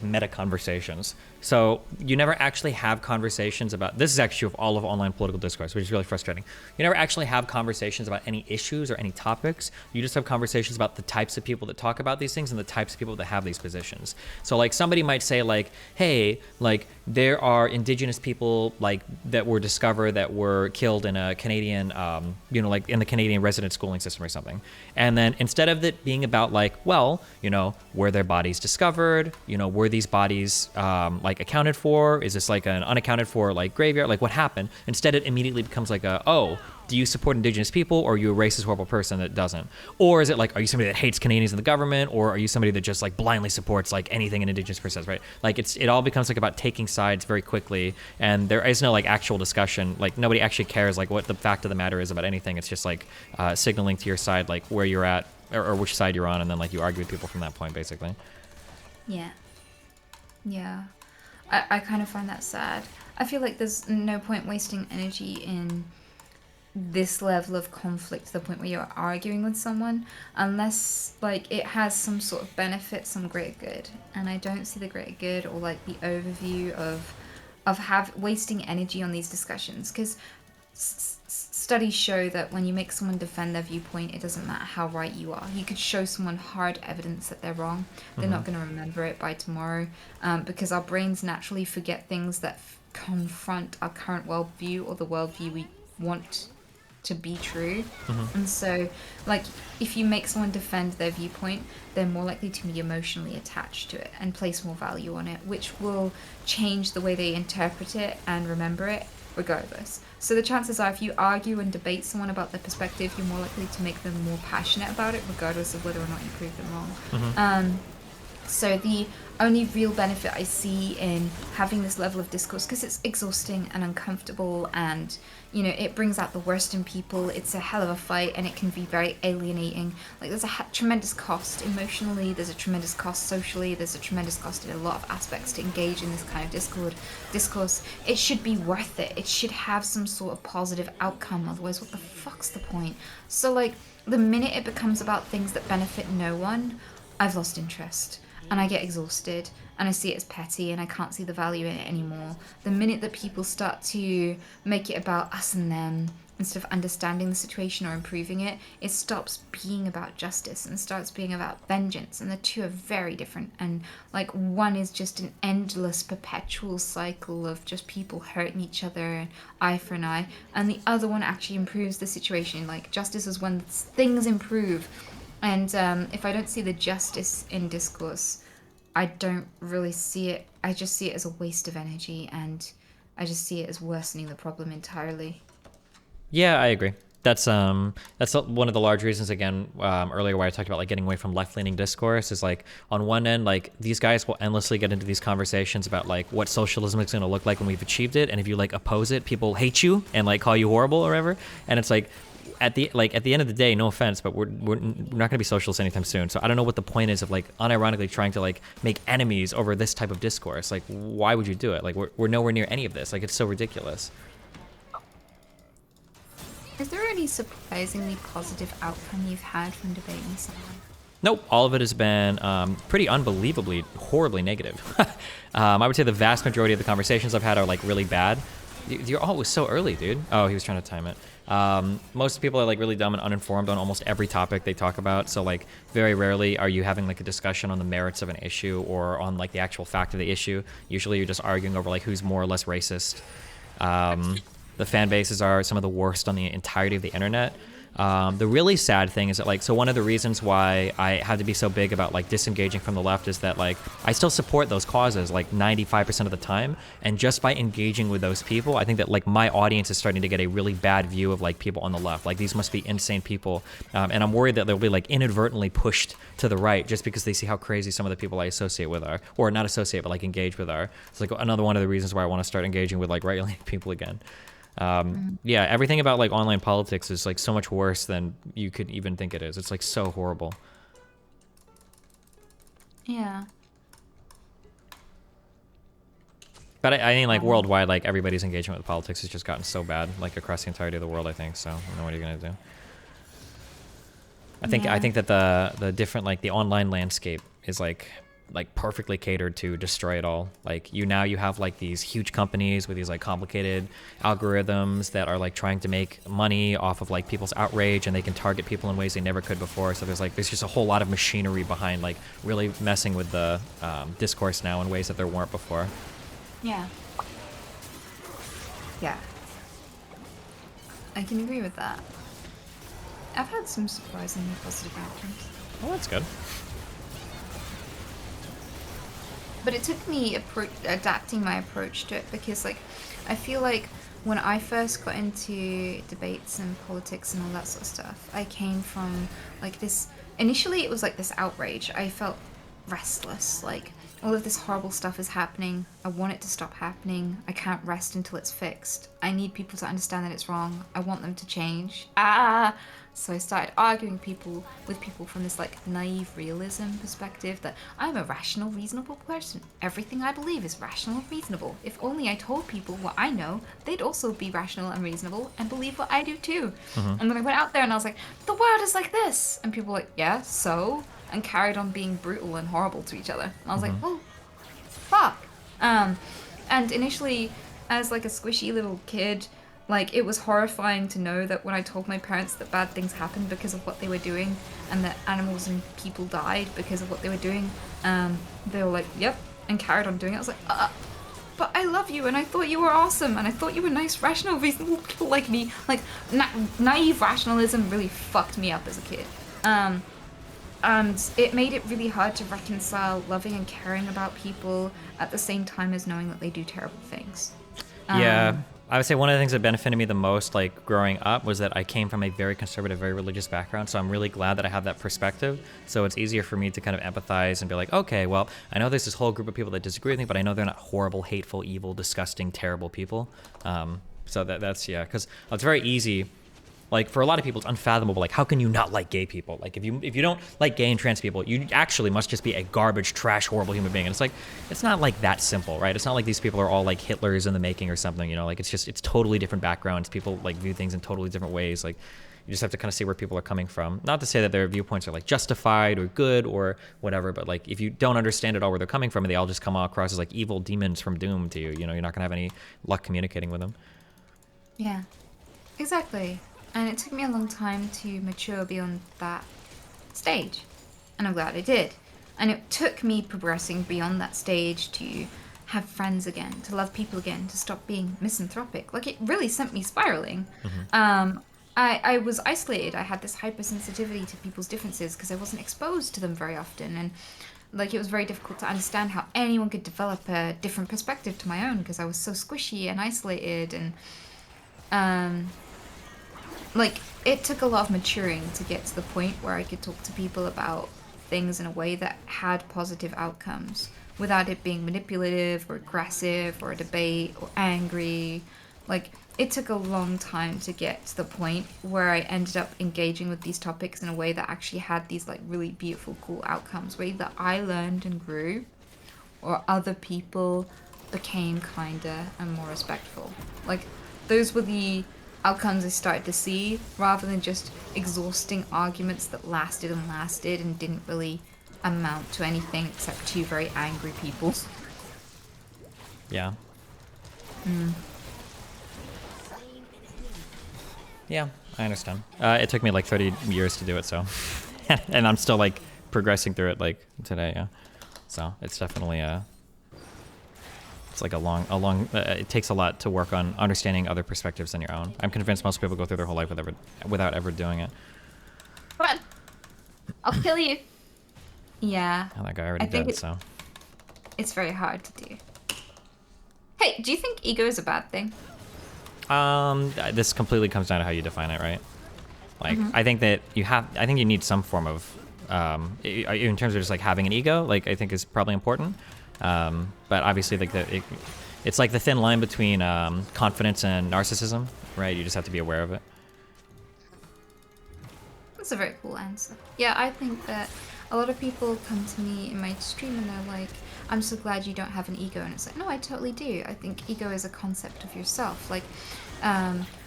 meta conversations. So you never actually have conversations about, this is actually true of all of online political discourse, which is really frustrating. You never actually have conversations about any issues or any topics. You just have conversations about the types of people that talk about these things and the types of people that have these positions. So like somebody might say like, hey, like there are indigenous people like that were discovered that were killed in a Canadian, like in the Canadian resident schooling system or something. And then instead of it being about like, well, were their bodies discovered? Were these bodies like accounted for? Is this like an unaccounted for like graveyard? Like what happened? Instead, it immediately becomes like do you support indigenous people, or are you a racist, horrible person that doesn't? Or is it like, are you somebody that hates Canadians in the government, or are you somebody that just like blindly supports like anything an indigenous person says, right? Like it all becomes like about taking sides very quickly, and there is no like actual discussion. Like nobody actually cares like what the fact of the matter is about anything. It's just like signaling to your side like where you're at or which side you're on, and then like you argue with people from that point basically. Yeah. I kind of find that sad. I feel like there's no point wasting energy in this level of conflict to the point where you're arguing with someone unless like it has some sort of benefit, some greater good. And I don't see the greater good or like the overview of wasting energy on these discussions, because studies show that when you make someone defend their viewpoint, it doesn't matter how right you are. You could show someone hard evidence that they're wrong. They're not going to remember it by tomorrow, because our brains naturally forget things that confront our current worldview or the worldview we want to be true. And so, like, if you make someone defend their viewpoint, they're more likely to be emotionally attached to it and place more value on it, which will change the way they interpret it and remember it regardless. So the chances are if you argue and debate someone about their perspective, you're more likely to make them more passionate about it regardless of whether or not you prove them wrong. So the only real benefit I see in having this level of discourse, because it's exhausting and uncomfortable and, you know, it brings out the worst in people. It's a hell of a fight and it can be very alienating. Like, there's a tremendous cost emotionally, there's a tremendous cost socially, there's a tremendous cost in a lot of aspects to engage in this kind of discourse. It should be worth it. It should have some sort of positive outcome, otherwise what the fuck's the point? So, like, the minute it becomes about things that benefit no one, I've lost interest. And I get exhausted, and I see it as petty, and I can't see the value in it anymore. The minute that people start to make it about us and them, instead of understanding the situation or improving it, it stops being about justice and starts being about vengeance, and the two are very different. And, like, one is just an endless, perpetual cycle of just people hurting each other, and eye for an eye, and the other one actually improves the situation. Like, justice is when things improve. And if I don't see the justice in discourse, I don't really see it. I just see it as a waste of energy, and I just see it as worsening the problem entirely. Yeah, I agree. That's one of the large reasons, again, earlier where I talked about like getting away from left-leaning discourse is like, on one end, like these guys will endlessly get into these conversations about like what socialism is going to look like when we've achieved it, and if you like oppose it, people hate you and like call you horrible or whatever. And it's like, at the end of the day, no offense, but we're not going to be socialists anytime soon. So I don't know what the point is of like unironically trying to like make enemies over this type of discourse. Like, why would you do it? Like, we're nowhere near any of this. Like, it's so ridiculous. Is there any surprisingly positive outcome you've had from debating someone? Nope, all of it has been pretty unbelievably, horribly negative. I would say the vast majority of the conversations I've had are like really bad. You're always so early, dude. Oh, he was trying to time it. Most people are like really dumb and uninformed on almost every topic they talk about. So like very rarely are you having like a discussion on the merits of an issue or on like the actual fact of the issue. Usually you're just arguing over like who's more or less racist. The fan bases are some of the worst on the entirety of the internet. The really sad thing is that like, so one of the reasons why I had to be so big about like disengaging from the left is that like I still support those causes like 95% of the time, and just by engaging with those people, I think that like my audience is starting to get a really bad view of like people on the left. Like, these must be insane people, and I'm worried that they'll be like inadvertently pushed to the right just because they see how crazy some of the people I associate with are, or not associate but like engage with are. It's like another one of the reasons why I want to start engaging with like right-leaning people again. Yeah, everything about like online politics is like so much worse than you could even think it is. It's like so horrible. Yeah. But I mean, like worldwide, like everybody's engagement with politics has just gotten so bad, like across the entirety of the world, I think. So I don't know what you're gonna do. I think that the different, like the online landscape is like perfectly catered to destroy it all. Like you have like these huge companies with these like complicated algorithms that are like trying to make money off of like people's outrage, and they can target people in ways they never could before. So there's just a whole lot of machinery behind like really messing with the discourse now in ways that there weren't before. Yeah. Yeah. I can agree with that. I've had some surprisingly positive outcomes. Well, that's good. But it took me adapting my approach to it, because like I feel like when I first got into debates and politics and all that sort of stuff, I came from like this, initially it was like this outrage. I felt restless, like all of this horrible stuff is happening. I want it to stop happening. I can't rest until it's fixed. I need people to understand that it's wrong. I want them to change. So I started arguing with people from this like naive realism perspective that I'm a rational, reasonable person. Everything I believe is rational and reasonable. If only I told people what I know, they'd also be rational and reasonable and believe what I do too. Mm-hmm. And then I went out there and I was like, the world is like this. And people were like, yeah, so? And carried on being brutal and horrible to each other. And I was like, oh, fuck. And initially, as like a squishy little kid, like, it was horrifying to know that when I told my parents that bad things happened because of what they were doing, and that animals and people died because of what they were doing, they were like, yep, and carried on doing it. I was like, but I love you, and I thought you were awesome, and I thought you were nice, rational, reasonable people like me. Like, naive rationalism really fucked me up as a kid. And it made it really hard to reconcile loving and caring about people at the same time as knowing that they do terrible things. Yeah, I would say one of the things that benefited me the most, like growing up, was that I came from a very conservative, very religious background. So I'm really glad that I have that perspective. So it's easier for me to kind of empathize and be like, okay, well, I know there's this whole group of people that disagree with me, but I know they're not horrible, hateful, evil, disgusting, terrible people. So that's yeah, because it's very easy. Like for a lot of people, it's unfathomable. Like, how can you not like gay people? Like, if you don't like gay and trans people, you actually must just be a garbage, trash, horrible human being. And it's like, it's not like that simple, right? It's not like these people are all like Hitlers in the making or something. You know, like it's totally different backgrounds. People like view things in totally different ways. Like, you just have to kind of see where people are coming from. Not to say that their viewpoints are like justified or good or whatever, but like if you don't understand at all where they're coming from, and they all just come across as like evil demons from doom to you, you know, you're not gonna have any luck communicating with them. Yeah, exactly. And it took me a long time to mature beyond that stage. And I'm glad I did. And it took me progressing beyond that stage to have friends again, to love people again, to stop being misanthropic. Like, it really sent me spiraling. I was isolated. I had this hypersensitivity to people's differences because I wasn't exposed to them very often. And like, it was very difficult to understand how anyone could develop a different perspective to my own because I was so squishy and isolated. And like, it took a lot of maturing to get to the point where I could talk to people about things in a way that had positive outcomes without it being manipulative or aggressive or a debate or angry. Like, it took a long time to get to the point where I ended up engaging with these topics in a way that actually had these like really beautiful, cool outcomes where either I learned and grew or other people became kinder and more respectful. Like, those were the outcomes I started to see, rather than just exhausting arguments that lasted and lasted and didn't really amount to anything except two very angry people. Yeah. Yeah, I understand. It took me like 30 years to do it, so. And I'm still like progressing through it like today, yeah. So it's definitely it's like a long, it takes a lot to work on understanding other perspectives than your own. I'm convinced most people go through their whole life without ever doing it. Come on. I'll kill you. Yeah. Oh, that guy already dead, so. It's very hard to do. Hey, do you think ego is a bad thing? This completely comes down to how you define it, right? Like, I think that I think you need some form of, in terms of just like having an ego, like I think is probably important. But obviously, like it's like the thin line between confidence and narcissism, right? You just have to be aware of it. That's a very cool answer. Yeah, I think that a lot of people come to me in my stream and they're like, I'm so glad you don't have an ego. And it's like, no, I totally do. I think ego is a concept of yourself. Like,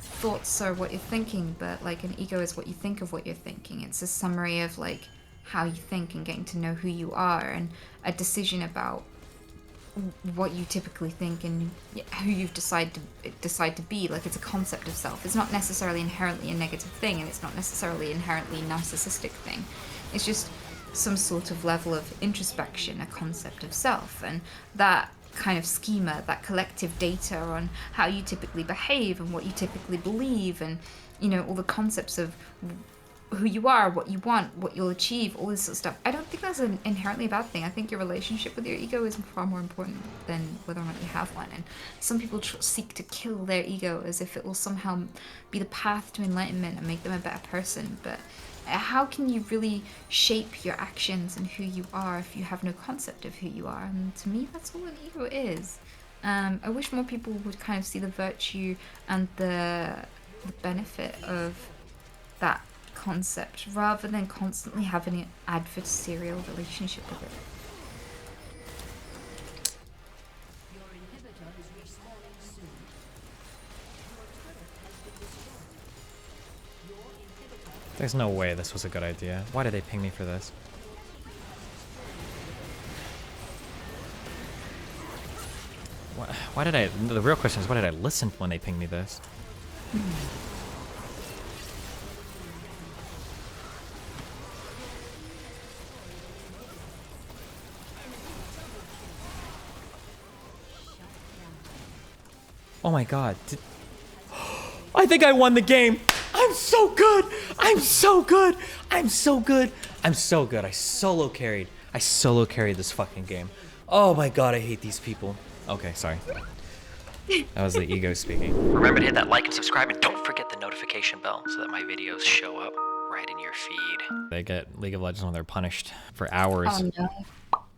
thoughts are what you're thinking, but like an ego is what you think of what you're thinking. It's a summary of like how you think and getting to know who you are, and a decision about what you typically think and who you've decide to be. Like, it's a concept of self. It's not necessarily inherently a negative thing, and it's not necessarily inherently a narcissistic thing. It's just some sort of level of introspection, a concept of self, and that kind of schema, that collective data on how you typically behave and what you typically believe, and all the concepts of who you are, what you want, what you'll achieve, all this sort of stuff. I don't think that's inherently a bad thing. I think your relationship with your ego is far more important than whether or not you have one. And some people seek to kill their ego as if it will somehow be the path to enlightenment and make them a better person. But how can you really shape your actions and who you are if you have no concept of who you are? And to me, that's all an ego is. I wish more people would kind of see the virtue and the benefit of that concept rather than constantly having an adversarial relationship with it. Your inhibitor is respawning soon. Your turret has been destroyed. There's no way this was a good idea. Why did they ping me for this? Why did I... The real question is, why did I listen when they pinged me this? Oh my god. I think I won the game! I'm so good! I'm so good! I'm so good! I'm so good. I solo carried this fucking game. Oh my god, I hate these people. Okay, sorry. That was the ego speaking. Remember to hit that like and subscribe, and don't forget the notification bell so that my videos show up right in your feed. They get League of Legends when they're punished for hours. Oh no.